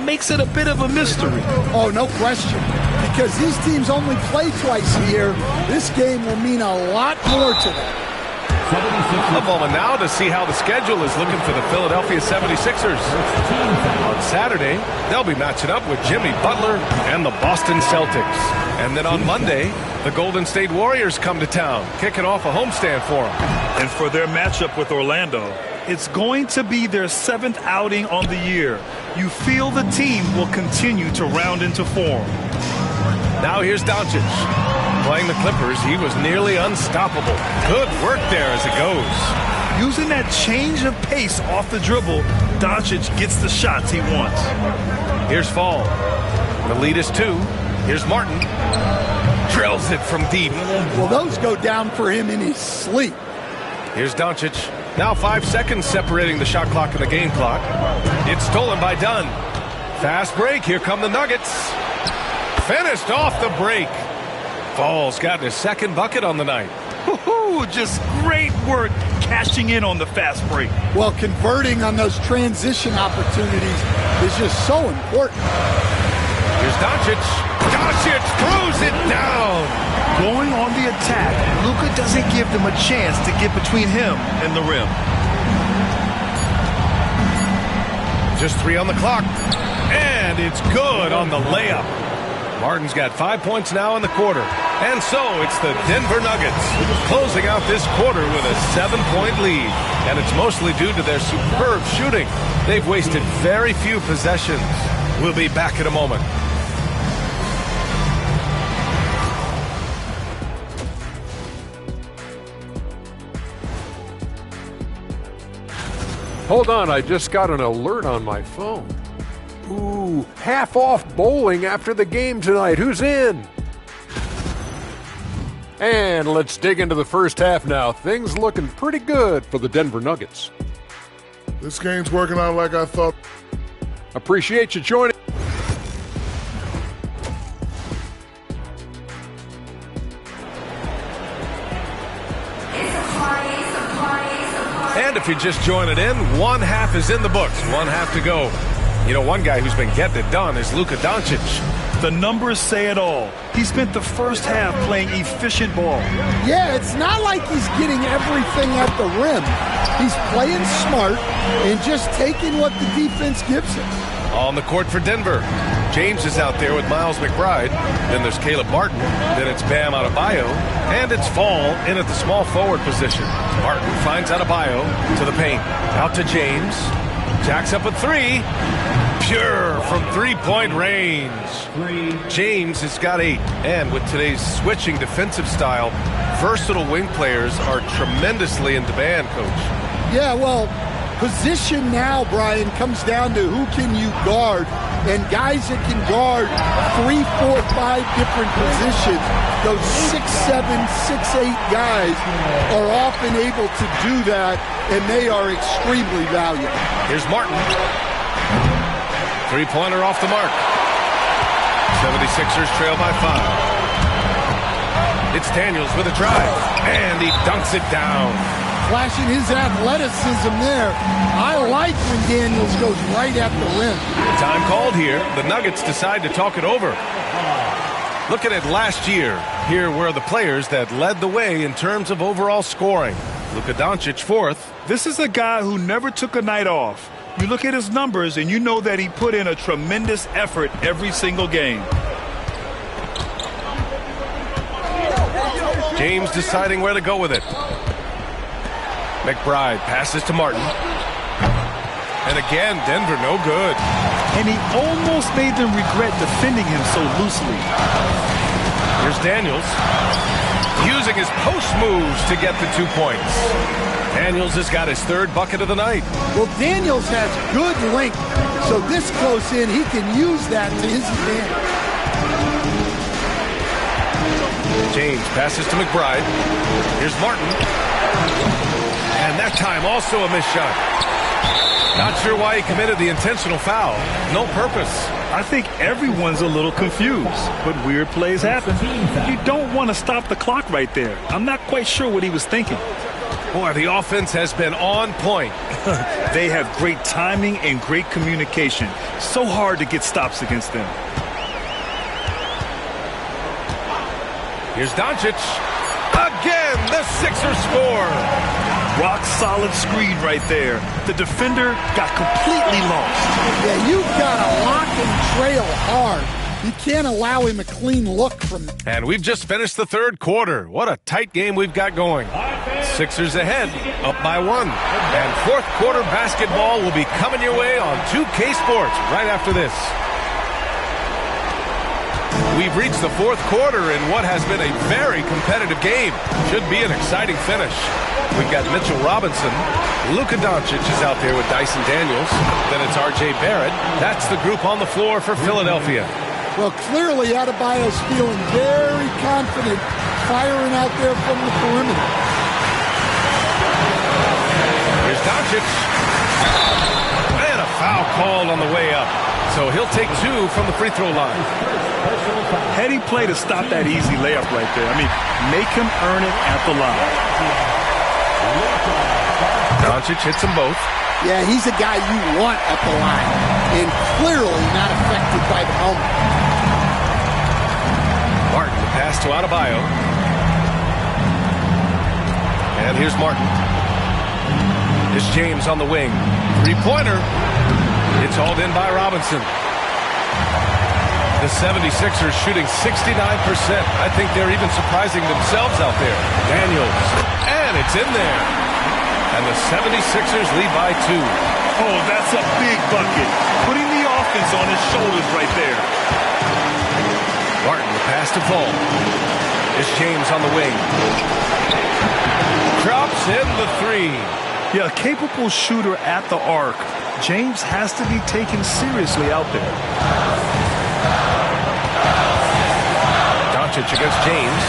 Makes it a bit of a mystery. Oh, no question. Because these teams only play twice a year, this game will mean a lot more to them. A moment now to see how the schedule is looking for the Philadelphia 76ers. On Saturday, they'll be matching up with Jimmy Butler and the Boston Celtics. And then on Monday, the Golden State Warriors come to town, kicking off a homestand for them. And for their matchup with Orlando, it's going to be their 7th outing on the year. You feel the team will continue to round into form. Now here's Doncic. Playing the Clippers, he was nearly unstoppable. Good work there as it goes. Using that change of pace off the dribble, Doncic gets the shots he wants. Here's Fall. The lead is 2. Here's Martin. Drills it from deep. Well, those go down for him in his sleep. Here's Doncic. Now 5 seconds separating the shot clock and the game clock. It's stolen by Dunn. Fast break. Here come the Nuggets. Finished off the break. Fall's gotten his 2nd bucket on the night. Woohoo! Just great work cashing in on the fast break. Well, converting on those transition opportunities is just so important. Here's Doncic. Doncic throws it down. Going on the attack, Luka doesn't give them a chance to get between him and the rim. Just 3 on the clock. And it's good on the layup. Martin's got 5 points now in the quarter. And so it's the Denver Nuggets closing out this quarter with a 7-point lead. And it's mostly due to their superb shooting. They've wasted very few possessions. We'll be back in a moment. Hold on, I just got an alert on my phone. Ooh, half off bowling after the game tonight. Who's in? And let's dig into the first half now. Things looking pretty good for the Denver Nuggets. This game's working out like I thought. Appreciate you joining. And if you're just joining in, 1 half is in the books. 1 half to go. You know, one guy who's been getting it done is Luka Doncic. The numbers say it all. He spent the first half playing efficient ball. Yeah, it's not like he's getting everything at the rim. He's playing smart and just taking what the defense gives him. On the court for Denver, James is out there with Miles McBride. Then there's Caleb Martin. Then it's Bam Adebayo. And it's Fall in at the small forward position. Martin finds Adebayo to the paint. Out to James. Jacks up a 3. Pure from 3-point range. James has got 8. And with today's switching defensive style, versatile wing players are tremendously in demand, Coach. Yeah, well, position now, Brian, comes down to who can you guard. And guys that can guard 3, 4, 5 different positions, those 6'7", 6'8" guys are often able to do that, and they are extremely valuable. Here's Martin. 3-pointer off the mark. 76ers trail by 5. It's Daniels with a drive, and he dunks it down. flashing his athleticism there. I like when Daniels goes right at the rim. Time called here. The Nuggets decide to talk it over. Looking at last year, here were the players that led the way in terms of overall scoring. Luka Doncic, fourth. This is a guy who never took a night off. You look at his numbers and you know that he put in a tremendous effort every single game. James deciding where to go with it. McBride passes to Martin. And again, Denver no good. And he almost made them regret defending him so loosely. Here's Daniels. Using his post moves to get the 2 points. Daniels has got his third bucket of the night. Well, Daniels has good length, so this close in, he can use that to his advantage. James passes to McBride. Here's Martin. And that time also a missed shot. Not sure why he committed the intentional foul. No purpose. I think everyone's a little confused, but weird plays happen. You don't want to stop the clock right there. I'm not quite sure what he was thinking. Boy, the offense has been on point. They have great timing and great communication. So hard to get stops against them. Here's Doncic. Again, the Sixers score. Rock solid screen right there. The defender got completely lost. Yeah, you've got to lock and trail hard. You can't allow him a clean look from it. And we've just finished the third quarter. What a tight game we've got going. Sixers ahead, up by 1. And fourth quarter basketball will be coming your way on 2K Sports right after this. We've reached the fourth quarter in what has been a very competitive game. Should be an exciting finish. We've got Mitchell Robinson. Luka Doncic is out there with Dyson Daniels. Then it's R.J. Barrett. That's the group on the floor for Philadelphia. Well, clearly Adebayo's feeling very confident firing out there from the perimeter. Here's Doncic. And a foul called on the way up. So he'll take 2 from the free throw line. Heady play to stop that easy layup right there. I mean, make him earn it at the line. Doncic hits them both. Yeah, he's a guy you want at the line. And clearly not affected by the moment. Martin, the pass to Adebayo. And here's Martin. Here's James on the wing. Three-pointer. It's hauled in by Robinson. The 76ers shooting 69%. I think they're even surprising themselves out there. Daniels. And it's in there. And the 76ers lead by 2. Oh, that's a big bucket. Putting the offense on his shoulders right there. Martin, the pass to Paul. It's James on the wing. Drops in the 3. Yeah, a capable shooter at the arc. James has to be taken seriously out there. Doncic against James.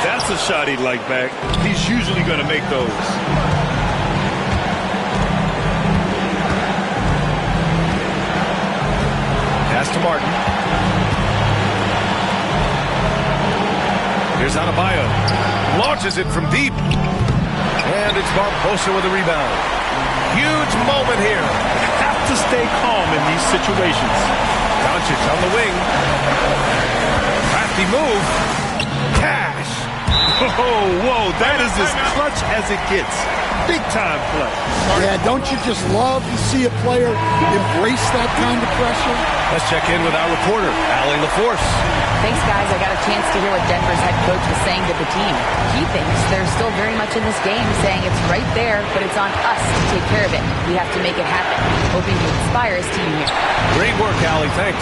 That's a shot he'd like back. He's usually going to make those. Pass to Martin. Here's Adebayo. Launches it from deep. And it's Barbosa with a rebound. Huge moment here. Have to stay calm in these situations. Doncic on the wing. Crafty move. Cash. Whoa, that is as clutch as it gets. Big time play. Yeah, don't you just love to see a player embrace that kind of pressure? Let's check in with our reporter, Allie LaForce. Thanks, guys. I got a chance to hear what Denver's head coach was saying to the team. He thinks they're still very much in this game, saying it's right there, but it's on us to take care of it. We have to make it happen. Hoping to inspire his team here. Great work, Allie. Thanks.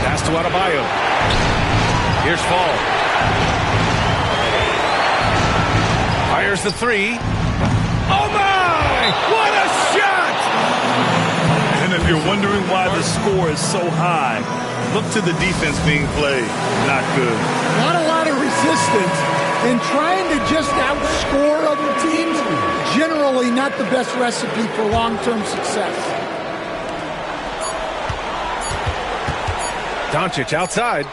Pass to Adebayo. Here's Fall. Fires the 3. Oh, my! What a shot! And if you're wondering why the score is so high, look to the defense being played. Not good. Not a lot of resistance. And trying to just outscore other teams, generally not the best recipe for long-term success. Doncic outside.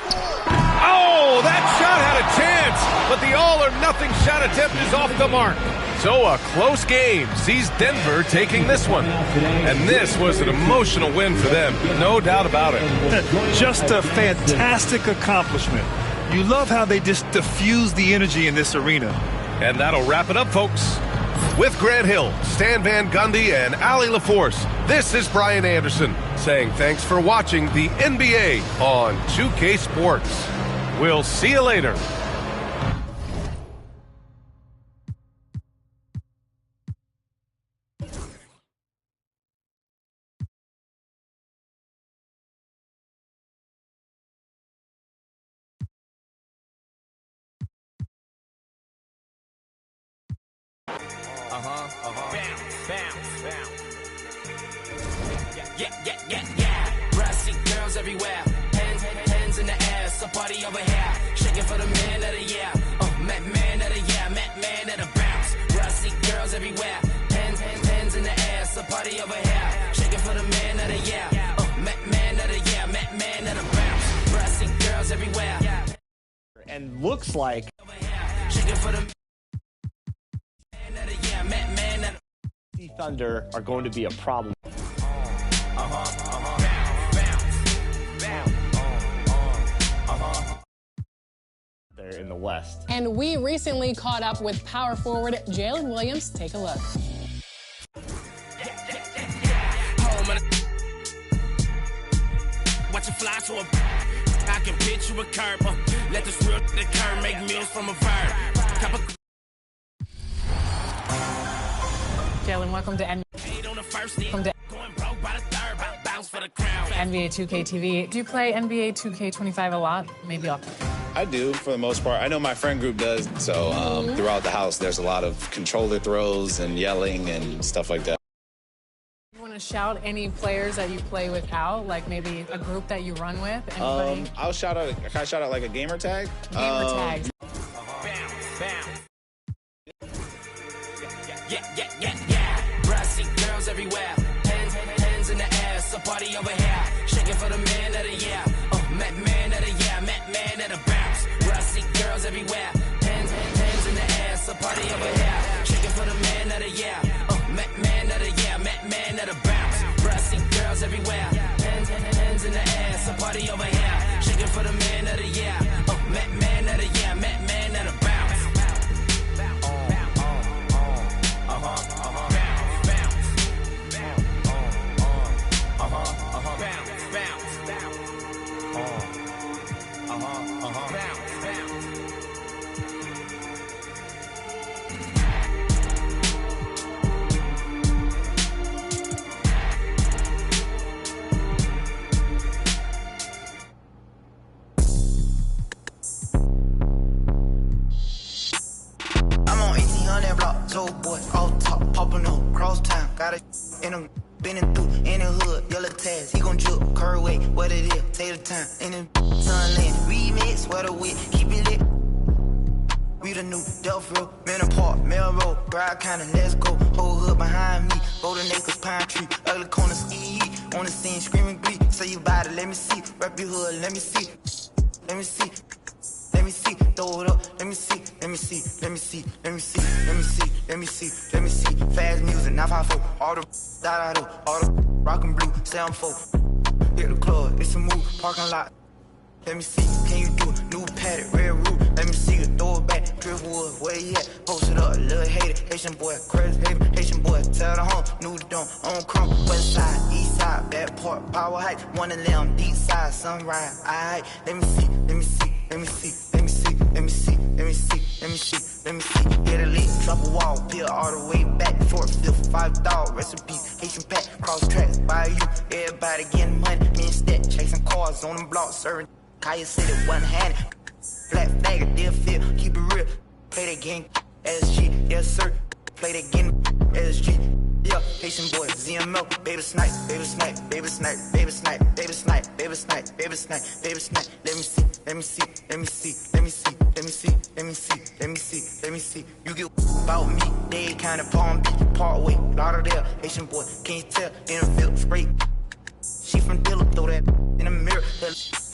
Oh, Oh, that shot had a chance, but the all-or-nothing shot attempt is off the mark. So a close game sees Denver taking this one. And this was an emotional win for them, no doubt about it. Just a fantastic accomplishment. You love how they just diffuse the energy in this arena. And that'll wrap it up, folks. With Grant Hill, Stan Van Gundy, and Allie LaForce, this is Brian Anderson saying thanks for watching the NBA on 2K Sports. We'll see you later. Yeah. Brassy girls everywhere. Hands in the air. It's a party over here. Shaking for the man of the year. Man of the year. Man of the bounce. Brassy girls everywhere. Hands in the air. It's a party over here. Shaking for the man of the year. Man of the year. Man of the bounce. Brassy girls everywhere. And looks like Shaking for the Thunder are going to be a problem. They're in the West. And we recently caught up with power forward Jalen Williams. Take a look. Watch it fly to a I can picture a curb. Let the real the curb make meals from a verb. Jalen, welcome to NBA 2K TV. Do you play NBA 2K25 a lot? Maybe often. I do, for the most part. I know my friend group does. So throughout the house, there's a lot of controller throws and yelling and stuff like that. You want to shout any players that you play with out? Like maybe a group that you run with? Anybody? I'll shout out. Can I shout out like a gamer tag? Gamer tags. Yeah. Brassy girls everywhere. Hands in the air. It's a party over here. Shaking for the man of the year. Man of the year. Man of the bounce. Brassy girls everywhere. Hands in the air. It's a party over here. Shaking for the man of the year. Man of the year. Man of the bounce. Brassy girls everywhere. Hands in the air. It's a party over here. Shaking for the man of the year. Man of the year. Man of the bounce. So boy, off top, popping up, cross town, got it in him, bending through, in the hood, yellow tags, he gon' juke, curve way, what it is, take the time, in the sunland, remix, weather wit, keep it lit. We the new Delph Road, Manor Park, Melrose, Bride County, let's go, whole hood behind me, Golden Acres, Pine Tree, ugly corner, ski, on the scene, screaming glee, say you bout it, let me see, rap your hood, let me see, let me see. Let me see, throw it up, let me see, let me see, let me see, let me see, let me see, let me see, let me see. Fast music, 954, all the da-da-do, all the rock and blue, 7-4. Hit the club, it's a move, parking lot. Let me see, can you do it? New paddock, red roof, let me see you throw it back. Driftwood, where you at? Post it up, little hater, Haitian boy, crazy hater, Haitian boy, tell the home, new dome, on crump, west side, east side, back part, power height, one of them, deep side, sunrise, alright, let me see, let me see. Let me see, let me see, let me see, let me see, let me see, let me see. Get a lead, drop a wall, peel all the way back. 4th, 5th, 5 dog, recipe, Haitian pack, cross tracks, by you. Everybody getting money, me and Stat, chasing cars on them blocks, serving. Kaya City, one handed. Black flag, deal feel, keep it real. Play that game, SG, yes sir. Play that game, SG. Yeah, Haitian boy, ZML, baby snipe, baby snipe, baby snipe, baby snipe, baby snipe, baby snipe, baby snipe, baby snipe. Let me see, let me see, let me see, let me see, let me see, let me see, let me see, let me see. You get about me, they kind of Palm Beach, Parkway, Lauderdale, Haitian boy, can you tell? Interview, straight. She from Dilla, throw that in the mirror,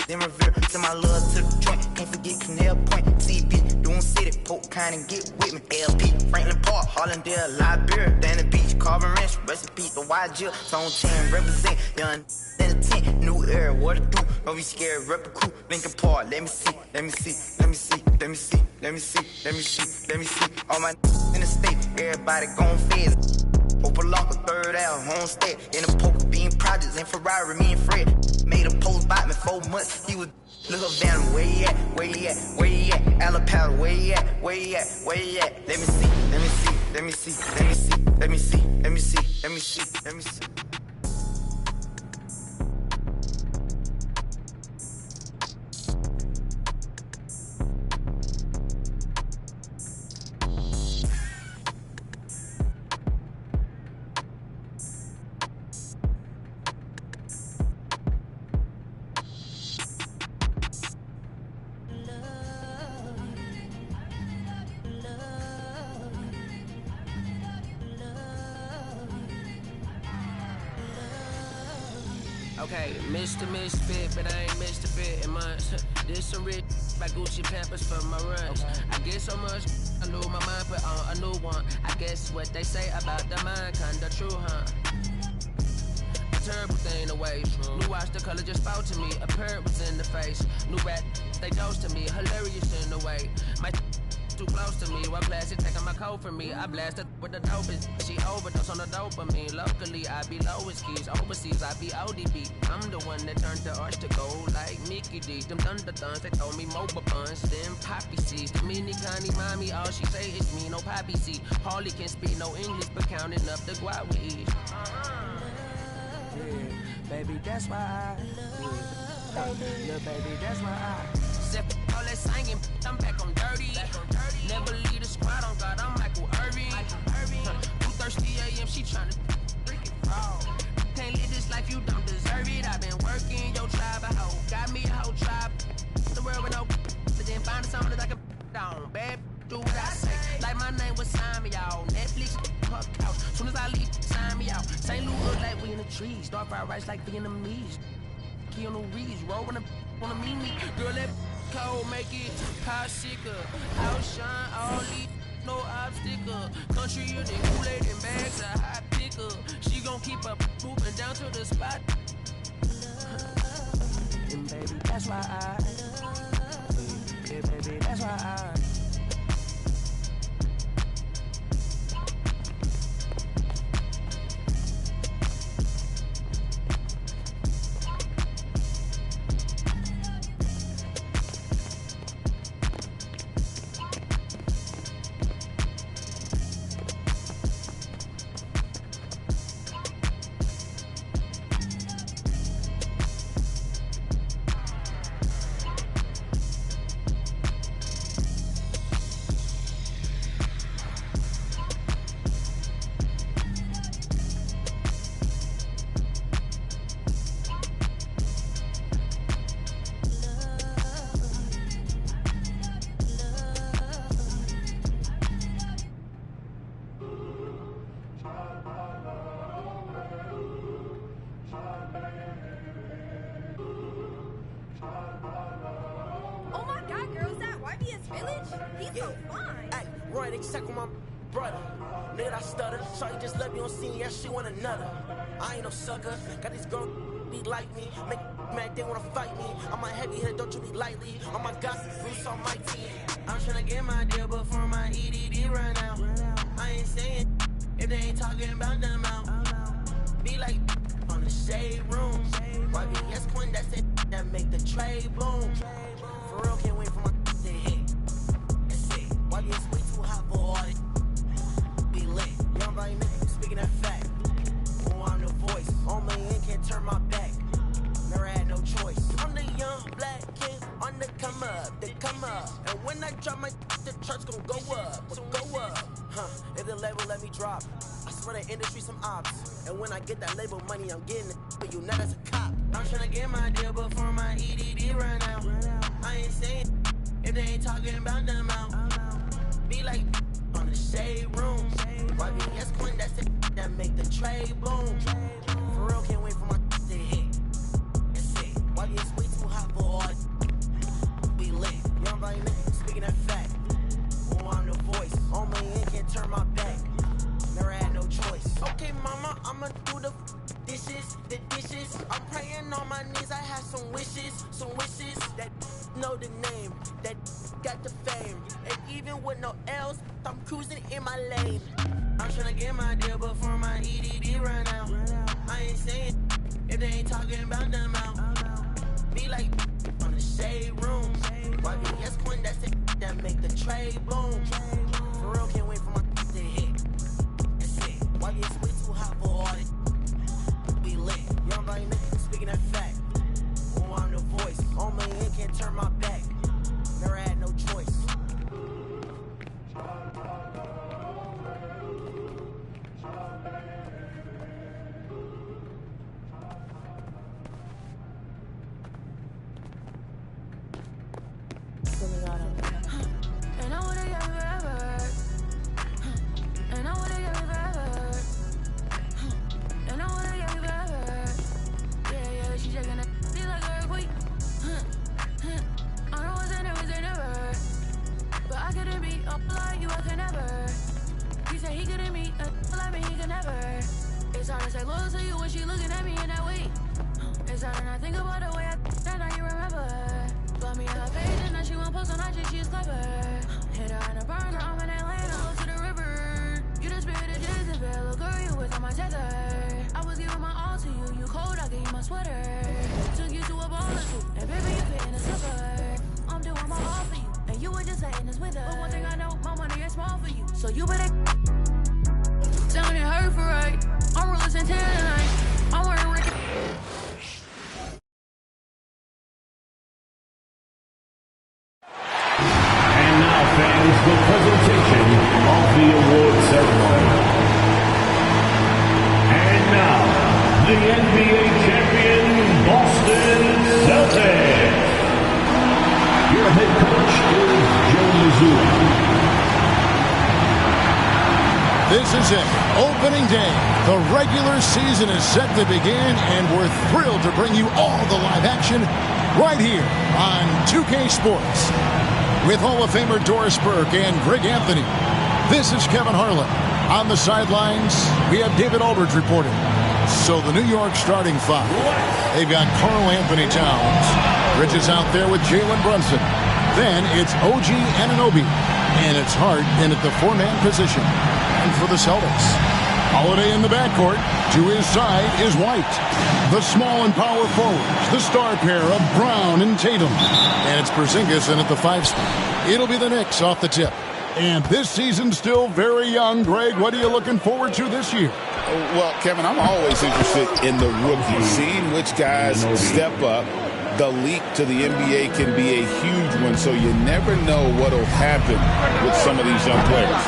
then revere. Send my love to the joint. Can't forget Canal Point, CB, doing city, Polk County, get with me. LP, Franklin Park, Harlandale, Liberia, Danny Beach, Carver Ranch, recipe, the Wild Jill, Stone Chain, represent, young in the tent, new era, what to do, don't be scared, rep a crew, Lincoln Park, let me see, let me see, let me see, let me see, let me see, let me see, let me see, all my in the state, everybody gon' fizz. Opalaka, third out, homestead, in the poker bean projects, in Ferrari, me and Fred made a post about me 4 months. He was look up down, where he at, where he at, where he at, Alapata, where he at, where he at, where he at. Let me see, let me see, let me see, let me see, let me see, let me see, let me see, let me see. Okay, Mr. Misfit, but I ain't Mr. Fit in months. This some rich by Gucci Pampers for my runs. I get so much, I lose my mind, put on a new one. I guess what they say about the mind, kinda true, huh? A terrible thing to waste. New watch, the color just spoke to me. A parrot was in the face. New rat, they dose to me. Hilarious in the way. My too close to me, what plastic taking my coat from me. I blasted with the dopest. She overdosed on the dopamine. Locally, I be lowest keys. Overseas, I be ODB. I'm the one that turned the arch to gold like Mickey D. Them thunder thuns, they told me mobile buns. Them poppy seeds. The mini Connie mommy, all she say is me, no poppy seed. Harley can speak no English, but counting up the guap with ease. Yeah, baby, that's why I yeah, baby, that's why I Zip all that singing, I'm back on dirty. Never leave the squad on God, I'm Michael Irving. 2:30 a.m., she tryna freaking fall. Can't live this life, you don't deserve it. I've been working your tribe, a hoe. Got me a whole tribe. The world with no but then find something that I can down. Bad, do what I say. Like my name was sign me out. Netflix, her couch. Soon as I leave, sign me out. St. Louis look like we in the trees. Start fried rice like Vietnamese. Keanu Reeves, rolling a wanna meet me. Girl, that cold, make it hot sicker. Outshine all these, no obstacle. Country in the Kool-Aid and bags, a hot picker. She gon' keep up moving down to the spot. And baby, that's why yeah, baby, that's why I she want another. I ain't no sucker. Got these girls be like me. Make mad, they wanna fight me. I'm a heavy hitter, don't you be lightly. On my gossip, Bruce on my team. I'm tryna get my deal before my EDD run out. I ain't saying if they ain't talking about them out. Be like on the shade room. YBS point that's it that make the trade boom. For real, can't wait for my to hit. That's it. YBS way too hot for all this. Be lit. Young body nigga speaking that fact. I'm the voice, on my end, can't turn my back. Never had no choice. I'm the young black kid on the come up, they come up. And when I drop my, the charts gon' go up, so go up. If the label let me drop, I swear the industry some ops. And when I get that label money, I'm getting it, but you not as a cop. I'm tryna get my deal before my EDD run out. I ain't saying if they ain't talking about them out. Be like on the shade room. YBS point that's it that make the trade boom. For real, can't wait for my to hit. That's it. YBS way too hot for all. We lit. That know the name, that got the fame. And even with no L's, I'm cruising in my lane. I'm tryna get my deal before my EDD run out. I ain't saying if they ain't talking about them out. Be like on the shade room. YBS coin, that's it, that make the trade boom. For real, can't wait for my to hit. That's it. YBS way too hot for all this. We lit. Young bloody nigga speaking that fact. Oh, I'm the voice. On my head, can't turn my back. Never had no choice. And I wanna get forever. And I wanna get forever. And I wanna get forever. Yeah, she shaking it. She like a earthquake. I know what's in it, was in never. But I couldn't be up like you, I could never. He said he couldn't meet like me, he could never. It's hard to say loyal to you when she looking at me in that way. It's hard to not think about the way I that now you remember. Got me on her page and now she won't post on IG, she's clever. Hit her in a burner, I'm in Atlanta, to the river. You the spirit of Jezebel, little girl, you was on my tether. I was giving my all to you, you cold, I gave you my sweater. Took you to a ball or two, and baby, you fit in a slipper. I'm doing my all for you, and you were just letting this with her. But one thing I know, my money is small for you, so you better sounding hurt for right. I'm real listening to tonight. I'm wearing Ricky. And now, fans, the presentation of the award ceremony. And now, the NBA champion Boston Celtics. Your head coach is Joe Mazzulla. This is it, opening day. The regular season is set to begin, and we're thrilled to bring you all the live action right here on 2K Sports. With Hall of Famer Doris Burke and Greg Anthony, this is Kevin Harlan. On the sidelines, we have David Aldridge reporting. So the New York starting five. They've got Karl Anthony Towns. Bridges out there with Jalen Brunson. Then it's OG Anunoby. And it's Hart in at the four-man position. And for the Celtics, Holiday in the backcourt. To his side is White. The small and power forwards, the star pair of Brown and Tatum. And it's Porzingis in at the 5 spot. It'll be the Knicks off the tip. And this season's still very young. Greg, what are you looking forward to this year? Well, Kevin, I'm always interested in the rookies, seeing which guys step up. The leap to the NBA can be a huge one, so you never know what will happen with some of these young players.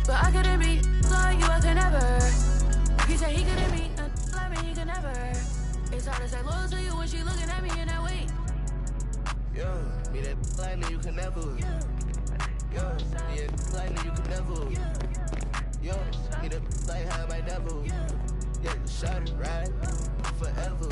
But I couldn't be like you, I could never. He said he couldn't be like me, he could never. It's hard to say loyal to you when she looking at me in that way. Yeah, me that like me, you can never. Yeah, me that like me, you can never. Yeah, me that like how I never. Yeah, shot it right forever.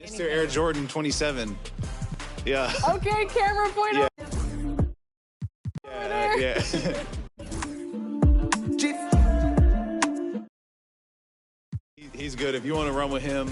Mr. Air Jordan 27. Yeah. Okay, camera point Yeah. over there. Yeah. He's good. If you want to run with him,